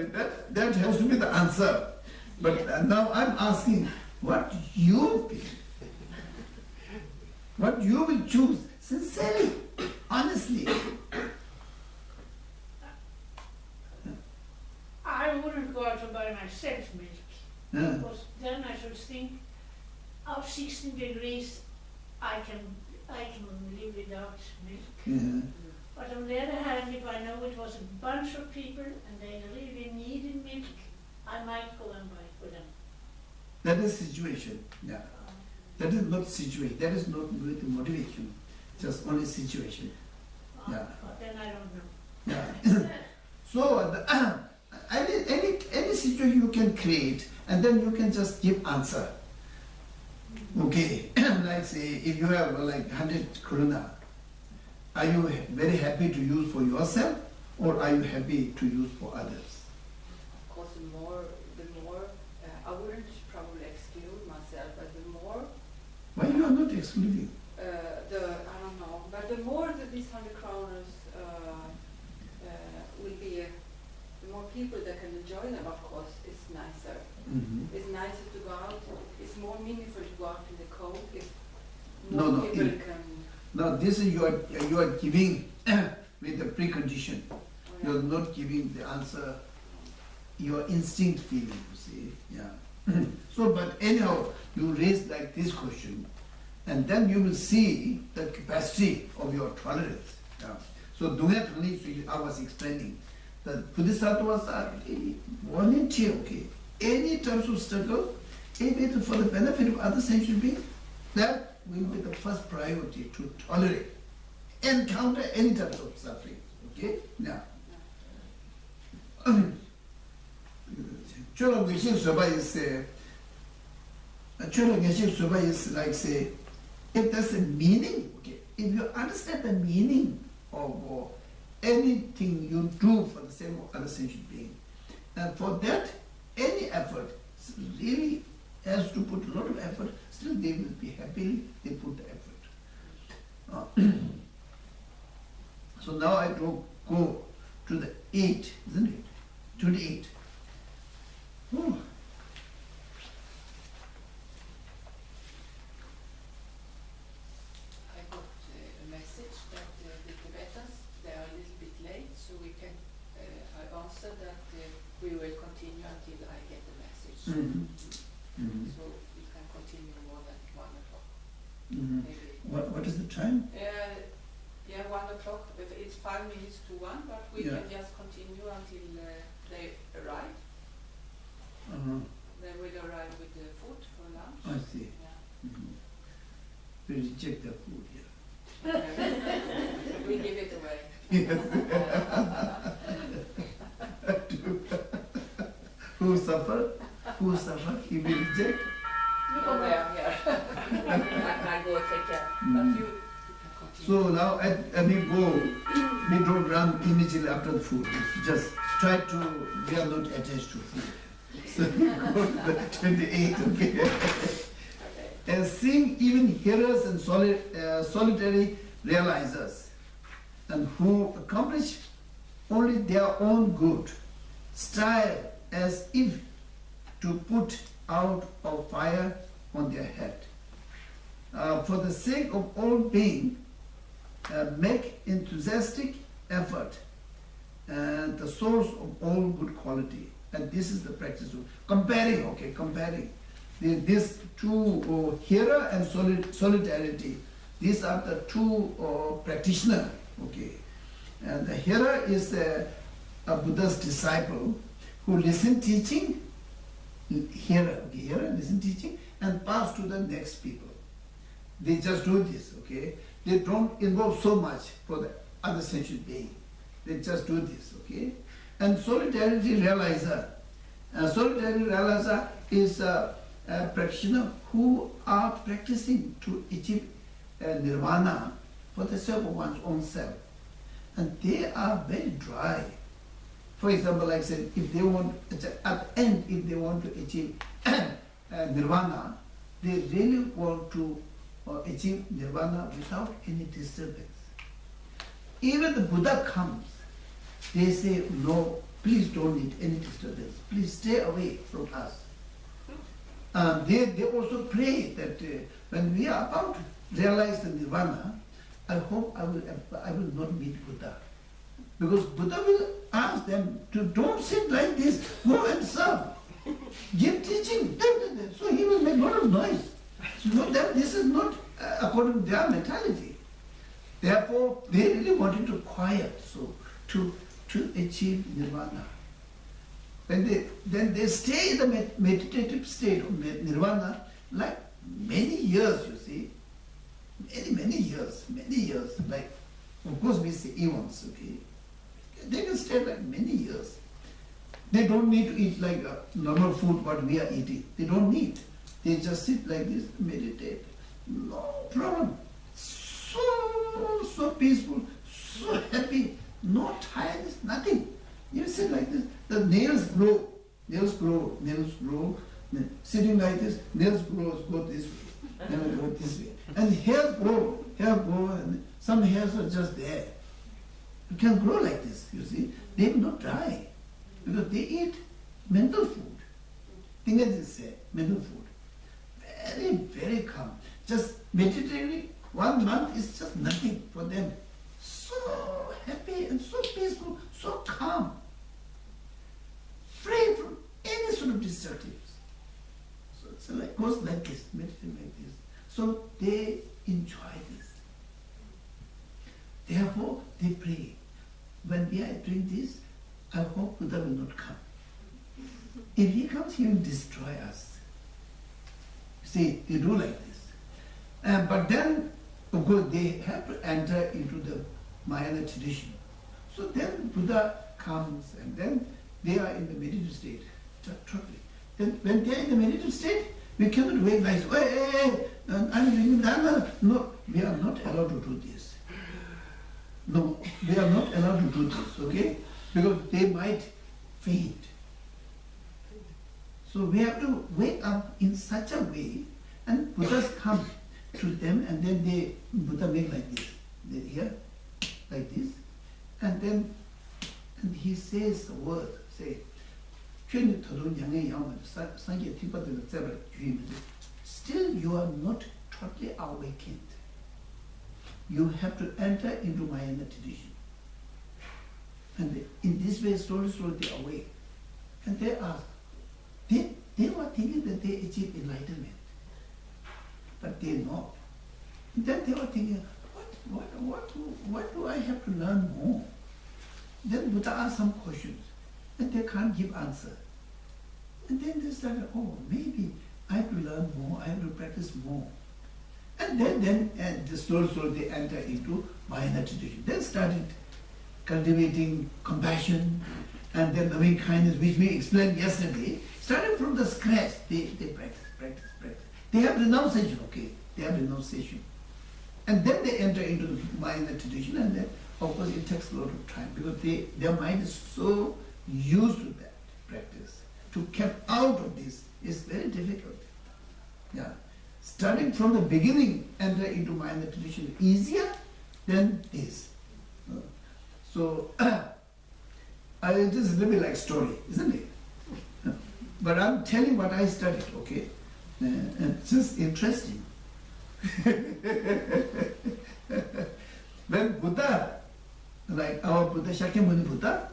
that has to be the answer. But now I'm asking, what you feel? What you will choose sincerely, honestly. I wouldn't go out to buy myself milk, because then I should think, of 16 degrees, I can live without milk. But on the other hand, if I know it was a bunch of people and they really needed milk, I might go and buy it for them. That is situation. Yeah. That is not situation. That is not with motivation. Just only situation. Yeah. But then I don't know. Yeah. So any situation you can create, and then you can just give answer. Okay. Like say, if you have like 100 krona, are you very happy to use for yourself, or are you happy to use for others? Of course, the more, I wouldn't probably exclude myself, but the more. Why you are not excluding? I don't know, but the more that these 100 kroners will be, the more people that can enjoy them, of course, it's nicer. It's nicer to go out, it's more meaningful to go out in the cold if more people can. No, this is you are giving with the precondition. Oh, yeah. You are not giving the answer, your instinct feeling, you see. Yeah. So, but anyhow, you raise like this question, and then you will see the capacity of your tolerance. Yeah. So, I was explaining that Bodhisattvas are volunteer, okay? Any types of struggle, if it is for the benefit of other sentient beings, that will be the first priority to tolerate, encounter any types of suffering. Okay? Now, Chola Geshe Soba is like say, if there's a meaning, okay, if you understand the meaning of anything you do for the sake of other sentient being, and for that, any effort really has to put a lot of effort, still they will be happily, they put the effort. So now I go to the 8, isn't it? 28. Oh. I got a message that the Tibetans, they are a little bit late, so we can, I answered that we will continue until I get the message. So we can continue more than 1 o'clock. Maybe. What is the time? Yeah, 1 o'clock. It's 5 minutes to 1, but we can just continue until they arrive. They will arrive with the food for lunch. I see. Yeah. We reject the food here. We give it away. Who suffer? Who suffer? He will reject. Oh, yeah. I go take care. But you can continue. So now we don't run immediately after the food. It's just try to, we are not attached to food. So we go to the 28, okay? And seeing even hearers and solitary realizers, and who accomplish only their own good, strive as if to put out a fire on their head. For the sake of all being, make enthusiastic effort, and the source of all good quality. And this is the practice of comparing, okay, comparing. These two, hearer and solidarity, these are the two practitioners, okay. And the hearer is a Buddha's disciple who listen teaching, hearer, listen teaching, and pass to the next people. They just do this, okay. They don't involve so much for the other sentient being. They just do this, okay. And solidarity realizer. Solidarity realizer is a practitioner who are practicing to achieve nirvana for the sake of one's own self. And they are very dry. For example, like I said, if they want, at the end, if they want to achieve nirvana, they really want to achieve nirvana without any disturbance. Even the Buddha comes, they say, no, please don't need any disturbance. Please stay away from us. They also pray that when we are about to realize the nirvana, I hope I will not meet Buddha. Because Buddha will ask them to don't sit like this, go and serve. Give teaching. So he will make a lot of noise. So this is not according to their mentality. Therefore, they really wanted to quiet, so to achieve nirvana. Then they stay in the meditative state of nirvana like many years, you see. Many years. Like, of course we say eons, okay. They can stay like many years. They don't need to eat like normal food what we are eating. They don't need. They just sit like this, meditate. No problem. So peaceful, so happy, no tiredness, nothing. You sit like this, the nails grow. Sitting like this, nails go this way, go this way. And hairs grow, and some hairs are just there. You can grow like this, you see. They will not die, because they eat mental food. Think as they say, mental food. Very, very calm. Just meditating 1 month is just nothing for them. So happy and so peaceful, so calm. Free from any sort of distractions. So it's like, goes like this, meditating like this. So they enjoy this. Therefore, they pray. When we are doing this, I hope Buddha will not come. If he comes, he will destroy us. See, they do like this. But then, of course, they have to enter into the Mahayana tradition. So then Buddha comes, and then they are in the meditative state. Totally. Then when they are in the meditative state, we cannot wait like, hey, I'm doing that. No, we are not allowed to do this. No, they are not allowed to do this, okay? Because they might faint. So we have to wake up in such a way, and Buddhas come to them, and then Buddha make like this. They here, like this, and then he says the word, say, still you are not totally awakened. You have to enter into Mahayana tradition. And in this way, slowly they awake. And they ask, they were thinking that they achieved enlightenment, but they not. And then they were thinking, what do I have to learn more? Then Buddha asked some questions, and they can't give answer. And then they started, oh, maybe I have to learn more, I have to practice more. And then slowly they enter into Mahayana tradition. They started cultivating compassion and then loving kindness, which we explained yesterday. Starting from the scratch, they practice. They have renunciation, okay? They have renunciation. And then they enter into the Mahayana tradition, and then, of course, it takes a lot of time because their mind is so used to that practice. To get out of this is very difficult. Yeah. Starting from the beginning, enter into Mahayana tradition easier than this. So, it is a little bit like story, isn't it? But I'm telling what I studied, okay? It's just interesting. When Buddha, like our Buddha, Shakyamuni Buddha,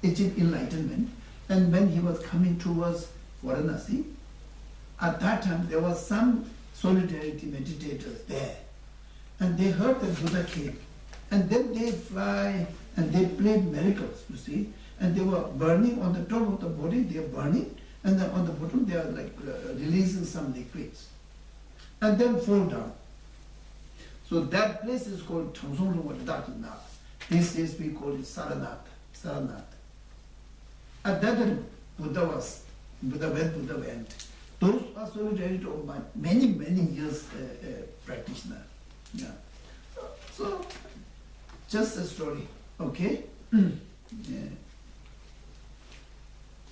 achieved enlightenment, and when he was coming towards Varanasi, at that time there was some solidarity meditators there, and they heard that Buddha came, and then they fly and they played miracles, you see, and they were burning on the top of the body, they are burning, and then on the bottom they are like releasing some liquids, and then fall down. So that place is called Tangsong. These days we call it Saranath. At that time, Buddha went. Those are solidarity of my many years practitioner. Yeah. So, just a story, okay? Yeah.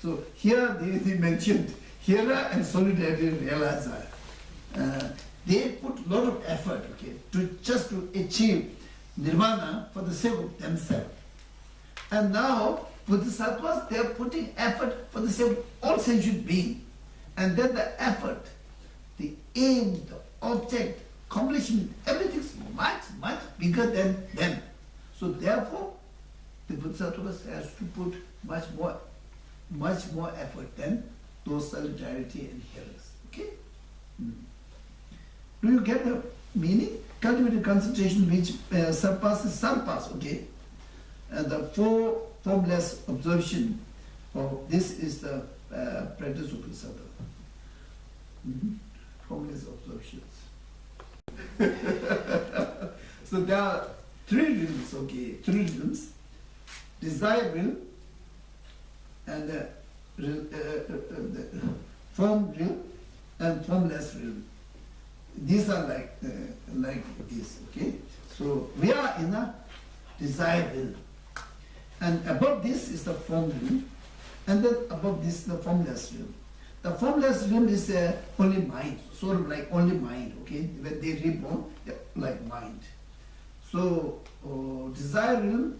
So here they mentioned Hira and solidarity realizer. They put a lot of effort, okay, to achieve nirvana for the sake of themselves. And now, Bodhisattvas, they are putting effort for the same all sentient being. And then the effort, the aim, the object, accomplishment, everything is much, much bigger than them. So therefore, the Bodhisattvas has to put much more effort than those solidarity and hearers. Okay? Do you get the meaning? Cultivated concentration which surpasses, okay? And the four formless observation of this is the practice of Bodhisattva. Formless observations. So there are three realms, okay? Three realms. Desire realm and the form realm and formless realm. These are like this, okay? So we are in a desire realm. And above this is the form realm, and then above this is the formless realm. The formless realm is only mind, sort of like only mind, okay? When they reborn, they're like mind. So desire realm,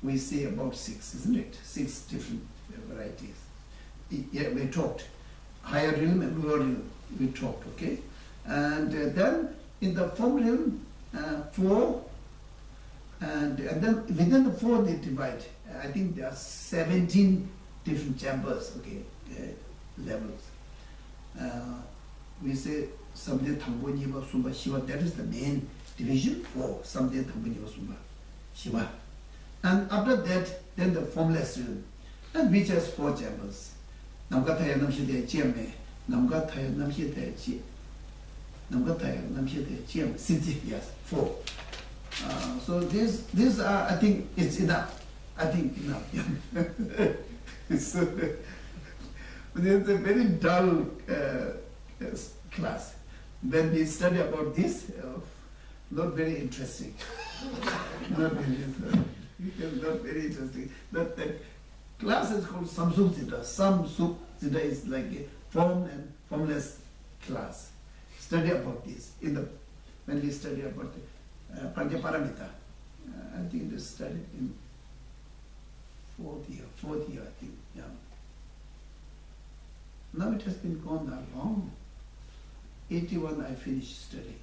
we say about 6, isn't it? 6 different varieties. Yeah, we talked. Higher realm and lower realm, we talked, okay? And then in the form realm, 4, and then within the 4 they divide. I think there are 17 different chambers, okay, levels. We say Samde Thangpo Niva Sumba Shiva, that is the main division for Samde Thangpo Niva Sumba Shiva. And after that, then the formless realm, and which has 4 chambers. Namgataya Namshite Chiame, Namgataya Namshite Chi, Namgataya Namshite Chiame, Siddhi, yes, 4. So these are, I think it's enough. I think enough. It's a very dull class. When we study about this, not very interesting. Not very interesting. Not very interesting. The class is called Samsuk Siddha. Samsuk Siddha is like a form and formless class. Study about this. When we study about the Prajnaparamita, I think they studied in 4th year, I think. Yeah. Now it has been gone that long. 81 I finished study.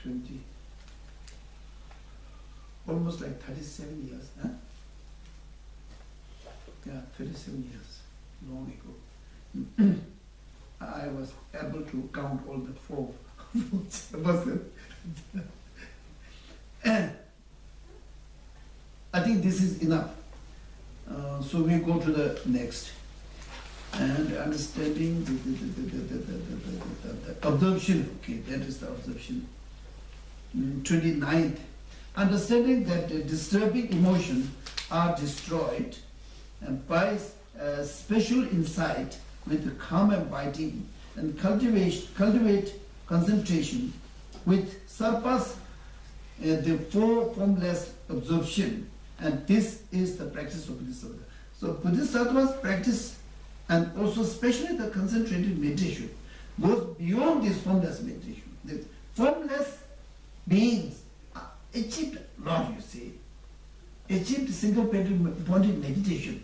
20. Almost like 37 years, huh? Yeah, 37 years, long ago. I was able to count all the 4. I think this is enough. So we go to the next. And understanding the observation, okay, that is the observation. 29th. Understanding that disturbing emotions are destroyed by special insight with calm abiding and cultivate concentration with surpass the 4 formless observation, and this is the practice of Bodhisattva. So Bodhisattva's practice, and also especially the concentrated meditation, goes beyond this formless meditation. The formless beings achieved a lot, you see. Achieved single-pointed meditation.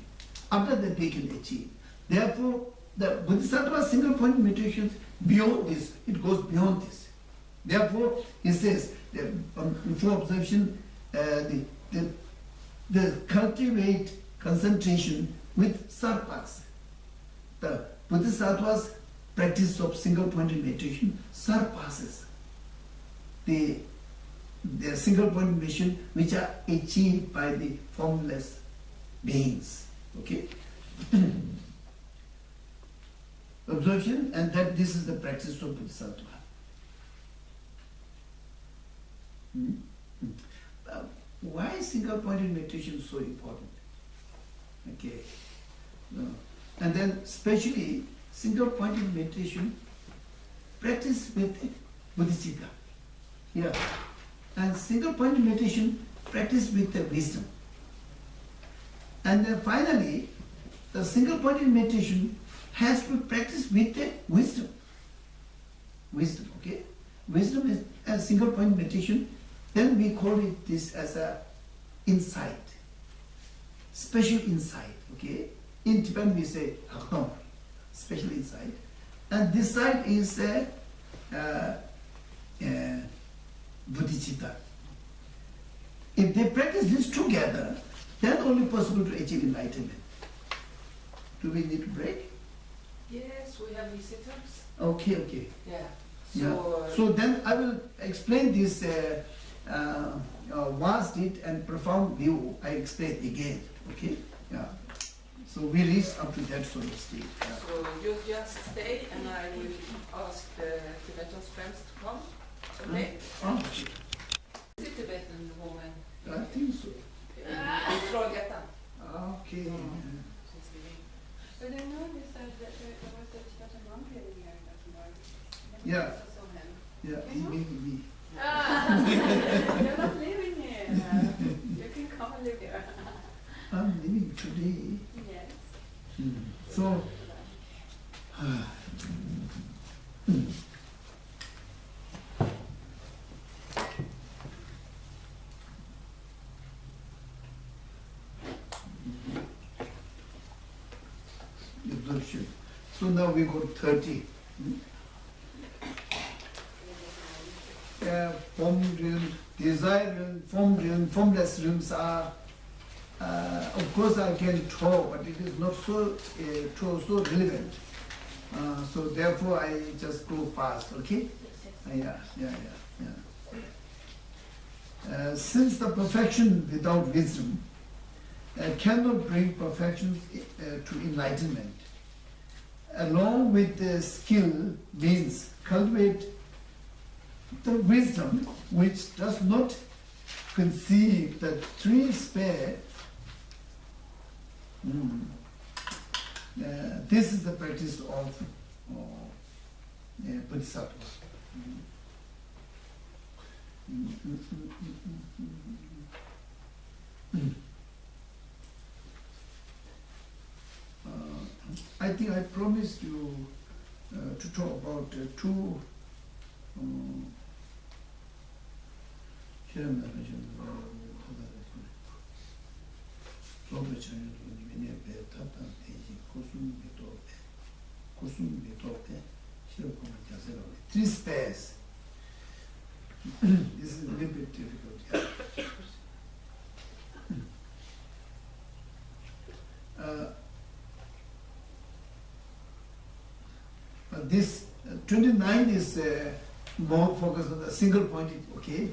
After that they can achieve. Therefore, the Bodhisattva's single-pointed meditation beyond this, it goes beyond this. Therefore, he says, before observation, the cultivate concentration with surpass. The Bodhisattva's practice of single-pointed meditation surpasses the single-pointed meditation which are achieved by the formless beings. Okay? Observation, and that this is the practice of Bodhisattva. Why is single-pointed meditation so important? Okay. And then especially single-pointed meditation practice with Bodhicitta. Yeah. And single-pointed meditation practice with the wisdom. And then finally, the single-pointed meditation has to practice with the wisdom. Wisdom, okay? Wisdom is a single-point meditation. Then we call it this as a insight. special insight. Okay, in Tibetan we say hakam, special insight, and this side is bodhicitta. If they practice this together, then only possible to achieve enlightenment. Do we need to break? Yes, we have visitors. Okay, okay. Yeah. Yeah. So, So then I will explain this vast deed and profound view. I explain again. Okay. Yeah. So we reach up to that sort of state. Yeah. so you just stay, and I will ask the Tibetan friends to come. Okay? Oh, Is it Tibetan woman? I think so. In Trollhättan. Okay. She's living. But I know you said that there was a Tibetan monk living here in Gothenburg. Yeah. I saw him. Yeah. Maybe. You're not living here. You can come and live here. I'm living today. Yes. So. Absorption. So now we got 30. Formed realm, desire realm, formed realm, formless realms are, of course I can talk, but it is not so so relevant. So therefore I just go fast, okay? Yeah. Since the perfection without wisdom cannot bring perfection to enlightenment, along with the skill means cultivate the wisdom which does not conceive the three spare. This is the practice of Bodhisattva. I think I promised you to talk about two three spares. This is a little bit difficult. This 29 is more focused on the single pointed, okay?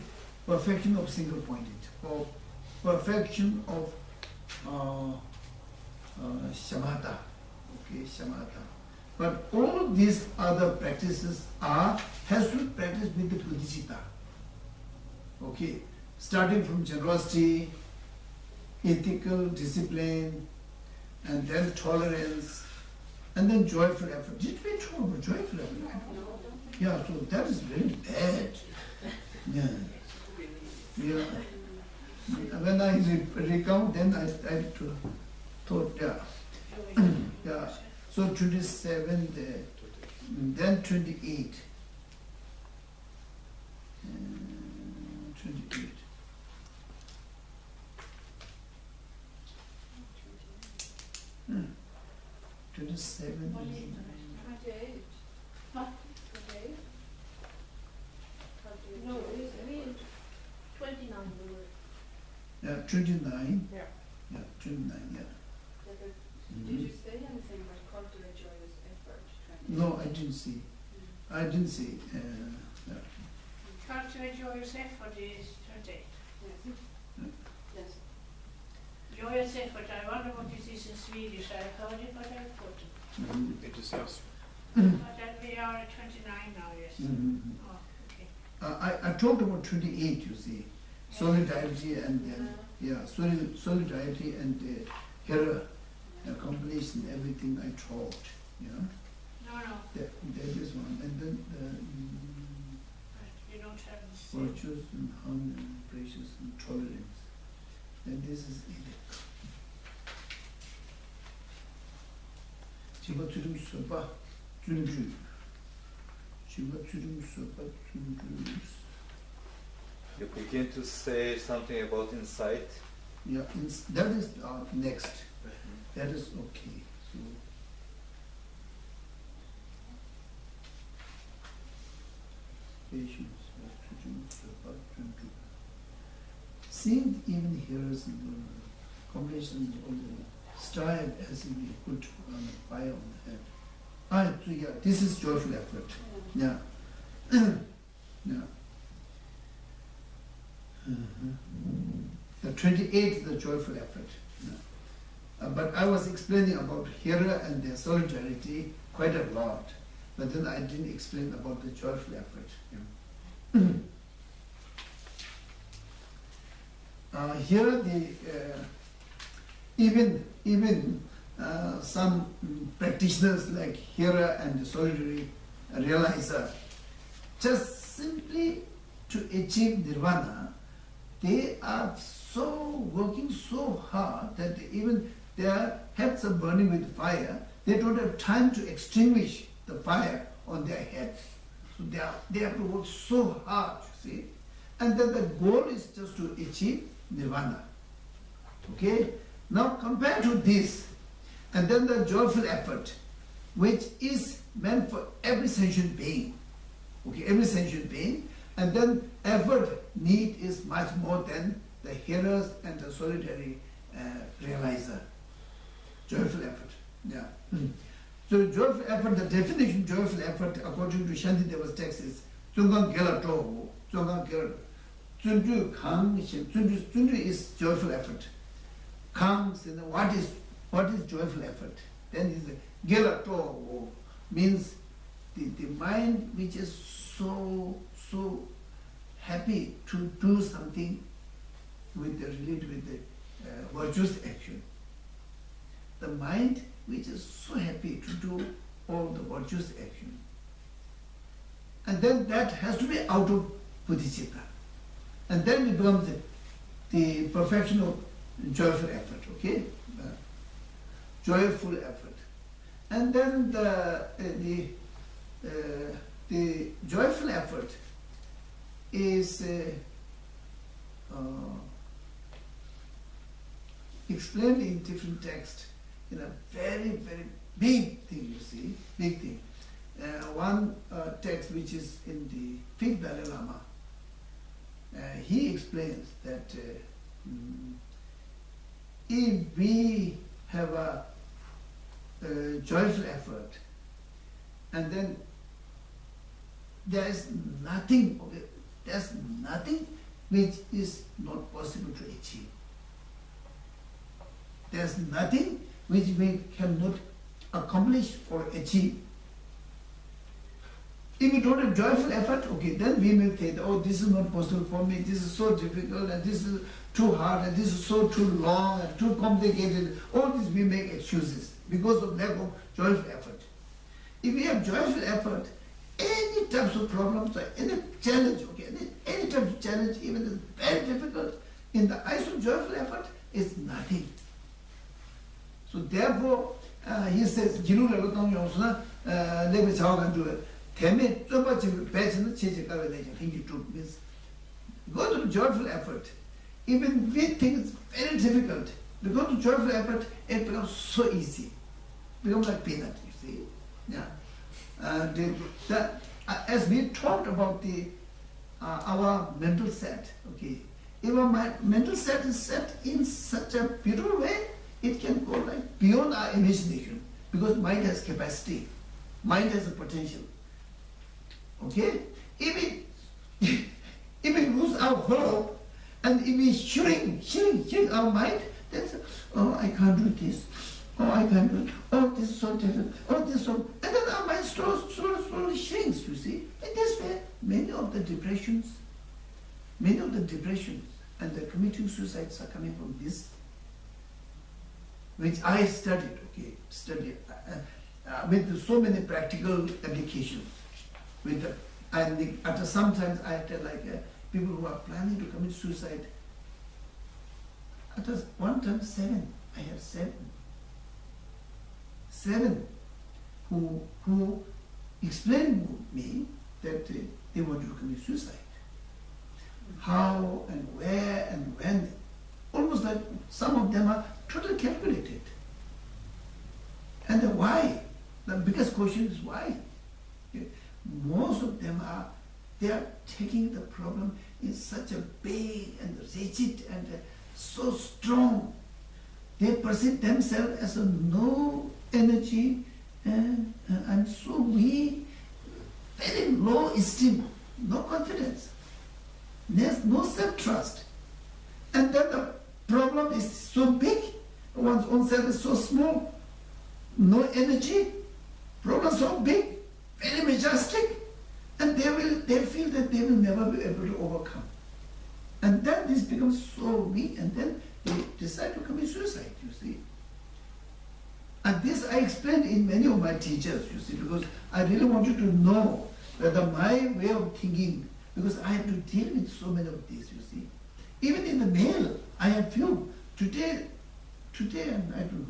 Perfection of single pointed, or perfection of shamatha, okay, shamatha. But all of these other practices has to be practiced with the bodhicitta, okay? Starting from generosity, ethical discipline, and then tolerance, and then joyful effort. Did we talk about joyful effort? Yeah, so that is very bad. Yeah. When I recount, then I thought, yeah. So 27, then 28. 28. Hmm. 27. 28. What? 28. No, we 29 we were. Yeah, 29. Yeah. Yeah, 29, yeah. Did you say anything about cultivate joyous effort? No, I didn't see. I didn't see. Yeah. Cultivate joyous effort is 20. Yes. Yes. Joyous effort, I wonder what it is in Swedish. I heard it, but I forgot it. Enthusiasm. But then we are at 29 now, yes. Oh, okay. I talked about 28, you see. Solidarity and then, solidarity and hero, completion, everything I taught, you know. No. That is one. And then We don't have this. virtues and harmony and precious and tolerance. And this is it. Chiba Tsurum Sopa Tsurum. Chiba Tsurum Sopa Tsurum. You begin to say something about insight. Yeah, that is next. That is okay. So, patience, seeing even hearers in the combination of the strive as if we put on a fire on the head. So yeah, this is joyful effort. Yeah. Yeah. The 28th, the joyful effort. Yeah. But I was explaining about hearer and their solidarity quite a lot, but then I didn't explain about the joyful effort. Yeah. Here, even some practitioners like hearer and the solitary realizer, just simply to achieve nirvana, they are working so hard that even their heads are burning with fire. They don't have time to extinguish the fire on their heads. So they have to work so hard, you see. And then the goal is just to achieve nirvana. Okay? Now compare to this, and then the joyful effort, which is meant for every sentient being. Okay, every sentient being, and then effort need is much more than the hearers and the solitary realizer. Joyful effort. Yeah. So joyful effort, the definition of joyful effort according to Shantideva's text is Tsungang Gela Toho, Tsungang Gela. Tsunju Kang, Tsunju is joyful effort. Kang, what is joyful effort? Then is Gela Toho means the mind which is so happy to do something related with the virtuous action. The mind which is so happy to do all the virtuous action. And then that has to be out of bodhicitta. And then it becomes the perfection of joyful effort, okay? Joyful effort. And then the joyful effort is explained in different texts in a very, very big thing, you see, big thing. One text which is in the 5th Dalai Lama, he explains that if we have a joyful effort, and then there's nothing which is not possible to achieve. There's nothing which we cannot accomplish or achieve. If we don't have joyful effort, okay, then we may think, oh, this is not possible for me, this is so difficult, and this is too hard, and this is so too long, and too complicated. All this we make excuses because of lack of joyful effort. If we have joyful effort, any types of problems or any challenge, okay, any type of challenge, even if it's very difficult, in the eyes of joyful effort, is nothing. So therefore, he says, Jiru Lalutang Yosuna, Lebe Chawagan do it. Teme, so much passion, means go to joyful effort. Even we think it's very difficult. Because of joyful effort, it becomes so easy. It becomes like peanut, you see. Yeah. As we talked about our mental set, okay, if our mental set is set in such a beautiful way, it can go like beyond our imagination, because mind has capacity, mind has a potential. Okay? If we lose our hope and if we shrink our mind, then oh, I can't do this. Oh, I can't do it. Oh, this is so difficult. Oh, this is so... And then our mind slowly shrinks, you see. In this way, many of the depressions and the committing suicides are coming from this, which I studied, with so many practical applications. And after sometimes I tell people who are planning to commit suicide, at one time 7, I have 7 who explained to me that they wanted to commit suicide. How and where and when almost like some of them are totally calculated. And the why? The biggest question is why? Most of them are, they are taking the problem in such a big and rigid and so strong. They perceive themselves as a no energy and so weak, very low esteem, no confidence. There's no self-trust. And then the problem is so big, one's own self is so small, no energy, problem so big, very majestic, and they feel that they will never be able to overcome. And then this becomes so weak, and then they decide to commit suicide, you see. And this I explained in many of my teachers, you see, because I really want you to know whether my way of thinking, because I have to deal with so many of these, you see. Even in the male, I have few. Today, and I don't know.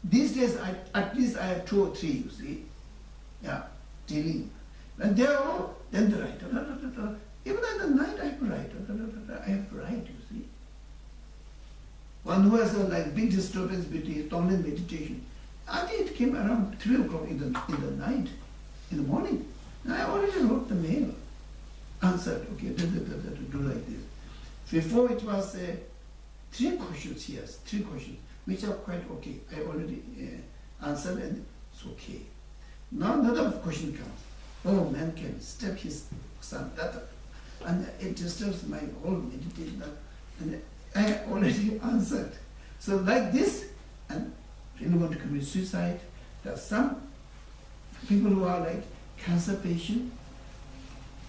These days, at least I have 2 or 3, you see. Yeah, dealing. And they are all, then they write. Even at the night, I have to write. I have to write, you see. One who has a like big disturbance with his Thogmay meditation. I think it came around 3 o'clock in the night, in the morning. And I already wrote the mail. Answered, okay, do like this. Before it was 3 questions, yes, 3 questions, which are quite okay. I already answered and it's okay. Now another question comes. Oh, man can step his son, and it disturbs my whole meditation. And I already answered. So like this, and really want to commit suicide. There are some people who are like cancer patients,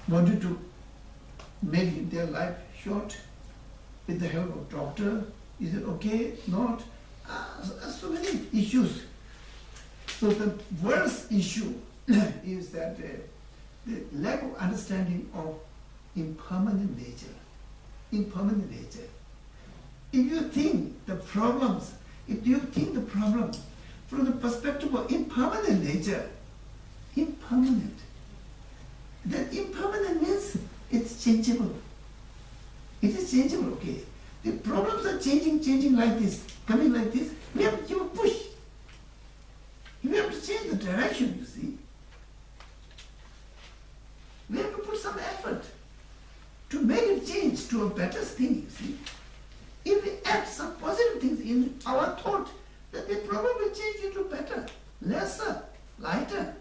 wanted to make their life short with the help of doctor. Is it okay? Not? So many issues. So the worst issue is that the lack of understanding of impermanent nature. Impermanent nature. If you think the problems, if you think the problem from the perspective of impermanent nature, impermanent, then impermanent means it's changeable. It is changeable, okay. The problems are changing like this, coming like this. We have to give a push. We have to change the direction, you see. We have to put some effort to make it change to a better thing, you see. If we add some positive things in our thought, then the problem will change into better, lesser, lighter.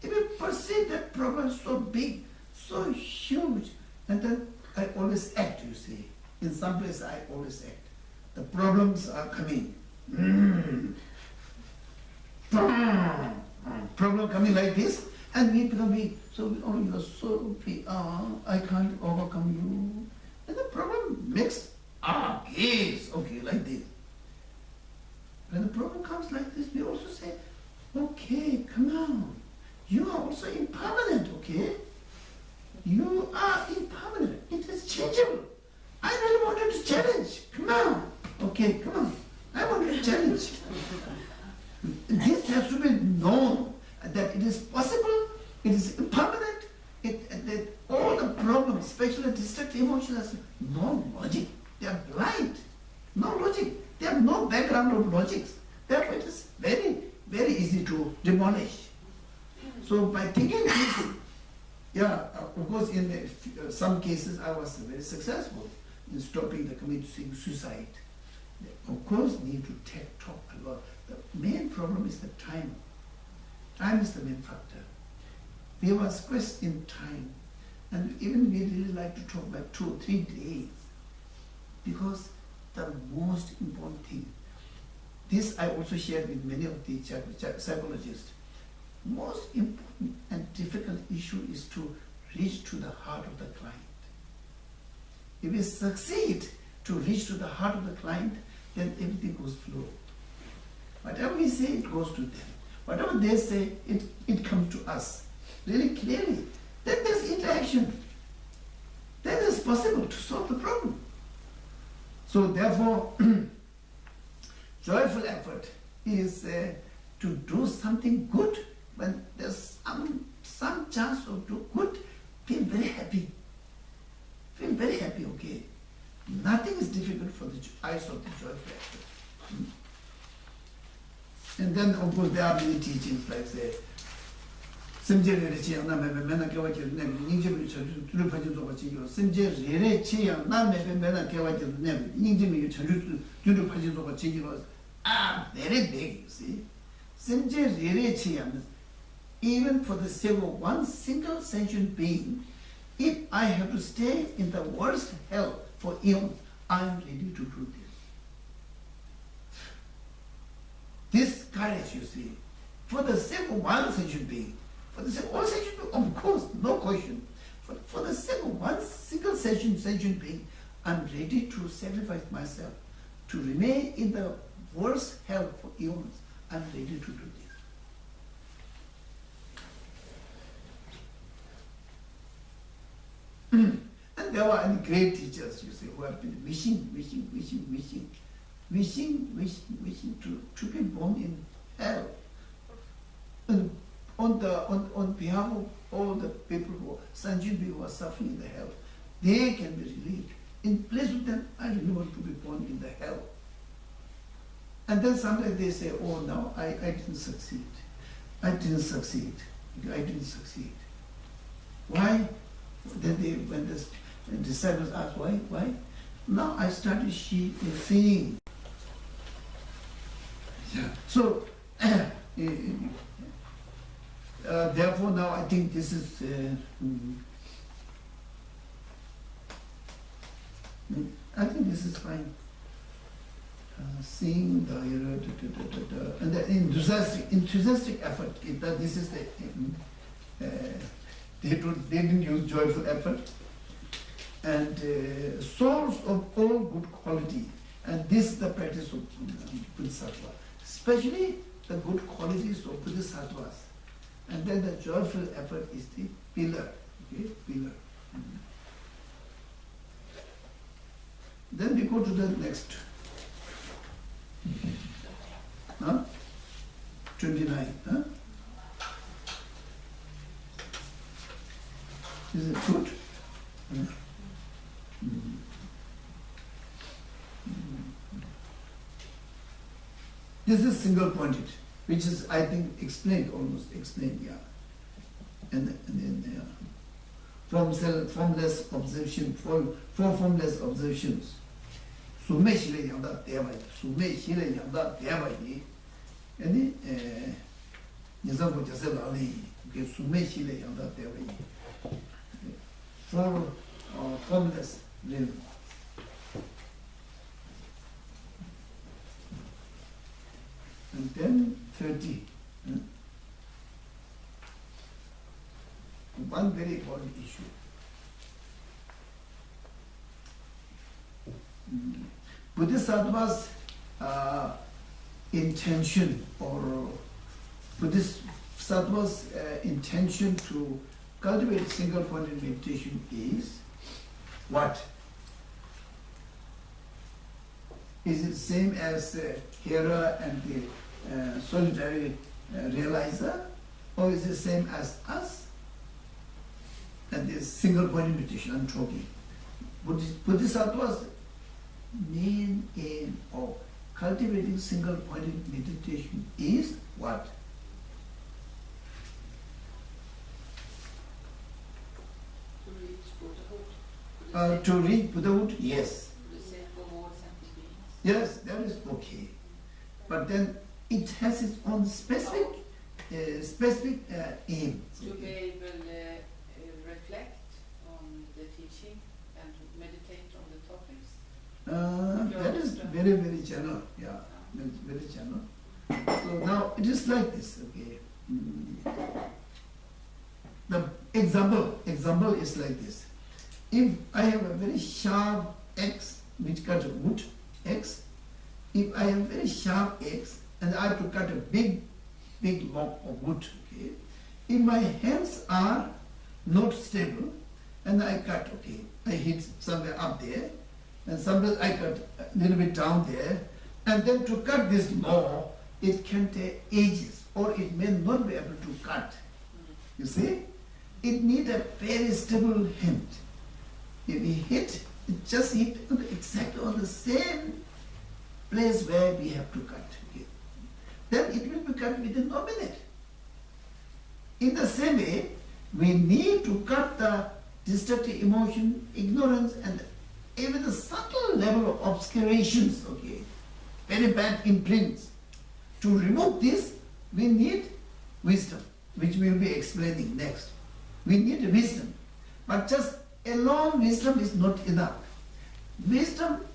If we perceive that problem so big, so huge, and then I always act, you see. In some place I always act. The problems are coming. Problem coming like this, and we become weak. So, you are so weak. I can't overcome you. And the problem makes, yes, okay, like this. When the problem comes like this, we also say, okay, come on. You are also impermanent, okay? You are impermanent. It is changeable. I really wanted to challenge. Come on. Okay, come on. I want to challenge. This has to be known that it is possible, it is impermanent, that all the problems, especially destructive emotions, has no logic. They are blind. No logic. They have no background of logics. Therefore, it is very, very easy to demolish. So by thinking this, of course, in some cases I was very successful in stopping the committing suicide. Of course, need to talk a lot. The main problem is the time. Time is the main factor. We were squeezed in time, and even we really like to talk about 2 or 3 days, because the most important thing, this I also shared with many of the psychologists, most important and difficult issue is to reach to the heart of the client. If we succeed to reach to the heart of the client, then everything goes flow. Whatever we say, it goes to them. Whatever they say, it comes to us really clearly. Then there's interaction. Then it's possible to solve the problem. So therefore, joyful effort is to do something good. When there's some chance of do good, feel very happy. am very happy, okay. Nothing is difficult for the eyes of the joyful actor. And then, of course, there are many teachings like say, Simje Rere Chiyang Na Mebe Mena Kewa Kiru Nebi, Ningjimu Chanchu Turu Paji Zoba Chiyo, Simje Rere Chiyang Na Mebe Mena Kewa Kiru Nebi, Ningjimu Chanchu Turu Paji Zoba Chiyo, very big, you see. Simje Rere Chiyang, even for the sake of one single sentient being, if I have to stay in the worst hell for eons, I am ready to do this. This courage, you see, for the sake of one sentient being, for the sake of all sentient beings, of course, no question. For the sake of one single sentient being, I'm ready to sacrifice myself to remain in the worst hell for eons. I'm ready to do this. And there were any great teachers, you see, who have been wishing to be born in hell. And on behalf of all the people who sentient beings who are suffering in the hell, they can be relieved. In place of them, I really want to be born in the hell. And then sometimes they say, oh no, I didn't succeed. I didn't succeed. Why? Then when the disciples asked why? Now I started seeing. Yeah. So therefore now I think this is I think this is fine. Seeing the and the enthusiastic effort. This is the they didn't use joyful effort. And source of all good quality. And this is the practice of Bodhisattva. Especially the good qualities of Bodhisattvas. And then the joyful effort is the pillar. Okay? Pillar. Then we go to the next. 29. Huh? Is it good? This is single pointed, which is, I think, almost explained, yeah. And then formless observation, four formless observations. Sume shile yangda devayi, and Nizambo jase lali, sume shile yangda devayi. Four formless realm. And then 30. One very important issue. Bodhisattva's intention or Bodhisattva's intention to cultivate single-pointed meditation is what? Is it the same as hearer and the solitary realizer, or is it the same as us and the single-pointed meditation? I'm talking. Bodhisattva's main aim of cultivating single-pointed meditation is what? To reach Buddhahood, yes. Yes, that is okay. But then it has its own specific aim. To be able to reflect on the teaching and to meditate on the topics. That is very, very general. Yeah, very general. So now it is like this. Okay. The example is like this. If I have a very sharp axe which cuts wood, axe, if I have very sharp axe and I have to cut a big log of wood, okay, if my hands are not stable and I cut, okay, I hit somewhere up there and sometimes I cut a little bit down there, and then to cut this log, it can take ages or it may not be able to cut. You see? It needs a very stable hand. if we hit, it just hit exactly on the same place where we have to cut. Okay? Then it will be cut within a minute. In the same way, we need to cut the destructive emotion, ignorance, and even the subtle level of obscurations, okay, very bad imprints. To remove this, we need wisdom, which we will be explaining next. We need wisdom. But just alone wisdom is not enough. Wisdom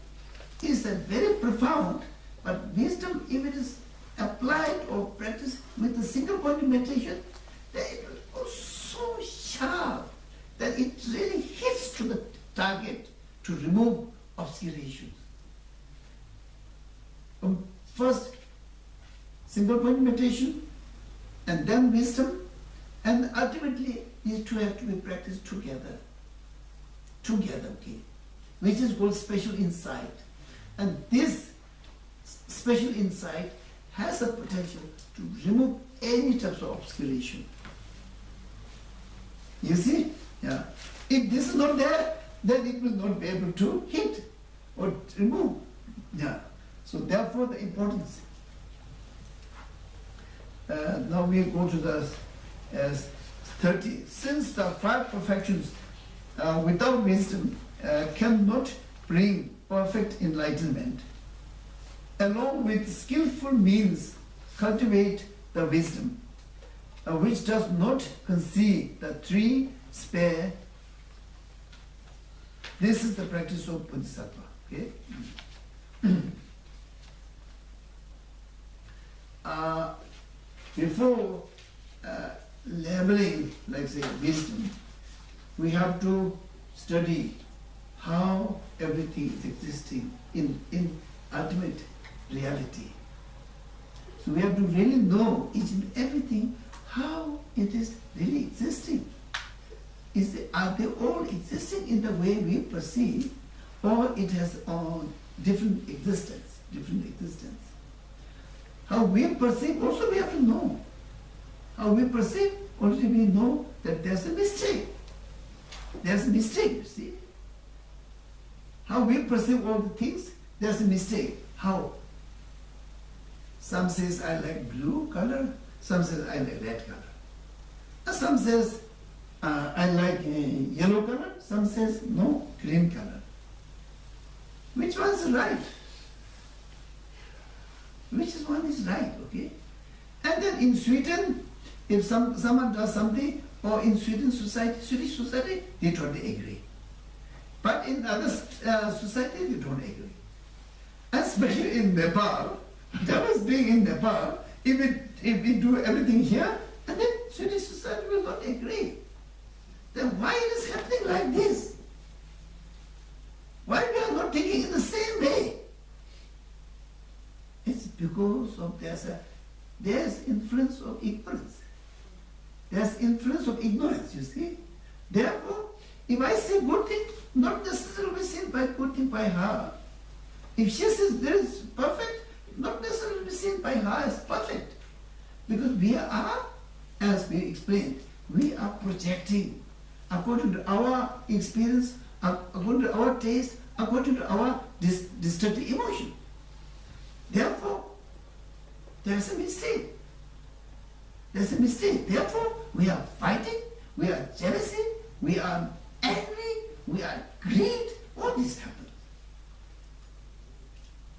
is a very profound, but wisdom, if it is applied or practiced with a single point of meditation, then it will go so sharp that it really hits to the target to remove obscurations. First, single point meditation, and then wisdom, and ultimately these two have to be practiced together. Together, okay? Which is called special insight. And this special insight has the potential to remove any types of obscuration. You see? Yeah. If this is not there, then it will not be able to hit or remove. Yeah. So therefore the importance. Now we go to the 30. Since the 5 perfections without wisdom cannot bring perfect enlightenment, along with skillful means cultivate the wisdom, which does not conceive the 3 spare. This is the practice of Bodhisattva. Okay? Before labeling, like say, wisdom, we have to study how everything is existing in ultimate reality. So we have to really know each and everything, how it is really existing. Are they all existing in the way we perceive, or it has different existence, How we perceive also we have to know. How we perceive, already we know that there's a mistake. There's a mistake, you see. How we perceive all the things, there's a mistake. How? Some says I like blue color, some says I like red color. And some says I like yellow color, some says no, green color. Which one is right? Which one is right, okay? And then in Sweden, if someone does something, or in Swedish society, they totally agree. But in other society, they don't agree. Especially in Nepal, what I was doing in Nepal, if we do everything here, and then Swedish society will not agree. Then why it is happening like this? Why we are not thinking in the same way? It's because of there's influence of ignorance. There's influence of ignorance, you see. Therefore, if I say good thing, not necessarily seen by good thing by her. If she says there is perfect, not necessarily seen by her as perfect. Because we are, as we explained, we are projecting according to our experience, according to our taste, according to our destructive emotion. Therefore, there's a mistake. There's a mistake. Therefore, we are fighting, we are jealousy, we are angry, we are greed, all this happens.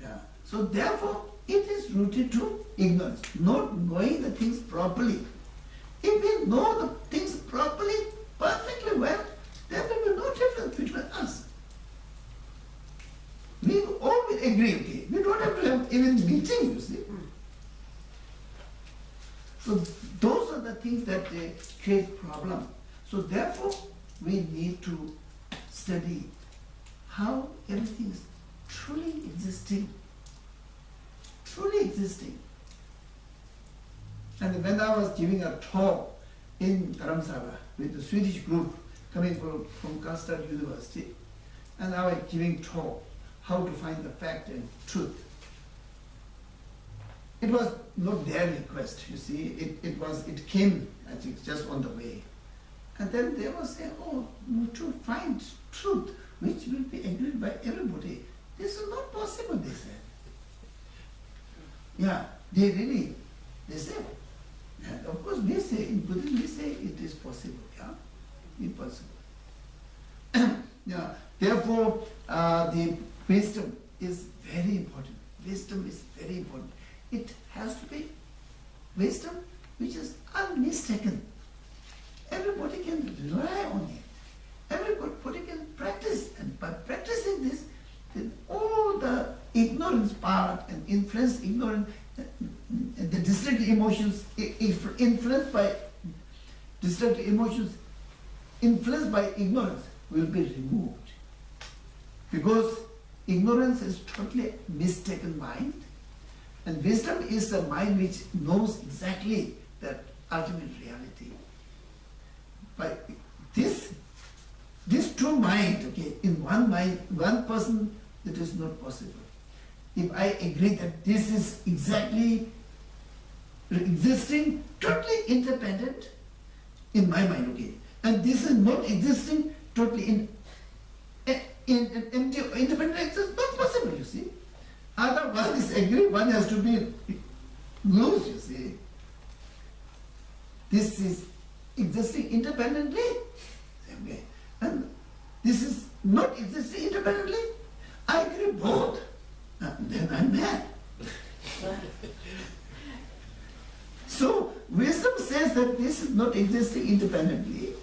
Yeah. So therefore, it is rooted to ignorance, not knowing the things properly. If we know the things properly, perfectly well, there will be no difference between us. We all will agree, okay? We don't have to have even meeting, you see. So those are the things that create problem. So therefore, we need to study how everything is truly existing. Truly existing. And when I was giving a talk in Dharamsala with the Swedish group coming from Karlstad University, and I was giving talk how to find the fact and truth. It was not their request, you see. It came, I think, just on the way. And then they will say, oh, to find truth which will be agreed by everybody. This is not possible, they said. Yeah, they said. And of course we say, in Buddhism we say it is possible, yeah, impossible. Yeah, therefore the wisdom is very important. Wisdom is very important. It has to be wisdom which is unmistaken. Everybody can rely on it. Everybody can practice, and by practicing this, then all the ignorance part and influence, ignorance, the distracted emotions, influenced by distracted emotions, influenced by ignorance, will be removed. Because ignorance is totally mistaken mind, and wisdom is a mind which knows exactly that ultimate reality. By this two mind, okay, in one mind, one person, it is not possible. If I agree that this is exactly existing, totally independent in my mind, okay, and this is not existing, totally independent, it's not possible, you see. Either one is agree, one has to be loose, you see. This is existing independently, okay, and this is not existing independently. I agree both, then I'm mad. So wisdom says that this is not existing independently.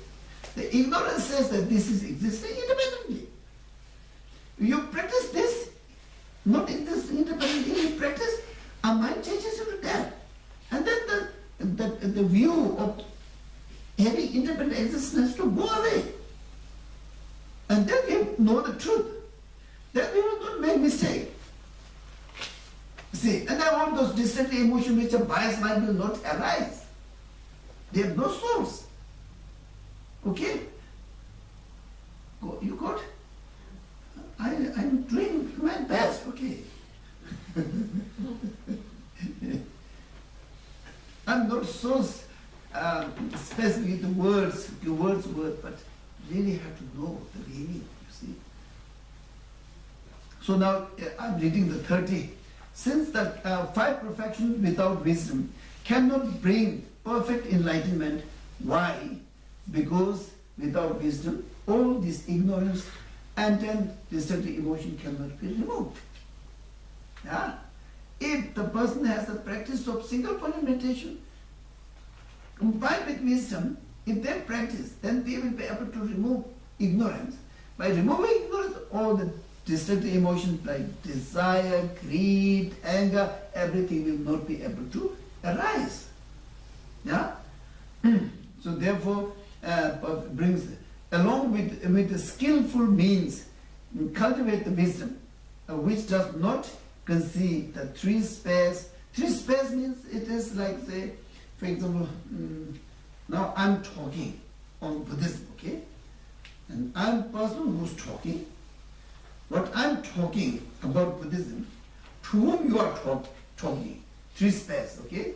The ignorance says that this is existing independently. You practice this, not existing independently, you practice, our mind changes into that. And then the view of having independent existence to go away. And then we know the truth. Then we will not make mistake. See, and then all those distant emotions which are biased mind will not arise. They have no source. Okay? You got? I'm doing my best, okay? I'm not so specific with the words, but really have to know the meaning, you see. So now I'm reading the 30. Since the 5 perfections without wisdom cannot bring perfect enlightenment, why? Because without wisdom, all this ignorance and then destructive emotion cannot be removed. Yeah? If the person has a practice of single point meditation, combined with wisdom, if they practice, then they will be able to remove ignorance. By removing ignorance, all the destructive emotions like desire, greed, anger, everything will not be able to arise. Yeah? So therefore, brings, along with the skillful means, cultivate the wisdom, which does not conceive the 3 spares. 3 spares means it is like, say, for example, now I'm talking on Buddhism, okay? And I'm a person who's talking. What I'm talking about Buddhism, to whom you are talking, 3 spares, okay?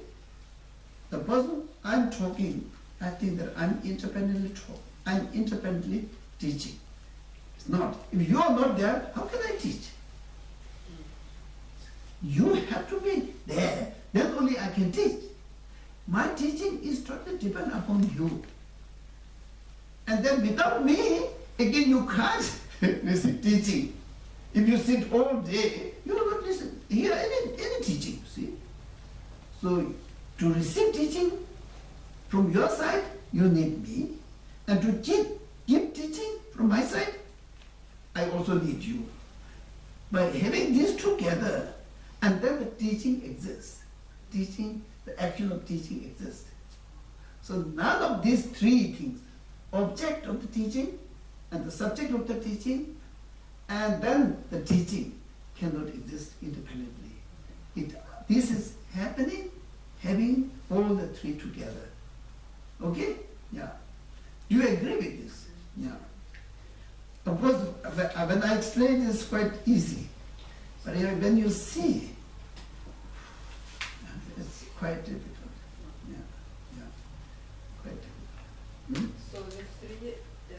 The person I'm talking, I think that I'm independently talking. I'm independently teaching. It's not. If you are not there, how can I teach? You have to be there. Then only I can teach. My teaching is totally dependent upon you. And then without me, again you can't listen teaching. If you sit all day, you will not listen, hear any teaching, you see. So to receive teaching from your side, you need me. And to give teaching from my side, I also need you. By having these together, and then the teaching exists. Teaching, the action of teaching exists. So none of these 3 things, object of the teaching, and the subject of the teaching, and then the teaching cannot exist independently. This is happening, having all the 3 together. Okay? Yeah. Do you agree with this? Yeah. Of course, when I explain, it's quite easy. But when you see, quite difficult. Yeah, quite difficult. So let's three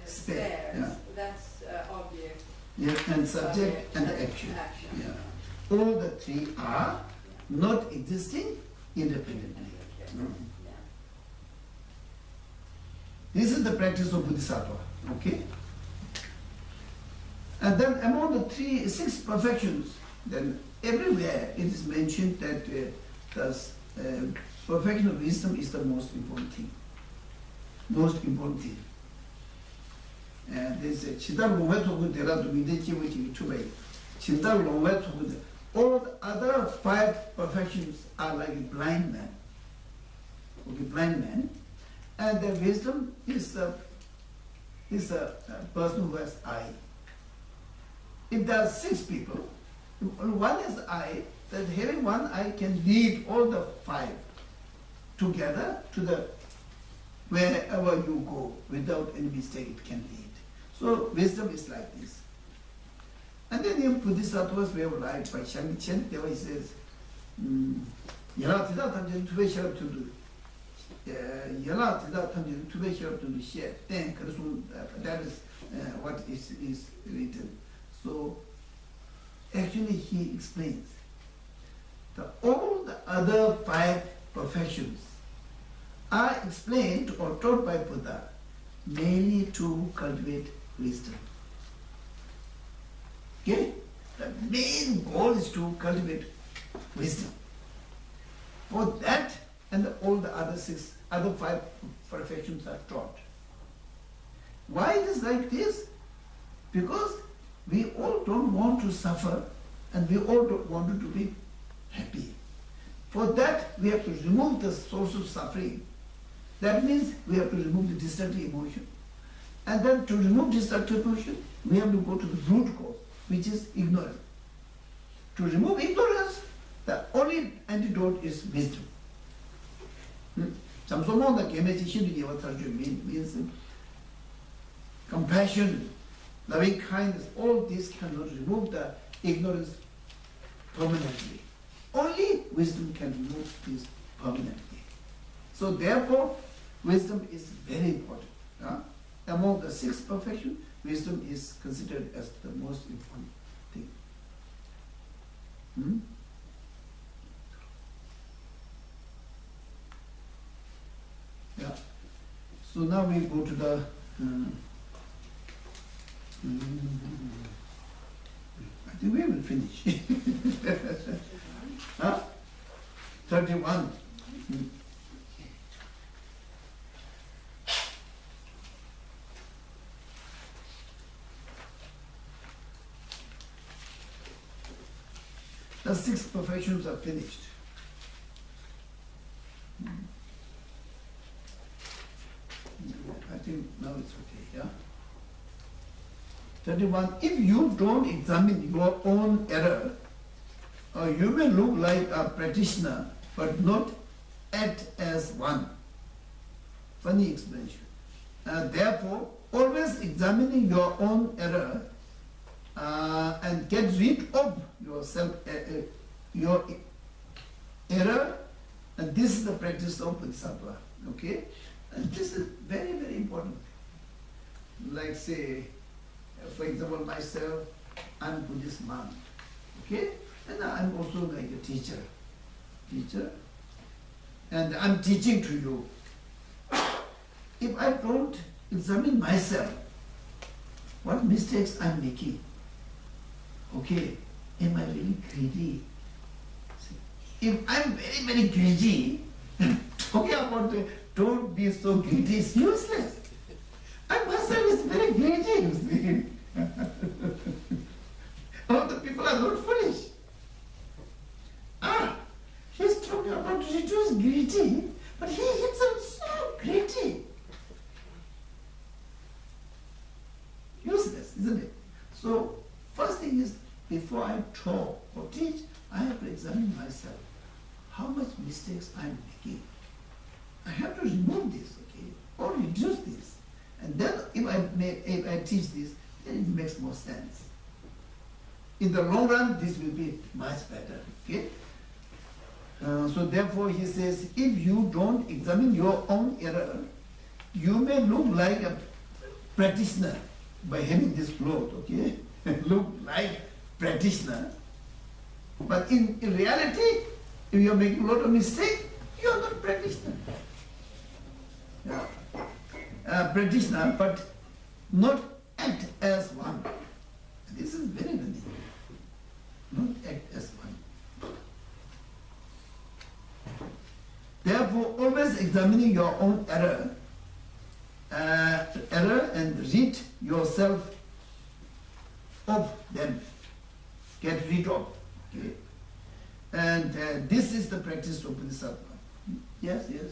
Spare, spares. yeah. That's object. Yeah, and subject and action. Yeah. All the three are not existing independently. Mm. This is the practice of Bodhisattva. Okay? And then among the six perfections, then everywhere it is mentioned that perfection of wisdom is the most important thing. Most important thing. And there's a Chidar Longwe Toku Dera to Videchi which is Chubay. Chidar Longwe Toku. All the other five perfections are like a blind man. Okay, blind man. And the wisdom is a person who has eye. If there are six people, if only one has eye, that having one eye can lead all the five together to the wherever you go without any mistake it can lead. So wisdom is like this. And then in Bodhisattva's way of life by Shangchen, there he says, Yala Tida Tanjin Tube Sharap to do. Yala Tida Tanjin Tube Sharap to do share. Then that is what is written. So actually he explains that all the other five perfections are explained or taught by Buddha mainly to cultivate wisdom. Okay? The main goal is to cultivate wisdom. For that and all the other five perfections are taught. Why it is like this? Because we all don't want to suffer and we all don't want to be happy. For that we have to remove the source of suffering. That means we have to remove the destructive emotion. And then to remove destructive emotion, we have to go to the root cause, which is ignorance. To remove ignorance, the only antidote is wisdom. Samsoma means compassion, loving kindness, all these cannot remove the ignorance permanently. Only wisdom can remove this permanently. So therefore, wisdom is very important. Among the six perfections, wisdom is considered as the most important thing. Yeah. So now we go to the I think we will finish. 31. The six perfections are finished. I think now it's okay, yeah? 31. If you don't examine your own error, you may look like a practitioner, but not act as one. Funny explanation. Therefore, always examining your own error and get rid of yourself, your error, and this is the practice of Bodhisattva. Okay? And this is very, very important. Like say, for example, myself, I'm Buddhist monk. Okay? And I'm also like a teacher. And I'm teaching to you. If I don't examine myself, what mistakes I'm making? Okay, am I really greedy? See, if I'm very, very greedy, talking about don't be so greedy is useless. I myself is very greedy, you see. All the people are not foolish. He's talking about reduce greedy, but he himself is so greedy. Useless, isn't it? So, first thing is, before I talk or teach, I have to examine myself. How much mistakes I'm making. I have to remove this, okay, or reduce this. And then if I teach this, then it makes more sense. In the long run, this will be much better, okay? So therefore he says, if you don't examine your own error, you may look like a practitioner by having this cloth, okay? Look like practitioner. But in reality, if you are making a lot of mistake, you are not practitioner. Yeah. Practitioner, but not act as one. This is very funny. Not act as one. Therefore, always examining your own error and rid yourself of them. Get rid of. Okay? And this is the practice of Bodhisattva. Yes, yes.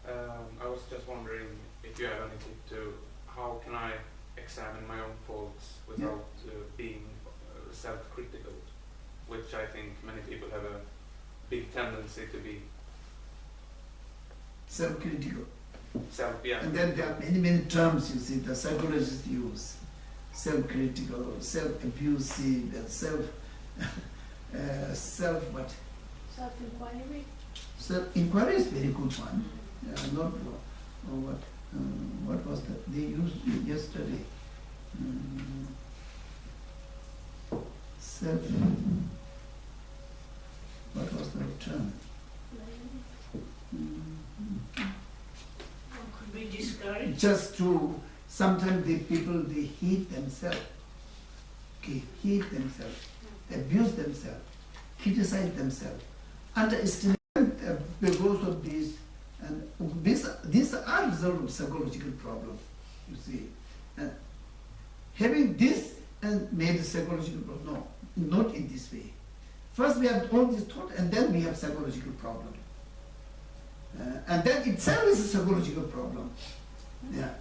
I was just wondering if you have any tip to how can I examine my own faults without being self-critical, which I think many people have a big tendency to be. Self-critical. Yeah. And then there are many, many terms you see the psychologists use. Self-critical, self-abusive, and what? Self-inquiry. Self-inquiry is very good one. Not what was that they used yesterday? What was the term? Could be discouraged. Just to, sometimes the people, they hate themselves. Okay, hate themselves, abuse themselves, criticize themselves, underestimate because of these, and these are result of psychological problem, you see. And having this and made a psychological problem, no, not in this way. First we have all this thought and then we have psychological problem. And that itself is a psychological problem. Yeah.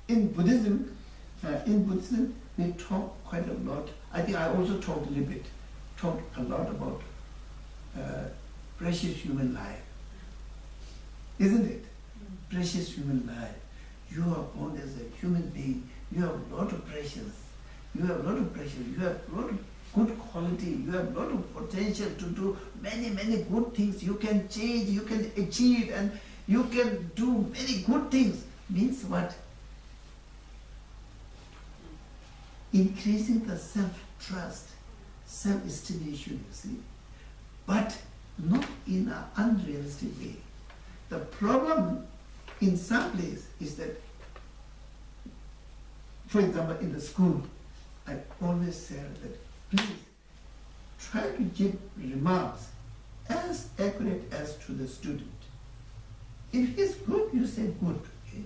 In Buddhism, we talk quite a lot. I think I also talked a lot about precious human life. Isn't it? Precious human life. You are born as a human being. You have a lot of precious. You have a lot of pressure. You have a lot of good quality. You have a lot of potential to do many, many good things. You can change, you can achieve, and you can do many good things. Means what? Increasing the self-trust, self-estimation, you see. But not in an unrealistic way. The problem in some place is that, for example, in the school, I always say that please try to give remarks as accurate as to the student. If he's good, you say good. Okay?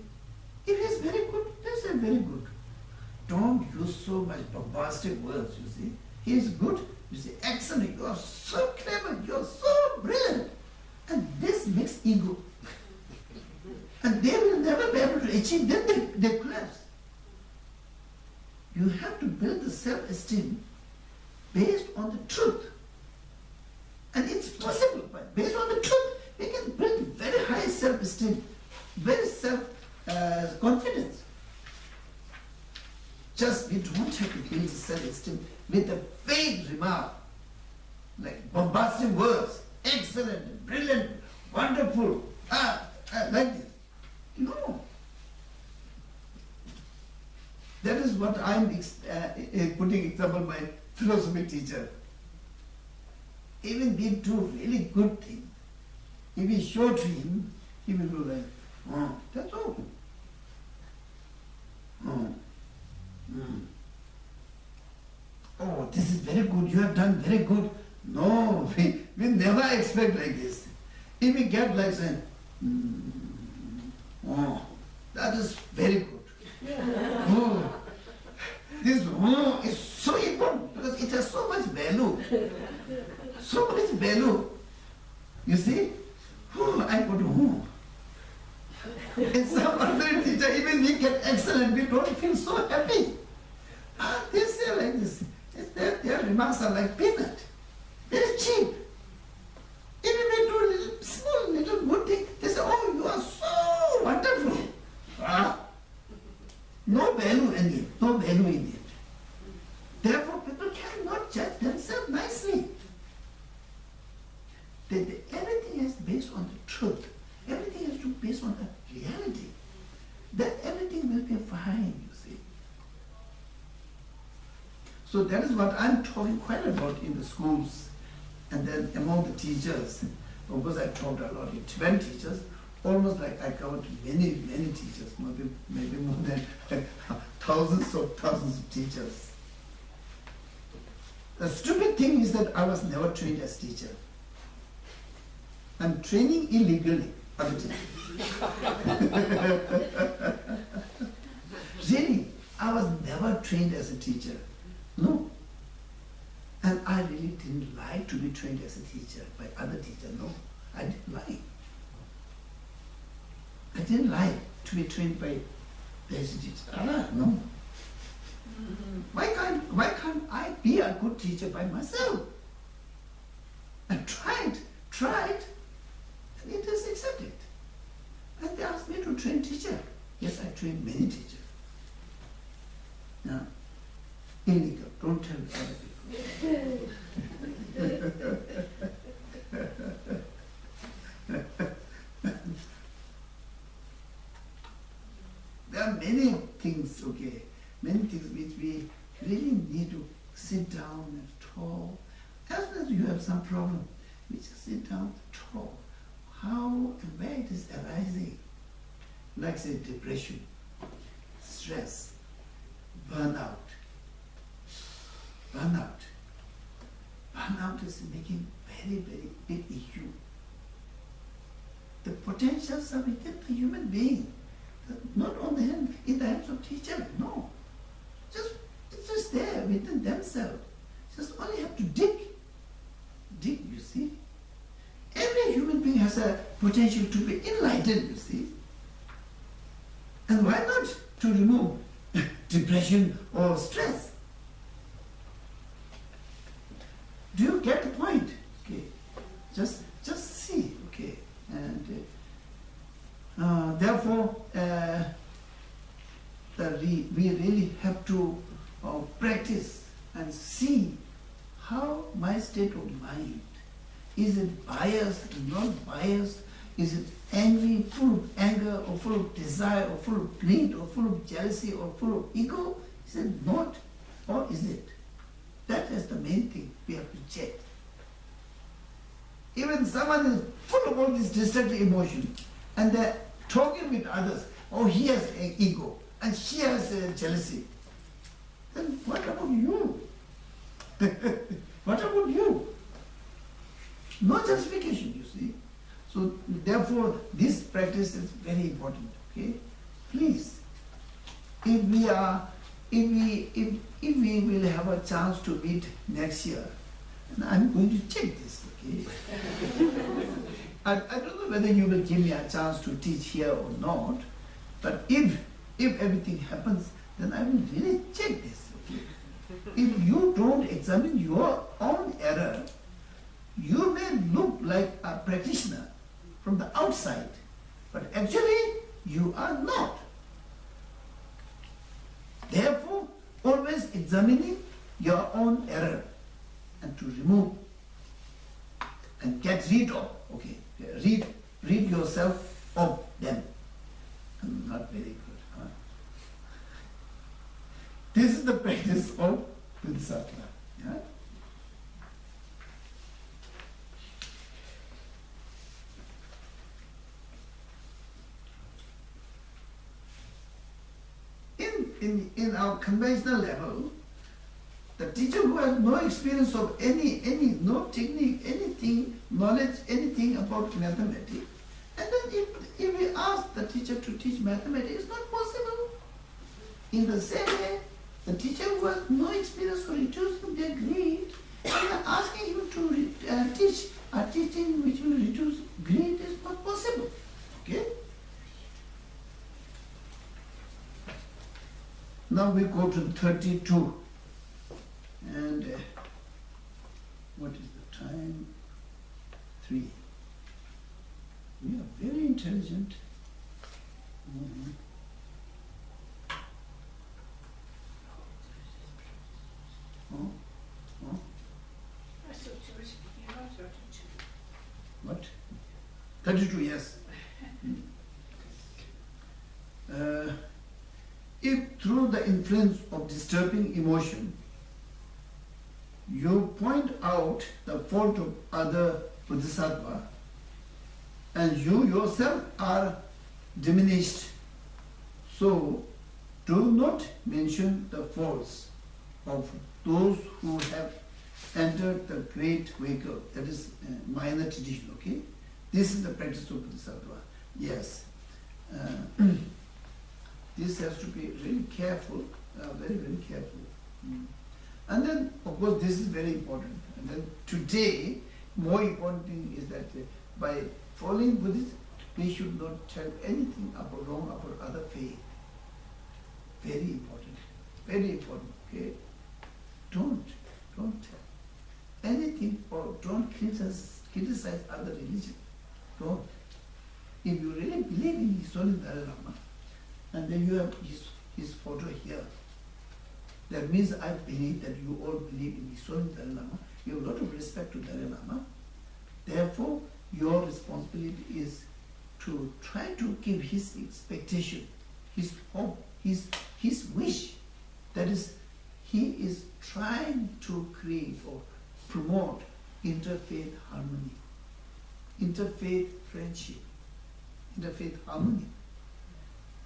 If he's very good, you say very good. Don't use so much bombastic words, you see. He is good, you say excellent, you are so clever, you are so brilliant. And this makes ego. And they will never be able to achieve, then they collapse. You have to build the self-esteem based on the truth. And it's possible, but based on the truth, we can build very high self-esteem, very self-confidence. Just we don't have to build the self-esteem with a vague remark, like bombastic words, excellent, brilliant, wonderful, like this. No. That is what I'm putting example my philosophy teacher. Even we do really good things. If we show to him, he will go like, oh, that's all. Oh. Oh, this is very good, you have done very good. No, we never expect like this. If we get like saying, oh, that is very good. Oh, this is so important because it has so much value. So much value. You see? Oh, I go to in some other teacher, even we get excellent, we don't feel so happy. They say like this. Their remarks are like peanut. Very cheap. Even we do small little good thing, they say, oh, you are so wonderful. No value in it. No value in it. Therefore, people cannot judge themselves nicely. The based on the truth. Everything has to be based on the reality. Then everything will be fine, you see. So that is what I'm talking quite about in the schools and then among the teachers. Of course, I taught a lot in Tibetan teachers, almost like I covered many teachers, maybe more than thousands of teachers. The stupid thing is that I was never trained as teacher. I'm training illegally, other teachers. Really, I was never trained as a teacher. No. And I really didn't like to be trained as a teacher by other teachers. No, I didn't like. I didn't like to be trained by as a teacher. No. Why can't I be a good teacher by myself? I tried, and it is accepted. And they asked me to train teacher. Yes, I trained many teachers. Now, illegal, don't tell other people. There are many things, okay, many things which we really need to sit down and talk. As soon as you have some problem, we just sit down and talk. How and where it is arising. Like say depression, stress, burnout. Burnout is making very big issue. The potentials are within the human being, not on the hand, in the hands of teacher. No, it's just there within themselves. Just only have to dig. You see. Every human being has a potential to be enlightened. You see. And why not to remove depression or stress? Do you get the point? Okay, just see. Okay, and therefore, we really have to practice and see how my state of mind, is it biased, not biased? Is it angry, full of anger, or full of desire, or full of greed, or full of jealousy, or full of ego? Is it not, or is it? That is the main thing we have to check. Even someone is full of all this destructive emotion, and they're talking with others, oh, he has an ego, and she has jealousy. Then what about you? What about you? No justification, you see. So therefore, this practice is very important. Okay, please. If we will have a chance to meet next year, and I'm going to check this. Okay. I don't know whether you will give me a chance to teach here or not, but if everything happens, then I will really check this. Okay. If you don't examine your own error, you may look like a practitioner from the outside, but actually you are not. Therefore, always examining your own error and to remove and get rid of. Okay, rid yourself of them. Not very good. Huh? This is the practice of Bodhisattva. Yeah? In our conventional level, the teacher who has no experience of no technique, anything, knowledge, anything about mathematics, and then if we ask the teacher to teach mathematics, it's not possible. In the same way, the teacher who has no experience of reducing their greed, and asking him to teach a teaching which will reduce greed is not possible. Okay? Now we go to 32. And what is the time? 3. We are very intelligent. Mm-hmm. I thought you were speaking about 32. What? 32, yes. If through the influence of disturbing emotion, you point out the fault of other Bodhisattva, and you yourself are diminished, so do not mention the faults of those who have entered the great vehicle. That is minor tradition, okay? This is the practice of Bodhisattva. Yes. This has to be really careful, very, very careful. And then, of course, this is very important. And then today, more important thing is that by following Buddhism, we should not tell anything about wrong about other faith. Very important. Very important. Okay? Don't tell anything, or don't criticize other religion. Don't. If you really believe in His Holy Dalai Lama, and then you have his photo here, that means I believe that you all believe in His Holy Dalai Lama. You have a lot of respect to Dalai Lama. Therefore, your responsibility is to try to give his expectation, his hope, his wish. That is, he is trying to create or promote interfaith harmony, interfaith friendship, interfaith harmony.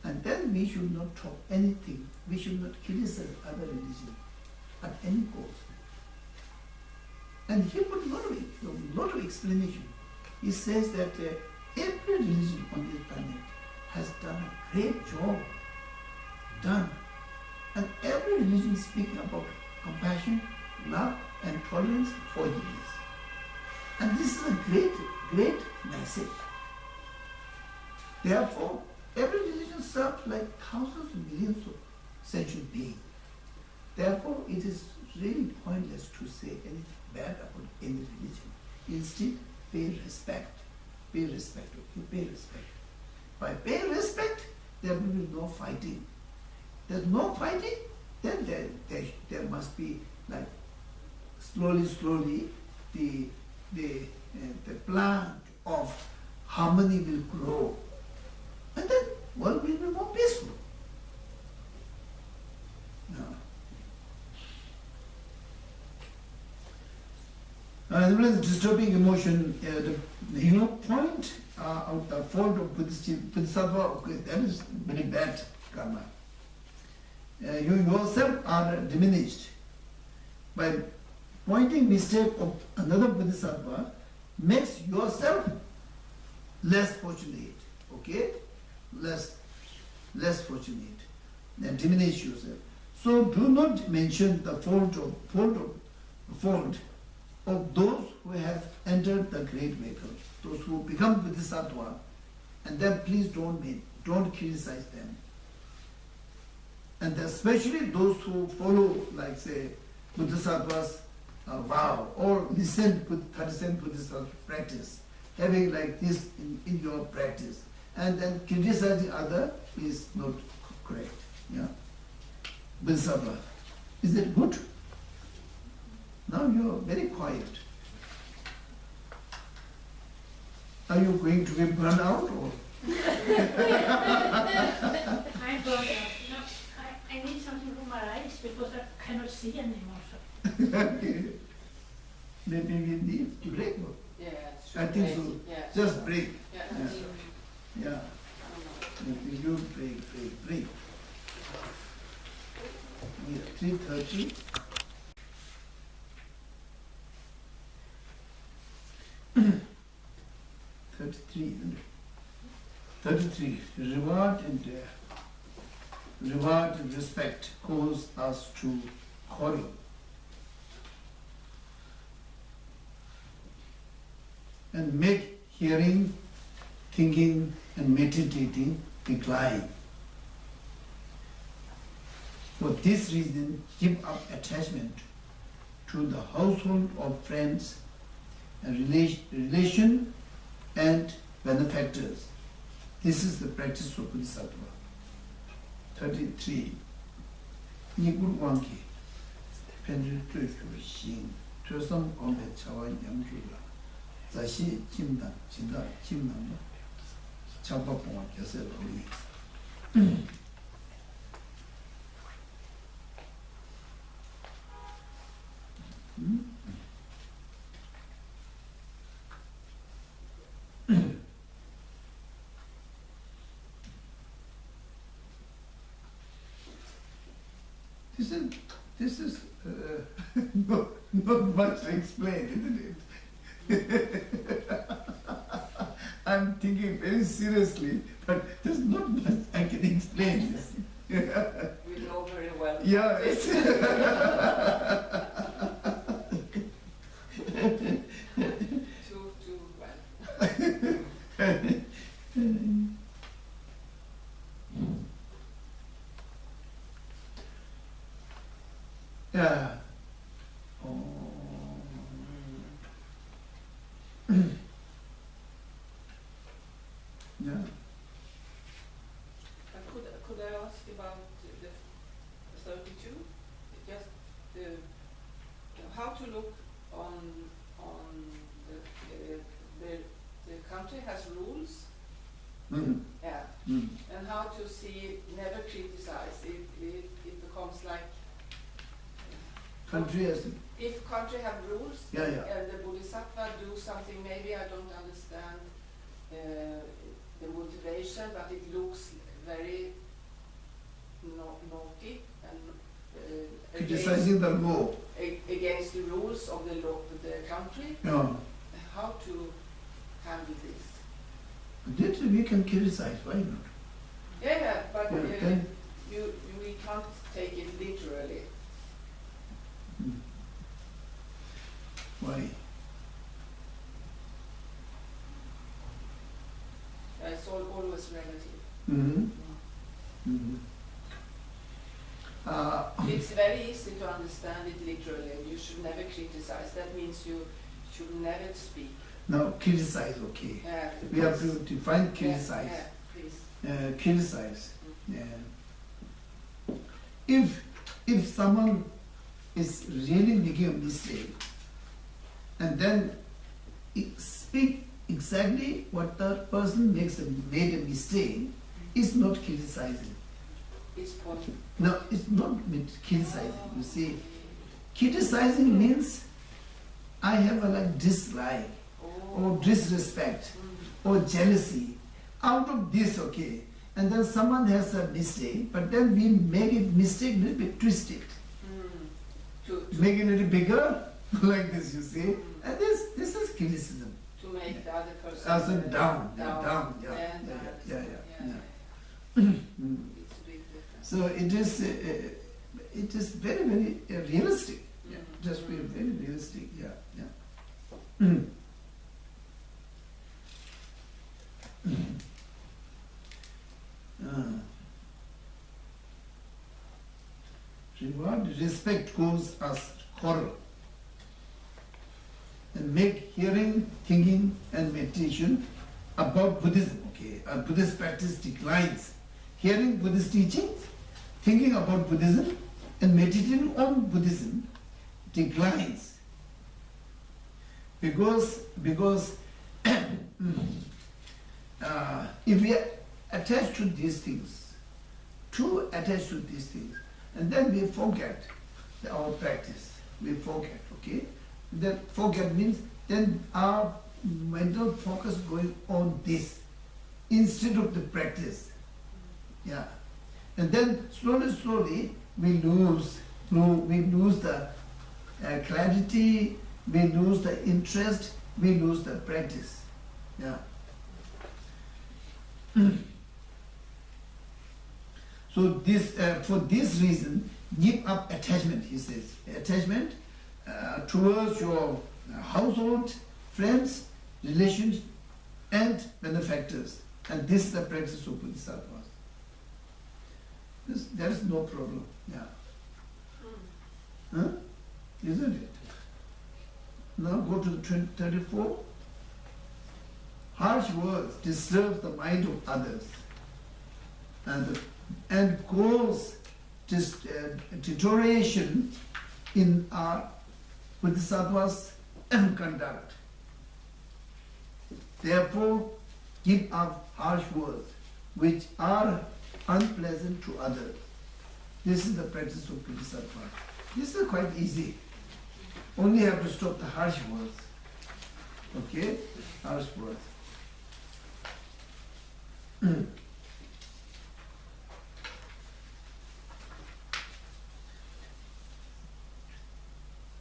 And then we should not talk anything, we should not criticize other religion at any cost. And he put a lot of explanation. He says that every religion on this planet has done a great job, and every religion is speaking about compassion, love, and tolerance, forgiveness. And this is a great, great message. Therefore, every religion serves like thousands of millions of sentient beings. Therefore, it is really pointless to say anything bad about any religion. Instead, pay respect. Pay respect, okay? Pay respect. By paying respect, there will be no fighting. There's no fighting, then there must be, like, slowly, the plant of harmony will grow. And then world will be more peaceful. Now, disturbing emotion, you point out the fault of Bodhisattva, okay, that is very bad karma. You yourself are diminished. By pointing mistake of another Bodhisattva makes yourself less fortunate, okay? Less fortunate, then diminish yourself. So do not mention the fault of those who have entered the great vehicle, those who become Bodhisattva, and then please don't criticize them. And especially those who follow, like say, Bodhisattva's vow, or listen to 37 Bodhisattva practice, having like this in your practice, and then criticizing other is not correct. Yeah. Bodhisattva. Is it good? Now you are very quiet. Are you going to be burned out or? I'm burned out. No, I need something for my eyes because I cannot see anymore. Maybe we need to break. Yeah, I think so. Yeah. Just break. Yeah. Yeah. You break. Yeah, 3:30. 33. Reward and respect cause us to quarrel. And make hearing, thinking, and meditating decline. For this reason, give up attachment to the household of friends and relation and benefactors. This is the practice of Bodhisattva. 33. Nigur Wanki. Pendri Tui Xing. Tresam Gombe Chawa Yamjula. 자시 김다 진다 김남도 잡아보면 계속 우리 This is not much to explain, isn't it? I'm thinking very seriously, but there's not much I can explain this. We know very well. Yeah, it's Too well. yeah. Oh. Yeah. Could I ask about the 32? Just how to look on the country has rules. Mm. Yeah. Mm. And how to see, never criticize. It becomes like Country has if country have rules, Yeah, yeah. and the Bodhisattva do something, maybe I don't understand the motivation, but it looks very naughty and criticizing the law. against the rules of the law, the country. Yeah. How to handle this? That we can criticize, why not? Yeah, but Then- we can't take it literally. Why? It's always relative. Mm-hmm. Mm-hmm. It's very easy to understand it literally. You should never criticize. That means you should never speak. Now, criticize, okay. We have to define criticize. Yeah, please. Criticize. Yeah. If someone is really making a mistake, and then speak exactly what the person made a mistake, is not criticizing. It's point. No, it's not criticizing. You see, criticizing means I have a like dislike or disrespect or jealousy out of this, okay. And then someone has a mistake, but then we make it mistake a little bit twisted. Make it a little bigger, like this, you see. And this is criticism. To make the other person Also down, down. yeah. Yeah. Mm. It's a big difference. So it is very, very realistic. Yeah. Just very, very realistic, yeah. Mm. Reward, respect goes as horror. And make hearing, thinking and meditation about Buddhism, okay? A Buddhist practice declines. Hearing Buddhist teachings, thinking about Buddhism and meditating on Buddhism declines. Because if we are attached to these things, too attached to these things, and then we forget our practice. We forget, okay? That forget means then our mental focus going on this instead of the practice. Yeah. And then slowly we lose the clarity, we lose the interest, we lose the practice. Yeah. So this, for this reason, give up attachment, he says. Attachment towards your household, friends, relations, and benefactors. And this is the practice of Bodhisattvas. There is no problem. Yeah. Huh? Isn't it? Now go to the 34. Harsh words disturb the mind of others and cause deterioration in our Bodhisattvas' conduct. Therefore, give up harsh words which are unpleasant to others. This is the practice of Bodhisattva. This is quite easy. Only have to stop the harsh words. Okay? Harsh words.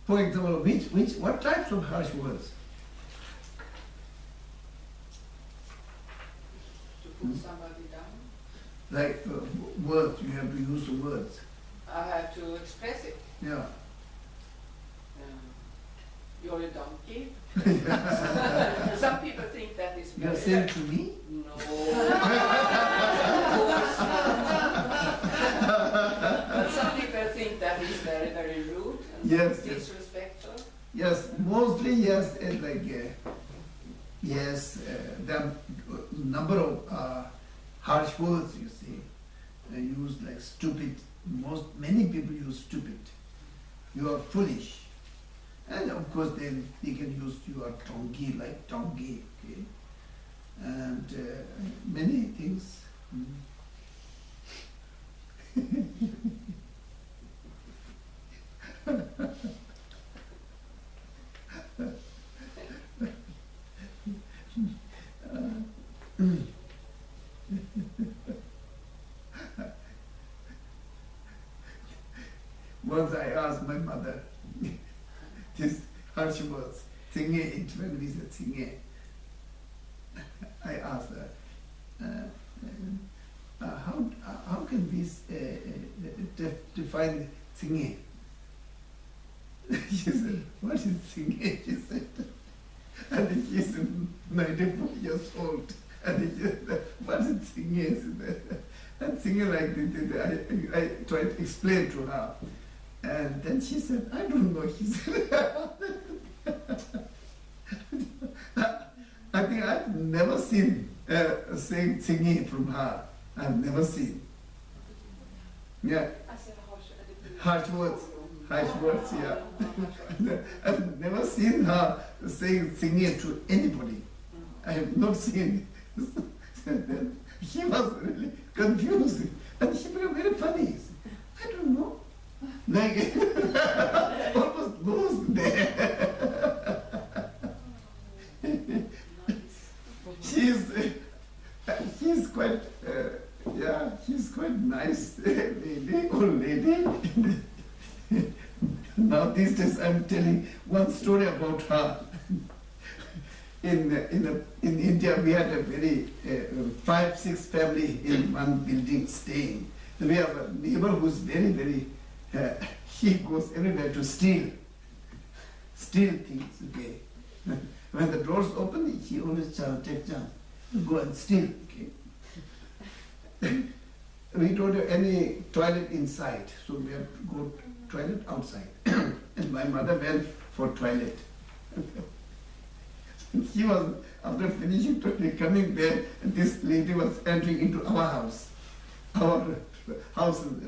For example, what types of harsh words? To put somebody down, Like words, you have to use the words. I have to express it. Yeah. You're a donkey. Some people think that is You are very... saying to me? No. Of course not. But some people think that is very, very rude and Yes, yes. disrespectful. Yes, mostly yes, the number of harsh words, you see, they use like stupid. Many people use stupid. You are foolish, and of course then they can use you are donkey, like donkey, okay, and many things. Once I asked my mother, this harsh words, Singhe, when we said Singhe, I asked her, how can we define Singhe? She said, what is Singhe? She said, and she said, 94 years old. And she said, what is Singhe? She said, and Singhe like this, I tried to explain to her. And then she said, I don't know. She said, I think I've never seen singing from her. I've never seen. Yeah. Harsh words. Harsh words, yeah. I've never seen her singing to anybody. I have not seen. She was really confused. And she became very funny. I don't know. Like, almost lost there. She's quite, she's quite nice lady, old lady. Now these days I'm telling one story about her. In India we had a very 5-6 family in one building staying. We have a neighbor who's very, very he goes everywhere to steal things, okay. When the doors open, he always take chance, go and steal, okay. We don't have any toilet inside, so we have to go toilet outside. And my mother went for toilet. She was, after finishing toilet, coming there, and this lady was entering into our house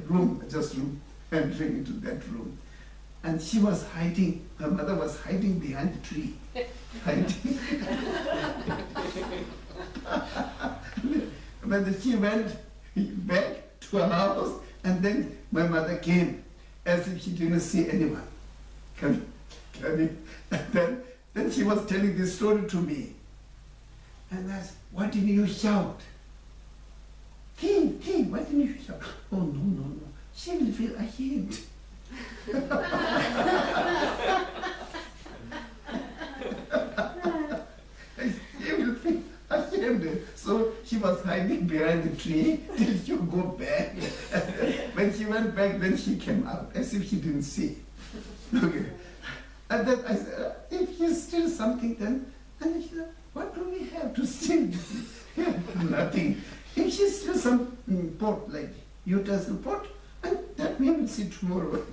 room, just room. Entering into that room, and she was hiding. Her mother was hiding behind the tree, hiding. When she went back to her house, and then my mother came, as if she didn't see anyone coming. And then she was telling this story to me, and I said, "Why didn't you shout? King, why didn't you shout?" "Oh no. She will feel ashamed." She will feel ashamed. So she was hiding behind the tree till she would go back. When she went back, then she came out as if she didn't see. Okay. And then I said, if you steal something, then, and she said, what do we have to steal? Nothing. If she steals some pot, like utensil pot, and that we will see tomorrow.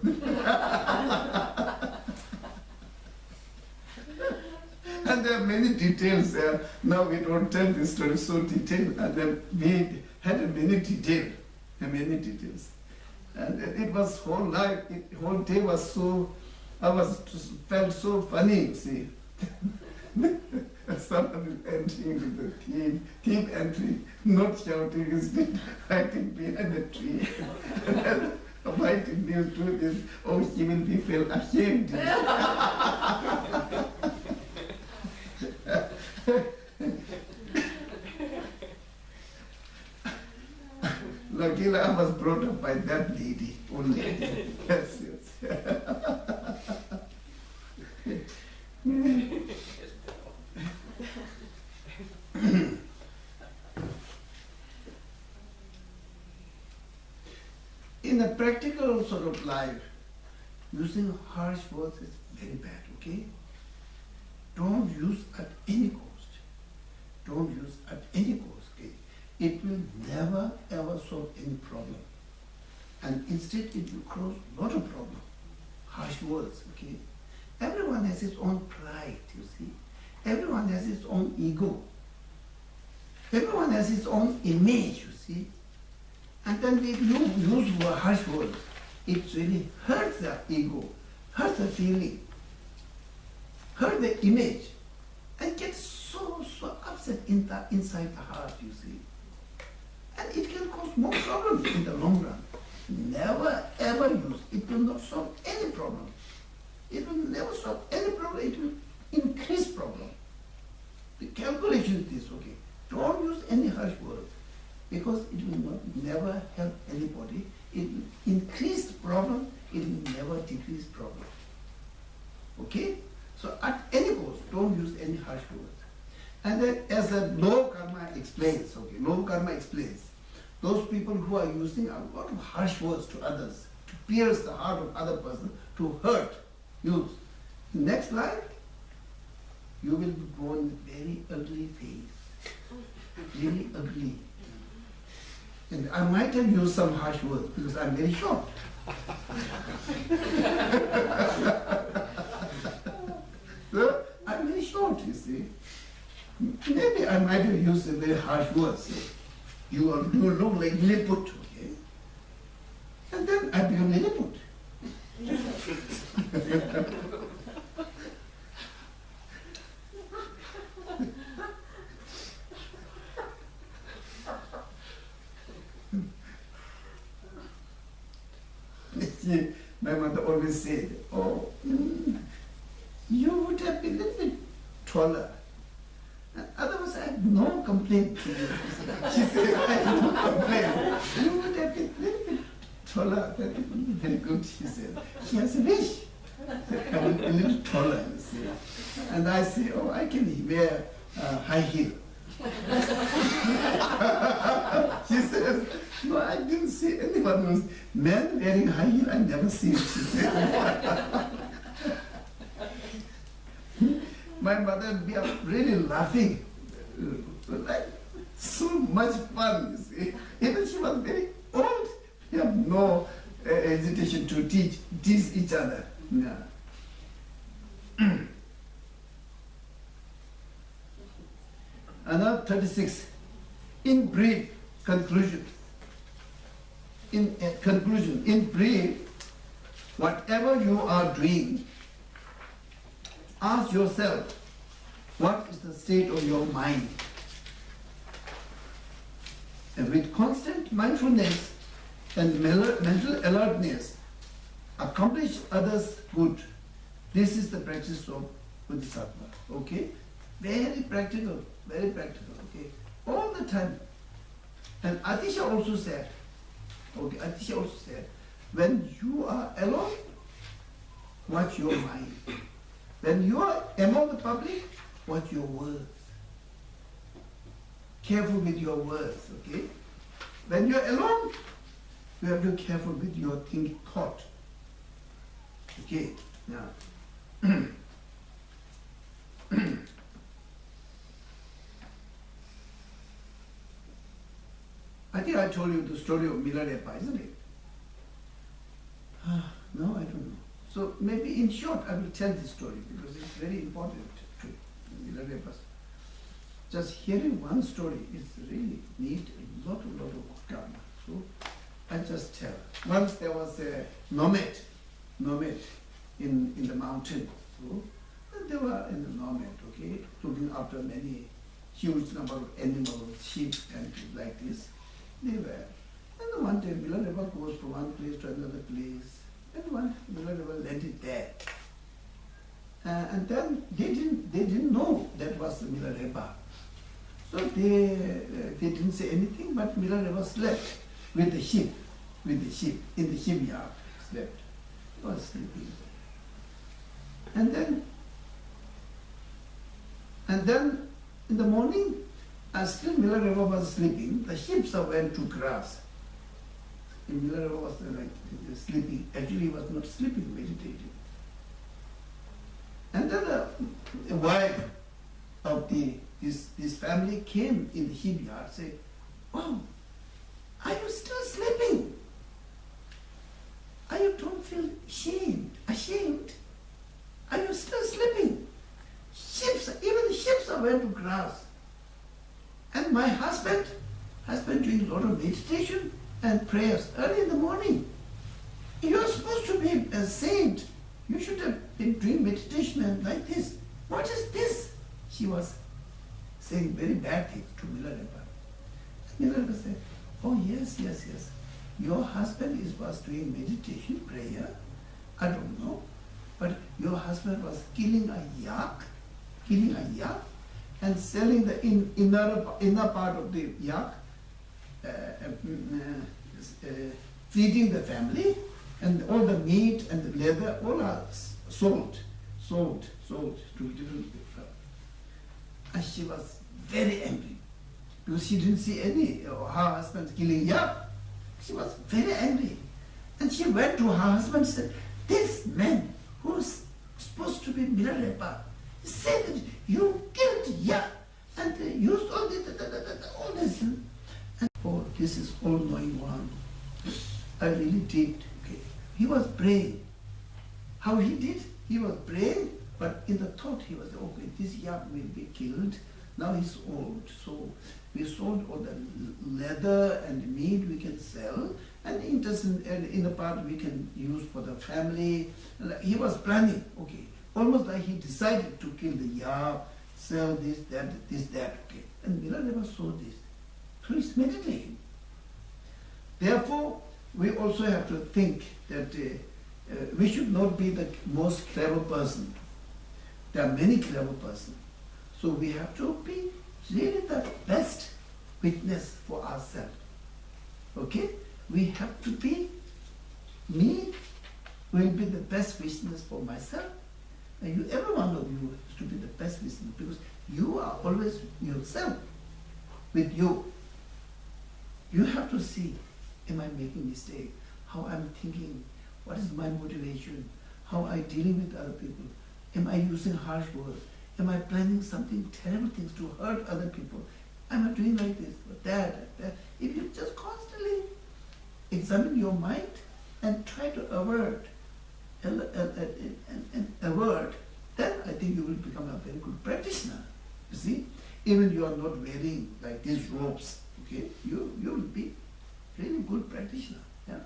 And there are many details there. Now we don't tell this story so detailed, and then we had many details. And it was whole life, whole day was so, felt so funny, you see. Someone is entering with the thief entry, not shouting, instead hiding behind the tree. And the white Indian truth is, oh, she will be feel ashamed. Luckily, I was brought up by that lady only. Yes, yes. In a practical sort of life, using harsh words is very bad, okay? Don't use at any cost. Don't use at any cost, okay? It will never ever solve any problem. And instead it will cause a lot of problem. Harsh words, okay? Everyone has his own pride, you see. Everyone has his own ego. Everyone has his own image, you see. And then if you use harsh words, it really hurts the ego, hurts the feeling, hurts the image, and gets so upset inside the heart, you see. And it can cause more problems in the long run. Never ever use. It will not solve any problem. It will never solve any problem. It will increase problem. The calculation is this, okay? Don't use any harsh words, because it will never help anybody. It will increase the problem. It will never decrease problem. Okay? So at any cost, don't use any harsh words. And then, as the low karma explains, okay, low karma explains, those people who are using a lot of harsh words to others, to pierce the heart of other person, to hurt, use. Next life, you will be born with very ugly face, really ugly. And I might have used some harsh words because I'm very short. So, I'm very short, you see. Maybe I might have used a very harsh words. You look like Lilliput, okay? And then I become Lilliput. My mother always said, oh, you would have been a little bit taller. And otherwise, I have no complaint. She said, I have no complaint. You would have been a little bit taller. That would be very good, she said. She has a wish. I would be a little taller, you see. And I say, oh, I can wear high heel. She says, no, I didn't see anyone who's men wearing high heel. I never seen, she said. My mother, we are really laughing, like so much fun, you see. Even she was very old. We have no hesitation to teach each other. Yeah. Another 36. In brief, conclusion. In conclusion, in brief, whatever you are doing, ask yourself, what is the state of your mind? And with constant mindfulness and mental alertness, accomplish others' good. This is the practice of Bodhisattva. Okay? Very practical, okay? All the time. And Atisha also said, when you are alone, watch your mind. When you are among the public, watch your words. Careful with your words, okay? When you are alone, you have to be careful with your thought. Okay, now. I think I told you the story of Milarepa, isn't it? No, I don't know. So maybe in short, I will tell this story because it's very important to Milarepa. Just hearing one story is really need a lot of karma. So I just tell. Once there was a nomad in the mountain. So they were in the nomad, okay, looking after many huge number of animals, sheep and like this. They were. And one day Milarepa goes from one place to another place, and one Milarepa landed there. And then they didn't know that was the Milarepa. So they didn't say anything, but Milarepa slept with the sheep, in the sheep yard, slept. He was sleeping. And then in the morning, as still Milarepa was sleeping, the sheep went to grass. And Milarepa was sleeping. Actually, he was not sleeping, meditating. And then the wife of this family came in the sheep yard, said, "Oh, are you still sleeping? You don't feel ashamed? Are you still sleeping? Even the sheep went to grass. And my husband doing a lot of meditation and prayers early in the morning. You're supposed to be a saint. You should have been doing meditation and like this. What is this?" She was saying very bad things to Milarepa. Milarepa said, "Oh yes. Your husband was doing meditation, prayer. I don't know. But your husband was killing a yak, and selling the inner part of the yak, feeding the family, and all the meat and the leather, all are sold to different people." And she was very angry because she didn't see her husband killing yak. She was very angry. And she went to her husband and said, "This man who's supposed to be Milarepa said that you killed yak and used all this. And oh, this is all-knowing one. I really did." Okay. He was praying. How he did? He was praying, but in the thought he was, okay, this yak will be killed. Now he's old, so we sold all the leather and meat we can sell, and interest in the part we can use for the family. And he was planning, okay, almost like he decided to kill the yak, sell this, that, okay. And Milarepa saw this through his meditation. Therefore, we also have to think that we should not be the most clever person. There are many clever persons. So we have to be really the best witness for ourselves. Okay? We have to be, me will be the best witness for myself. And every one of you has to be the best witness, because you are always yourself with you. You have to see, am I making mistake? How I'm thinking? What is my motivation? How I dealing with other people? Am I using harsh words? Am I planning something, terrible things to hurt other people? Am I doing like this or that? If you just constantly examine your mind and try to avert, then I think you will become a very good practitioner. You see, even you are not wearing like these robes, okay? You will be really good practitioner. Yeah.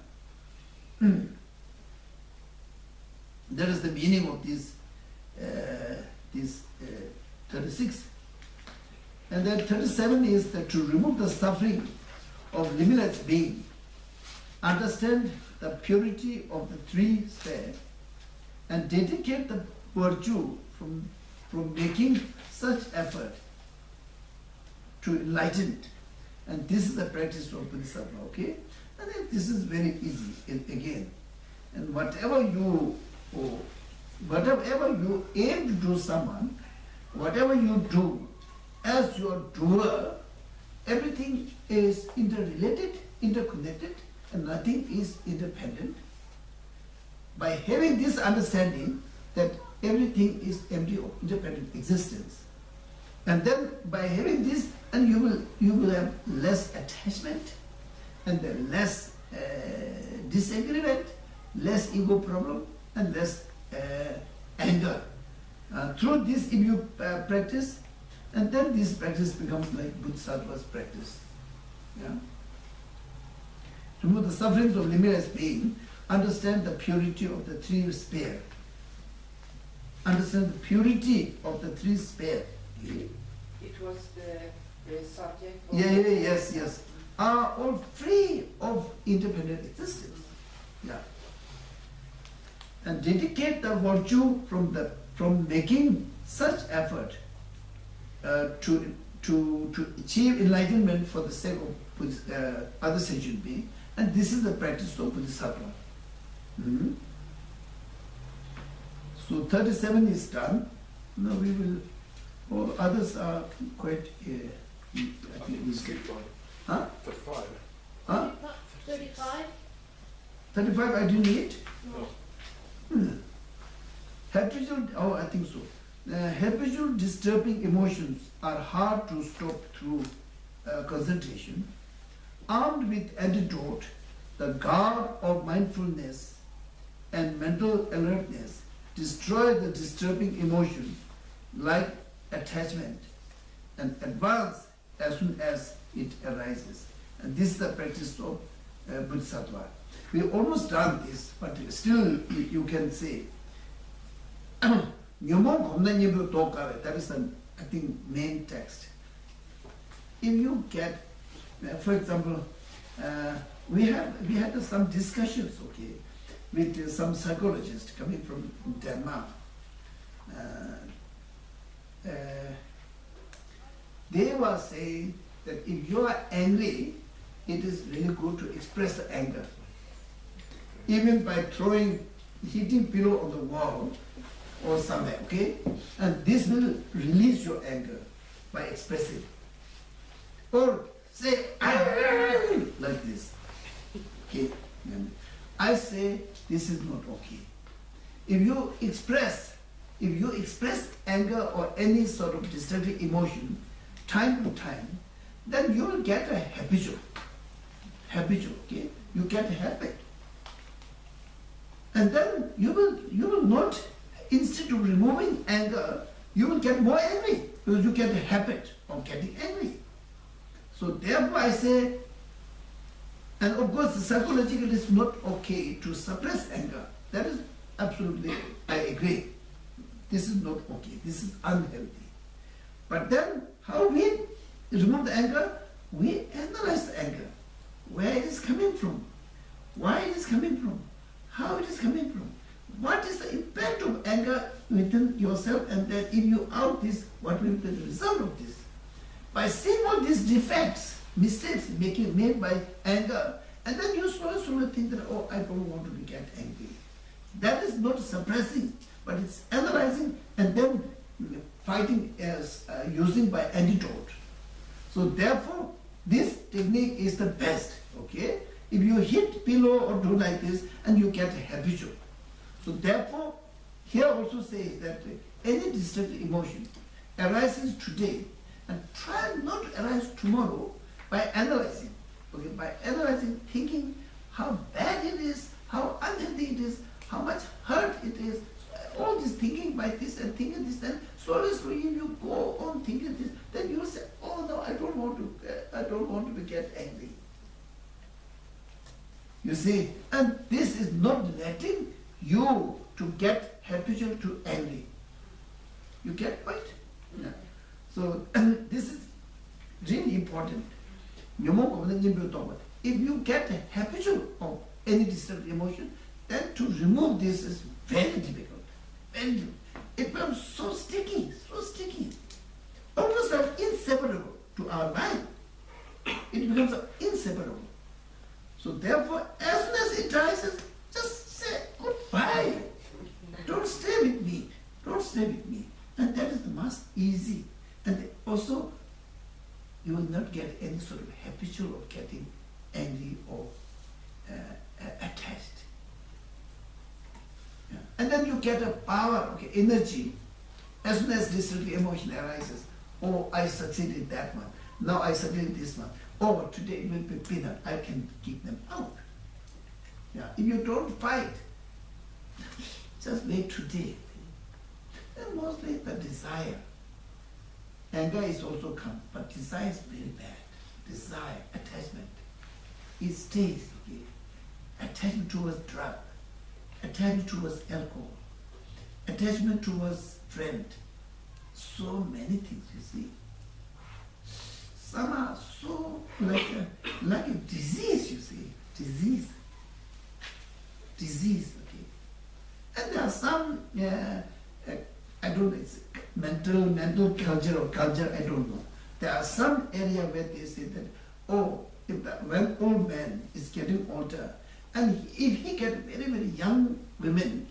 That is the meaning of this 36. And then 37 is that to remove the suffering of limitless being, understand the purity of the three spheres, and dedicate the virtue from making such effort to enlighten. And this is the practice of Bodhisattva, okay? And then this is very easy again. And whatever you aim to do someone, whatever you do as your doer, everything is interrelated, interconnected, and nothing is independent. By having this understanding that everything is empty of independent existence, and then by having this, and you will have less attachment, and then less disagreement, less ego problem, and less anger. Through this, if you practice, and then this practice becomes like Bodhisattva's practice. Yeah? Remove the sufferings of limitless being, understand the purity of the three spheres. Understand the purity of the three spheres. Okay? was the subject. Yes, are all free of independent existence. Yeah. And dedicate the virtue from making such effort to achieve enlightenment for the sake of other sentient being, and this is the practice of Bodhisattva. So 37 is done. Now we will. All others are quite. I think we skip one. Huh? 35. Huh? 35? 35 I didn't eat. No. Habitual. Oh, I think so. Habitual disturbing emotions are hard to stop through concentration. Armed with antidote, the guard of mindfulness and mental alertness destroy the disturbing emotion like attachment and advance as soon as it arises. And this is the practice of Bodhisattva. We almost done this, but still you can say, that is the, I think, main text. If you get, for example, we had some discussions, okay, with some psychologists coming from Denmark. They were saying that if you are angry, it is really good to express the anger. Even by hitting pillow on the wall or somewhere, okay? And this will release your anger by expressing. Or say, like this. Okay? I say this is not okay. If you express anger or any sort of destructive emotion time to time, then you will get a habitual, okay? You get a habit. And then you will not, instead of removing anger, you will get more angry because you get a habit of getting angry. So therefore I say, and of course psychologically it's not okay to suppress anger. That is absolutely, I agree. This is not okay, this is unhealthy. But then how we remove the anger? We analyze the anger, where it is coming from, why it is coming from, how it is coming from, what is the impact of anger within yourself, and then if you out this, what will be the result of this? By seeing all these defects, mistakes made by anger, and then you slowly think that, oh, I don't want to get angry. That is not suppressing, but it's analyzing and then fighting as using by antidote. So therefore, this technique is the best, okay? If you hit pillow or do like this, and you get habitual. So therefore, here also says that any destructive emotion arises today, and try not to arise tomorrow by analyzing, okay? By analyzing, thinking how bad it is, how unhealthy it is, how much hurt it is, all this thinking by this and thinking this, then slowly if you go on thinking this, then you will say, oh no, I don't want to get angry. You see, and this is not letting you to get habitual to angry. You get right? Yeah. So this is really important. If you get habitual of any destructive emotion, then to remove this is very difficult. And it becomes so sticky, almost like inseparable to our life. It becomes inseparable. So therefore, as soon as it rises, just say goodbye. Don't stay with me. Don't stay with me. And that is the most easy. And also, you will not get any sort of habitual of getting angry or attached. Yeah. And then you get a power, okay, energy. As soon as destructive emotion arises, oh, I succeeded that one. Now I succeeded this one. Oh, today it will be peanut. I can keep them out. Yeah. If you don't fight, just wait today. And mostly the desire. Anger is also come, but desire is very bad. Desire, attachment. It stays, okay? Attachment towards drug, attachment towards alcohol, attachment towards friend. So many things, you see. Some are so like a disease, you see, disease, okay. And there are some, I don't know, it's mental culture or culture, I don't know. There are some area where they say that, when old man is getting older, and if he get very, very young women,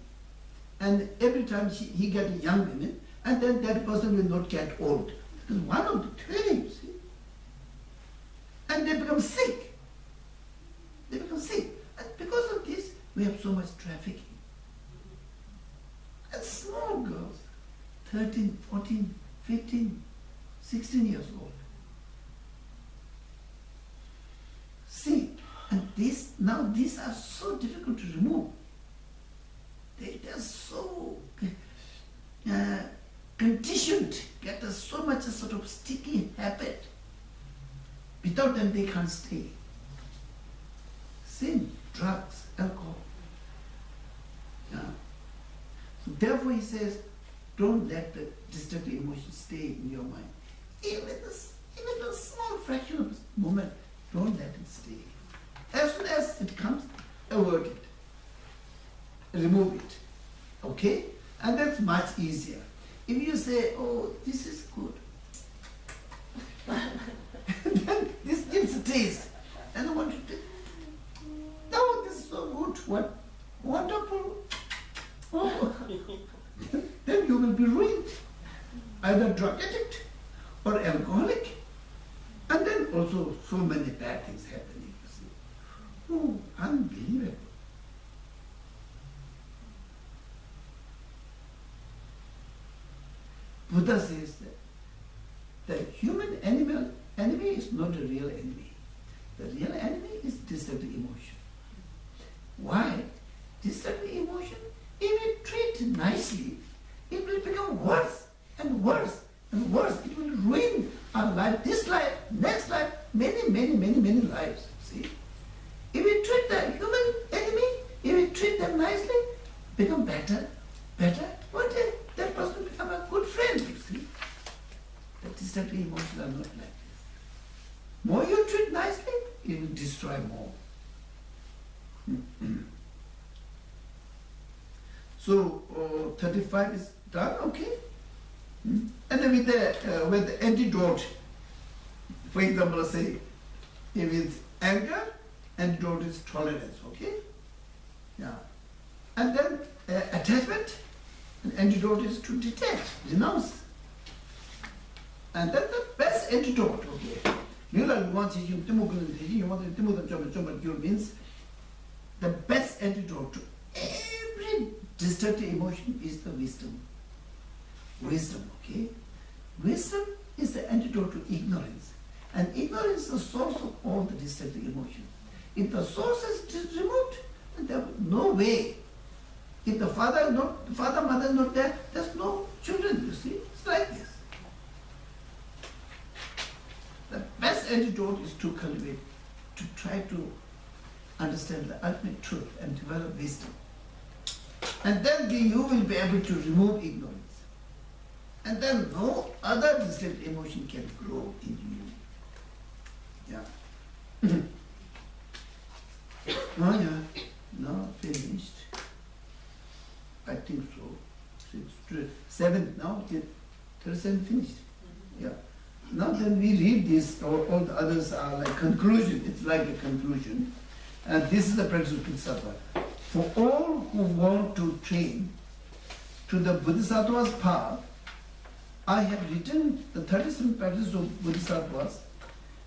and every time he get young women, and then that person will not get old. Because one of the 20, you see. And they become sick. They become sick. And because of this, we have so much trafficking. And small girls, 13, 14, 15, 16 years old. See, and these are so difficult to remove. They're so conditioned, get so much a sort of sticky habit. Without them, they can't stay. Sin, drugs, alcohol. Yeah. So therefore, he says, don't let the destructive emotions stay in your mind. Even a small fraction of a moment, don't let it stay. As soon as it comes, avert it. Remove it. Okay? And that's much easier. If you say, oh, this is good, then this gives a taste. And I want to do, oh, this is so good, what wonderful. Oh, then you will be ruined. Either drug addict or alcoholic. And then also so many bad things happening, you see. Oh, unbelievable. Buddha says that the human enemy is not a real enemy. The real enemy is destructive emotion. Why? Destructive emotion, if we treat nicely, it will become worse and worse and worse. It will ruin our life, this life, next life, many, many, many, many lives. See? If we treat the human enemy, if we treat them nicely, become better, one day that person will become a good friend, you see. The destructive emotions are not like this. More you treat nicely, it will destroy more. So 35 is done, okay? And then with the antidote, for example, say, if it's anger, antidote is tolerance, okay? Yeah. And then attachment, an antidote is to detach, renounce. And that's the best antidote, okay? Means the best antidote to every destructive emotion is the wisdom. Wisdom, okay? Wisdom is the antidote to ignorance. And ignorance is the source of all the destructive emotion. If the source is removed, then there is no way. If the father, mother is not there, there's no children, you see? It's like this. The best antidote is to cultivate, to try to understand the ultimate truth and develop wisdom. And then you will be able to remove ignorance. And then no other destructive emotion can grow into you. Yeah. Oh yeah, no, finished. I think so. 7th now, 37 finished. Yeah. Now then we read this, all the others are like conclusion. It's like a conclusion. And this is the practice of Bodhisattva. For all who want to train to the Bodhisattva's path, I have written the 37 practices of Bodhisattvas,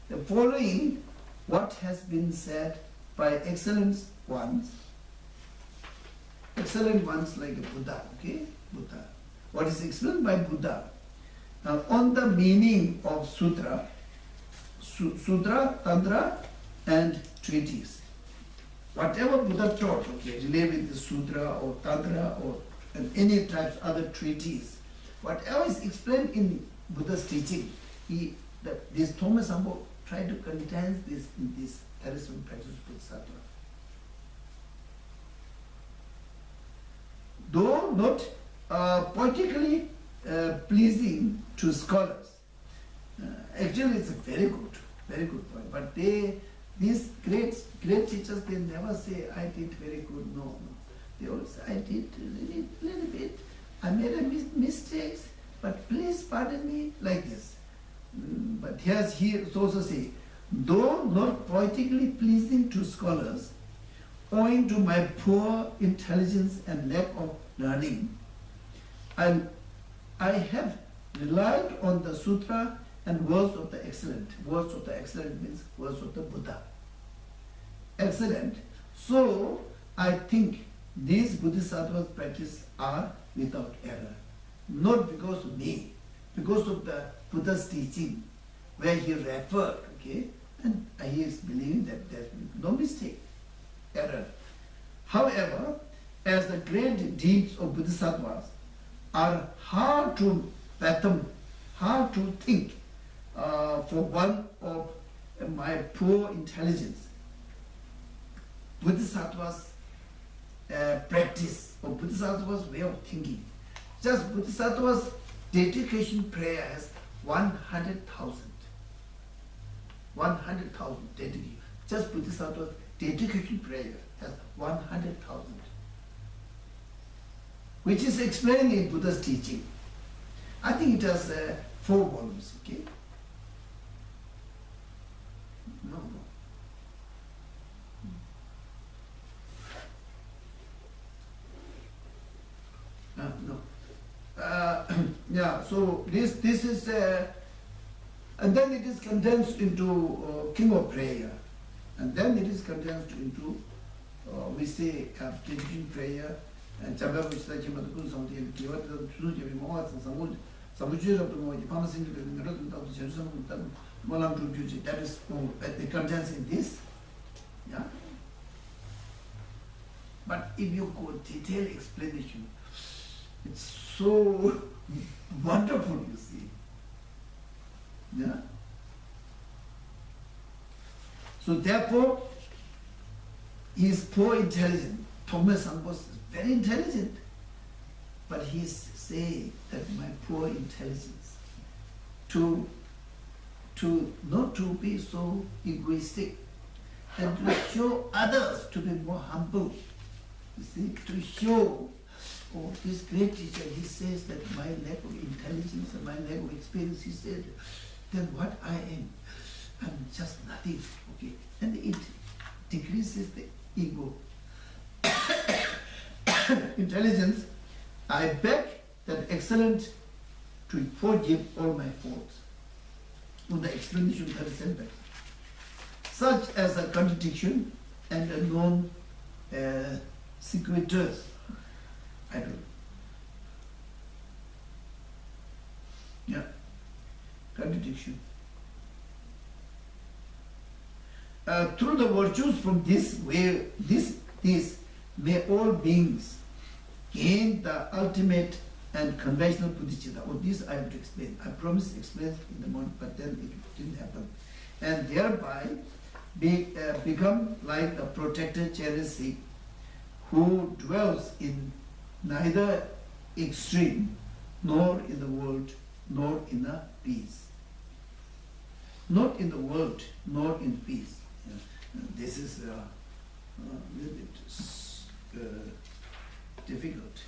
the following what has been said by excellent ones like a Buddha, okay? Buddha. What is explained by Buddha? Now, on the meaning of sutra, tantra, and treatise. Whatever Buddha taught, okay, related with the sutra or tantra or any types of other treatise, whatever is explained in Buddha's teaching, this Thogmay Sangpo tried to condense this in this 37 practices of Bodhisattva. Though not poetically pleasing to scholars, Actually, it's a very good point. But these great teachers, they never say, I did very good. No. They always say, I did a little bit. I made a mistakes, but please pardon me, like this. But here's he also say, though not poetically pleasing to scholars, owing to my poor intelligence and lack of learning, I have relied on the sutra and words of the excellent. Words of the excellent means words of the Buddha. Excellent. So I think these Bodhisattvas practice are without error. Not because of me, because of the Buddha's teaching, where he referred, okay? And he is believing that there is no mistake, error. However, as the great deeds of Bodhisattvas are hard to fathom, hard to think for one of my poor intelligence, Bodhisattvas practice, or Bodhisattvas way of thinking. Just Bodhisattvas dedication prayer has 100,000. 100,000 dedication. Just Bodhisattvas dedication prayer has 100,000. Which is explained in Buddha's teaching. I think it has 4 volumes, okay? No. No. Yeah, so this is, and then it is condensed into King of Prayer, and then it is condensed into, we say, dedication prayer, and Chabba Vishta Chimatukun Samti, Kivat, Suji, Moat, and Samuji of the Moji, Pamasin, Molam to Juji, that is the contents in this. Yeah. But if you go detailed explanation, it's so wonderful, you see. Yeah? So therefore, he is poor intelligent. Thogmay Sangpo is very intelligent. But he is saying that my poor intelligence, to not to be so egoistic, and to show others to be more humble. You see, to show, oh, this great teacher, he says that my lack of intelligence and my lack of experience, he said, then what I am, I'm just nothing, okay? And it decreases the ego. Intelligence, I beg that excellent to forgive all my faults. On the explanation that is sent back. Such as a contradiction and a non sequiturs. I don't know. Yeah. Contradiction. Through the virtues from this way, this may all beings gain the ultimate and conventional Bodhisattva. Oh, this I have to explain. I promised to explain in the morning, but then it didn't happen. And thereby become like the protected Gyalsay, who dwells in neither extreme, nor in the world, nor in the peace. Not in the world, nor in peace. Yeah. This is a little bit difficult.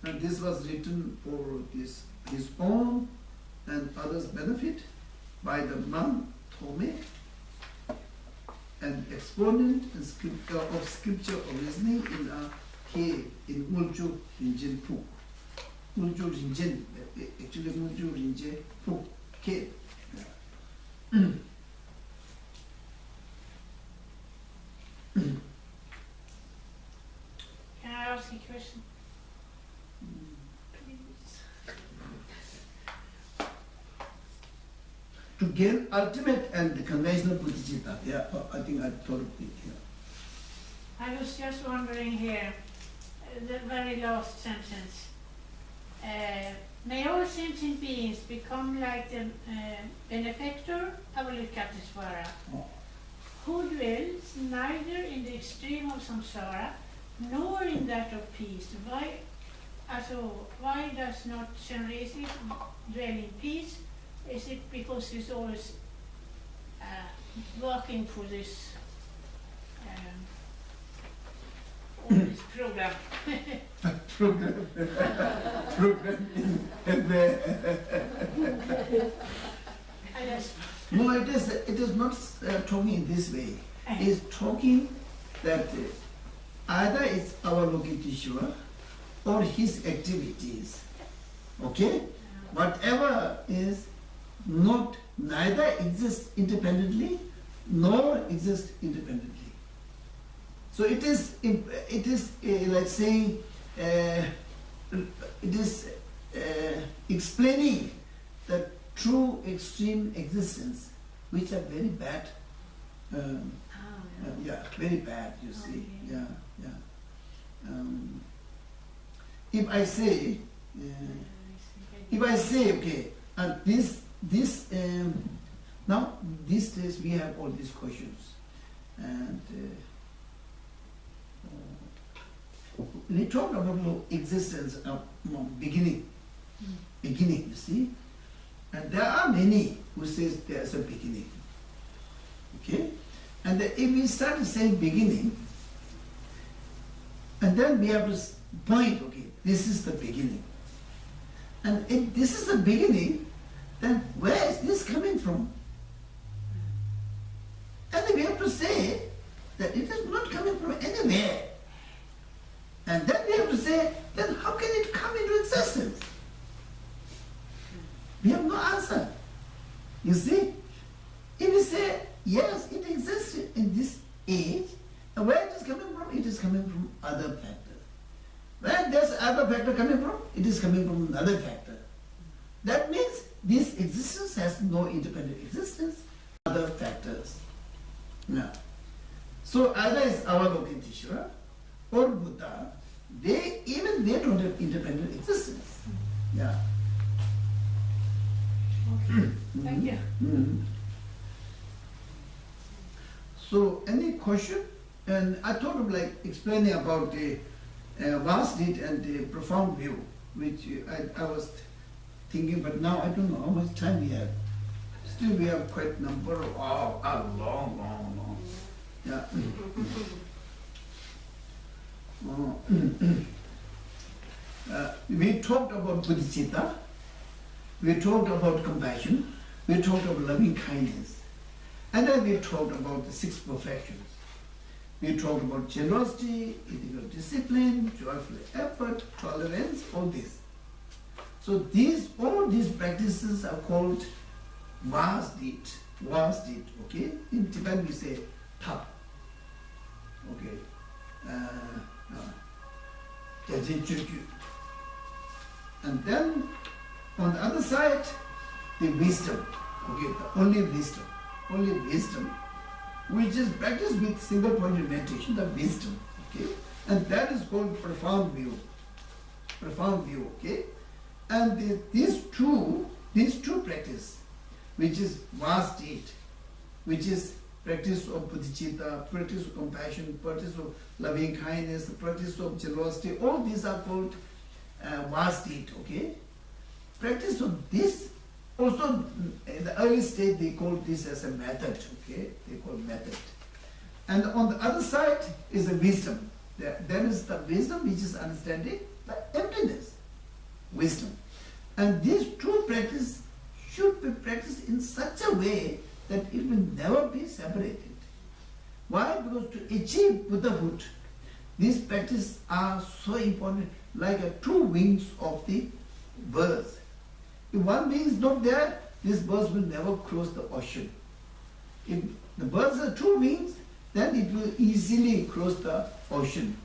And this was written for his own and others' benefit by the monk Thogmay, an exponent of scripture originating in a cave in Ulju Rinjen Phu. Ulju Rinjen, actually Ulju Rinjen Phu cave. Can I ask a question? To gain ultimate and conventional Bodhisattva. Yeah, I think I thought of it here. I was just wondering here, the very last sentence. May all sentient beings become like the benefactor, Avalokitesvara, who dwells neither in the extreme of samsara nor in that of peace. So why does not Shenrisi dwell in peace? Is it because he's always working for this all this program? Program in the no, it is not talking in this way. It is talking that either it's Avalokiteshvara or his activities. Okay? Whatever is not neither exists independently nor exists independently. So it is like saying it is explaining the true extreme existence, which are very bad. Yeah, very bad. You see. Yeah, yeah. If I say, okay, this now these days we have all these questions, and we talk about existence of beginning. You see, and there are many who says there's a beginning. Okay, and if we start saying beginning, and then we have to point, okay, this is the beginning. And if this is the beginning, then where is this coming from? And then we have to say that it is not coming from anywhere. And then we have to say, then how can it come into existence? We have no answer. You see? If we say, yes, it exists in this age, and where it is coming from? It is coming from other factors. Where there's other factor coming from? It is coming from another factor. That means this existence has no independent existence, other factors. Now, so either it's Avalokiteshvara or Buddha, they don't have independent existence. Yeah. Okay, thank you. Mm-hmm. So, any question? And I thought of like explaining about the vast deed and the profound view, which I was thinking, but now I don't know how much time we have. Still, we have quite a number of long. Yeah. We talked about Bodhisattva, we talked about compassion, we talked about loving kindness, and then we talked about the 6 perfections. We talked about generosity, ethical discipline, joyful effort, tolerance, all this. So all these practices are called vast deed, okay? In Tibetan we say tap, okay? And then on the other side, the wisdom, okay? The only wisdom, which is practiced with single-pointed meditation, the wisdom, okay? And that is called profound view, okay? And these two practice, which is vast deed, which is practice of bodhicitta, practice of compassion, practice of loving kindness, practice of generosity, all these are called vast deed, okay? Practice of this, also in the early stage they call this as a method, okay? They call method. And on the other side is the wisdom. There is the wisdom which is understanding the emptiness, wisdom. And these two practices should be practiced in such a way that it will never be separated. Why? Because to achieve Buddhahood, these practices are so important, like 2 wings of the birds. If one wing is not there, these birds will never cross the ocean. If the birds have 2 wings, then it will easily cross the ocean.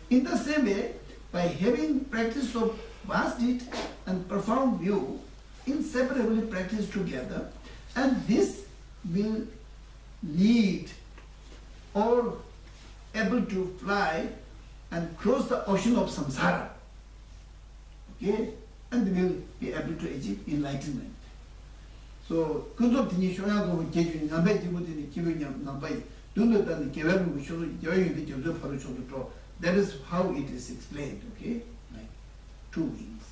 In the same way, by having practice of vast deed and profound view, inseparably practiced together, and this will lead or able to fly and cross the ocean of samsara, okay, and will be able to achieve enlightenment. So, that is how it is explained, okay? Like two wings.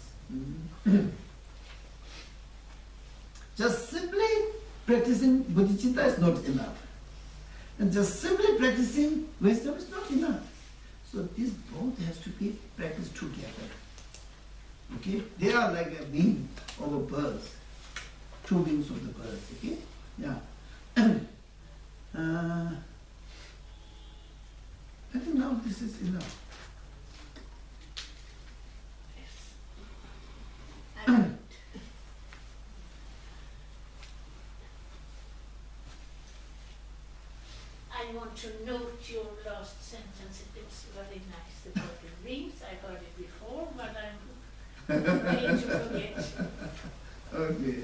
Just simply practicing bodhicitta is not enough. And just simply practicing wisdom is not enough. So these both has to be practiced together. Okay? They are like a wing of a bird. Two wings of the bird. Okay? Yeah. I think now this is enough. I want to note your last sentence. It was very nice about the rings. I heard it before, but I'm afraid to forget. Okay.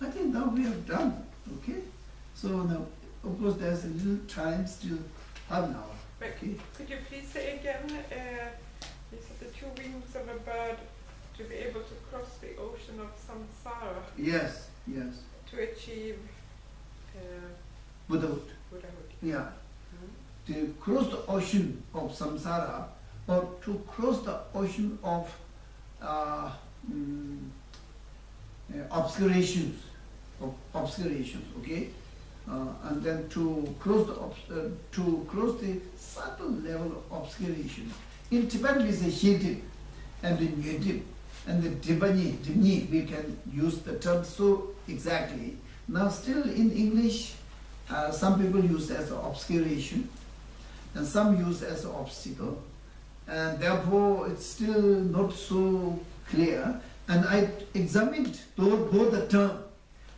I think now we have done. Okay. So now, of course, there's a little time still, half an hour. Okay. Could you please say again, you said the two wings of a bird to be able to cross the ocean of samsara Yes, yes. to achieve Buddhahood. Buddhahood. Yeah. To cross the ocean of samsara, or to cross the ocean of obscurations, okay, and then to cross the subtle level of obscuration. In Tibetan we say shitib and the nyetib and the dibani, we can use the term so exactly. Now still in English, some people use as an obscuration, and some use as an obstacle, and therefore it's still not so clear. And I examined both the term,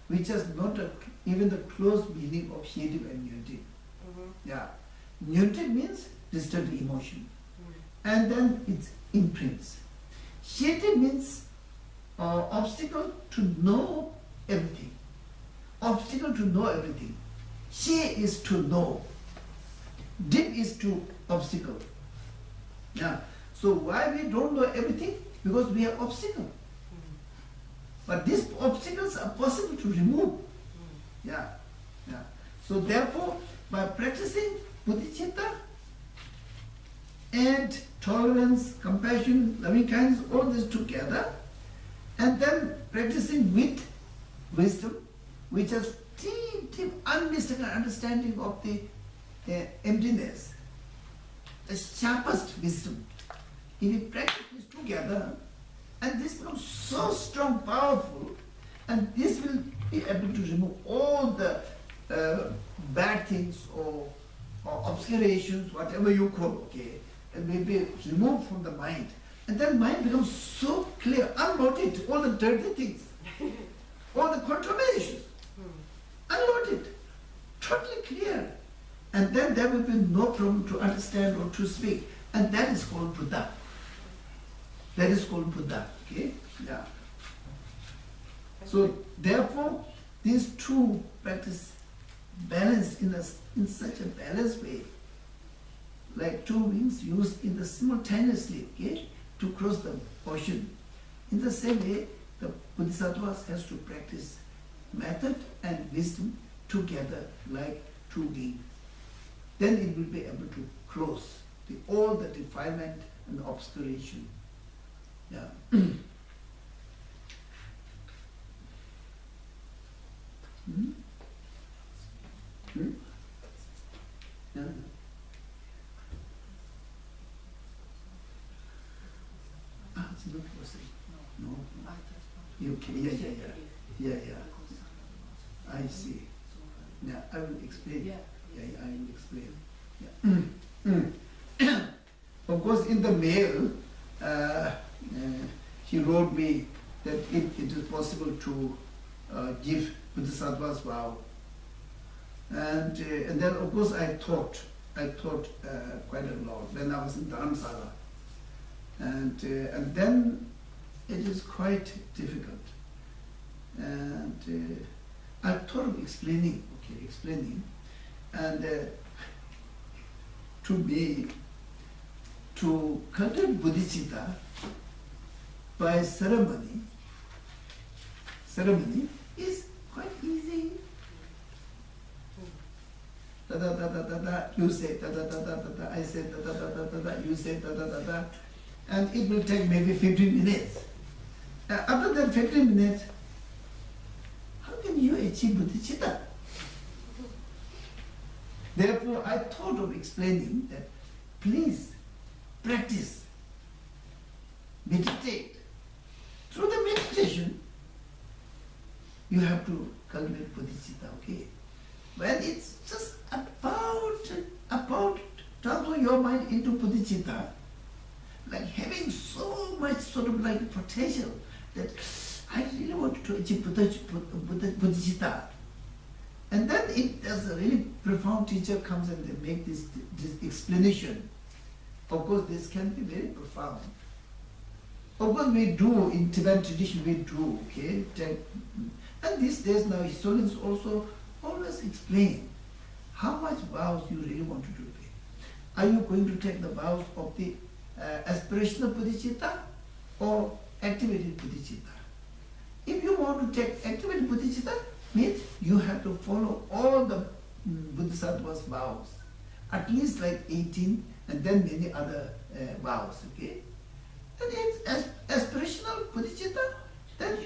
which has not even the close meaning of shitib and nyetib. Yeah, nyetib means disturbed emotion, and then it's imprints. Shitib means obstacle to know everything. Obstacle to know everything. She is to know. Dip is to obstacle. Yeah. So why we don't know everything? Because we have obstacle. But these obstacles are possible to remove. Yeah. Yeah. So therefore, by practicing bodhicitta and tolerance, compassion, loving kindness, all this together, and then practicing with wisdom, which has deep, unmistaken understanding of the emptiness, the sharpest wisdom. If we practice this together, and this becomes so strong, powerful, and this will be able to remove all the bad things or obscurations, whatever you call, okay, and will be removed from the mind. And then mind becomes so clear, unnoted, all the dirty things, all the contradictions, unnoted, totally clear. And then there will be no problem to understand or to speak. And that is called Buddha. That is called Buddha, okay? Yeah. So therefore, these two practice balanced in such a balanced way, like two wings used in the simultaneously, okay, to cross the ocean. In the same way, the Bodhisattvas has to practice method and wisdom together like two wings. Then it will be able to cross all the defilement and obscuration. Yeah. Yeah. It's not possible. No. You can, yeah. I see. Yeah, I will explain. Yeah, I will explain. Yeah. Of course, in the mail, he wrote me that it is possible to give Bodhisattva's vow. And then, of course, I thought quite a lot when I was in Dharamsala. And then it is quite difficult. And I thought of explaining. And to me, to cultivate bodhicitta by ceremony is quite easy. da da da da da da, you say da da da da da da, I say da da da da da da, you say da da da da, and it will take maybe 15 minutes. After that 15 minutes, how can you achieve bodhicitta? Therefore, I thought of explaining that please practice, meditate. Through the meditation, you have to cultivate bodhicitta, okay? When it's just about transforming your mind into bodhicitta, like having so much sort of like potential that I really want to achieve bodhicitta. And then there's a really profound teacher comes and they make this explanation. Of course, this can be very profound. Of course, we do, in Tibetan tradition, we do, okay? And these days now, historians also always explain how much vows you really want to do. Are you going to take the vows of the aspirational bodhicitta or activated bodhicitta? If you want to take activated bodhicitta, means you have to follow all the Bodhisattva's vows, at least like 18, and then many other vows, okay? And it's aspirational bodhicitta, then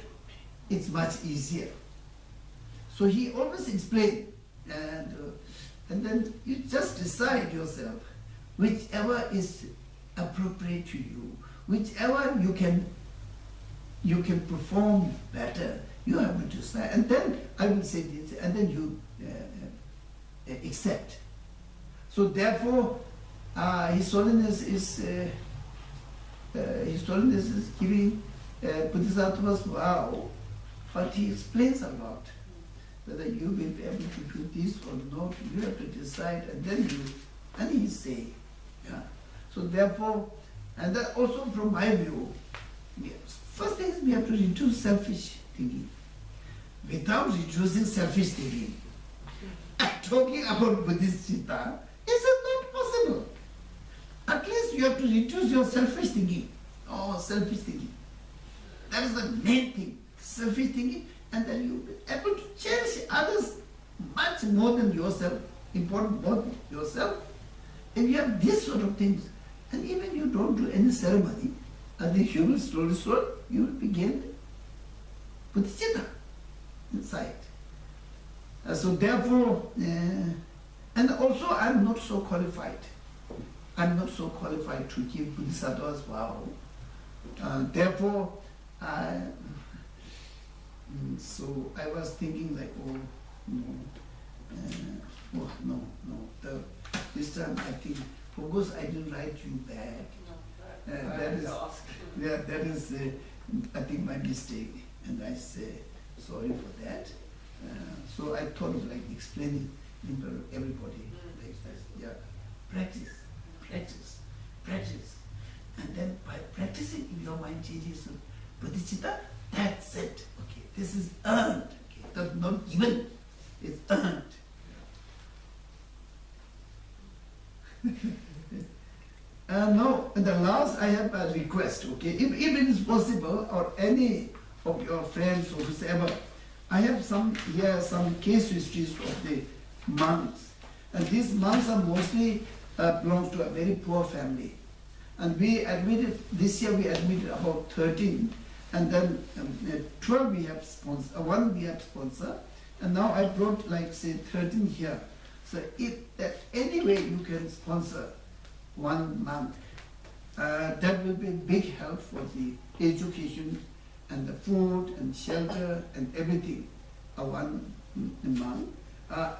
it's much easier. So he always explained, and then you just decide yourself, whichever is appropriate to you, whichever you can perform better, you have to decide. And then I will say this, and then you accept. So therefore, His Holiness is giving Bodhisattva's vow, but he explains a lot. Whether you will be able to do this or not, you have to decide, and then he say, yeah. So therefore, and that also from my view, first thing is we have to reduce selfish thinking. Without reducing selfish thinking, talking about bodhicitta is not possible. At least you have to reduce your selfish thinking. Oh, selfish thinking. That is the main thing. Selfish thinking, and then you'll be able to cherish others much more than yourself, important more than yourself. If you have these sort of things, and even you don't do any ceremony, and the human slowly, you will begin bodhicitta inside. So therefore, and also I'm not so qualified. I'm not so qualified to give Bodhisattva's vow. Therefore, so I was thinking like, this time I think, of course I didn't write you back. That is, I think my mistake, and I say sorry for that. So I thought of like explaining in front of everybody, like that. Yeah, practice, and then by practicing, if your mind changes to bodhicitta, that's it. Okay, this is earned. Okay, that's not given, it's earned. Now, in the last, I have a request. Okay, if it is possible, or any of your friends or whoever, I have some case histories of the monks, and these monks are mostly belongs to a very poor family, and we admitted this year. We admitted about 13, and then 12 we have sponsor, one we have sponsor, and now I brought like say 13 here. So if any way you can sponsor 1 month, that will be a big help for the education and the food and shelter and everything. 1 month.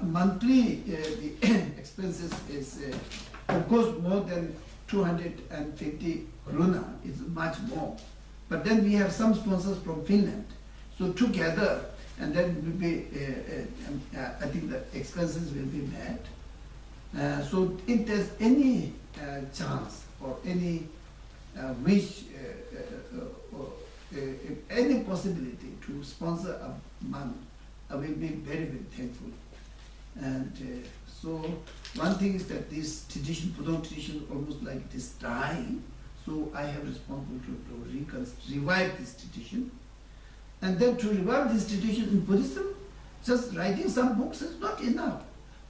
Monthly the expenses is of course more than 250 krona. It's much more. But then we have some sponsors from Finland. So together, and then will be I think the expenses will be met. So if there's any chance or any wish or any possibility to sponsor a month, I will be very, very thankful. And so one thing is that this tradition, Buddha tradition, almost like it is dying. So I have responsibility to revive this tradition. And then to revive this tradition in Buddhism, just writing some books is not enough.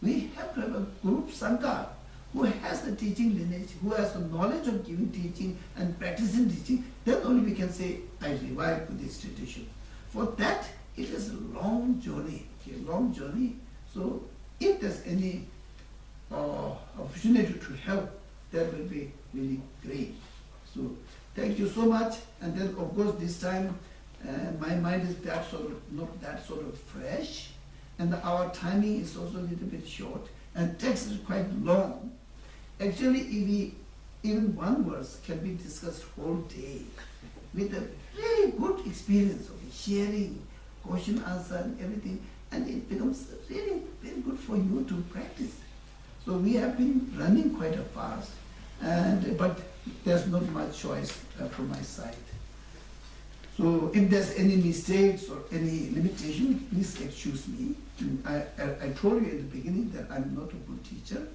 We have to have a group Sangha who has the teaching lineage, who has the knowledge of giving teaching and practicing teaching. Then only we can say, I revive Buddhist tradition. For that, it is a long journey, okay, long journey. So if there's any opportunity to help, that will be really great. So thank you so much. And then of course this time my mind is that sort of not that sort of fresh, and our timing is also a little bit short, and text is quite long. Actually, if even one verse can be discussed whole day with a really good experience of hearing, question, answer, and everything, and it becomes really very good for you to practice. So we have been running quite a fast, but there's not much choice from my side. So if there's any mistakes or any limitation, please excuse me. I told you in the beginning that I'm not a good teacher,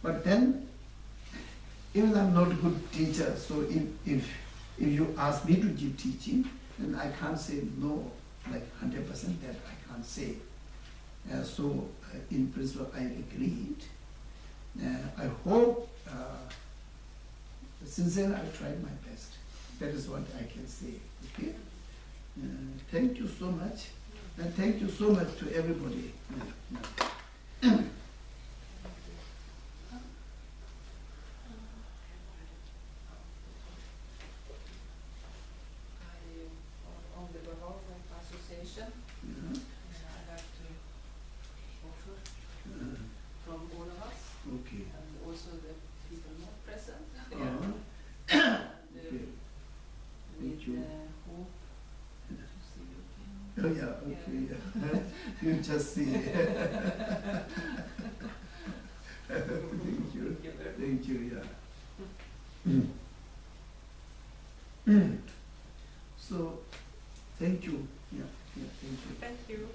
but then even I'm not a good teacher, so if you ask me to give teaching, then I can't say no, like 100% that I can't say. So in principle I agreed. I hope, sincerely I tried my best. That is what I can say. Okay? Thank you so much, and thank you so much to everybody. On the behalf of the association, I'd like to offer from all of us, Okay. and also the people not present. Okay. With you. hope to see you again. Oh yeah, okay, yeah. You just see. Thank you. Thank you, yeah. So, thank you. Yeah, thank you. Thank you.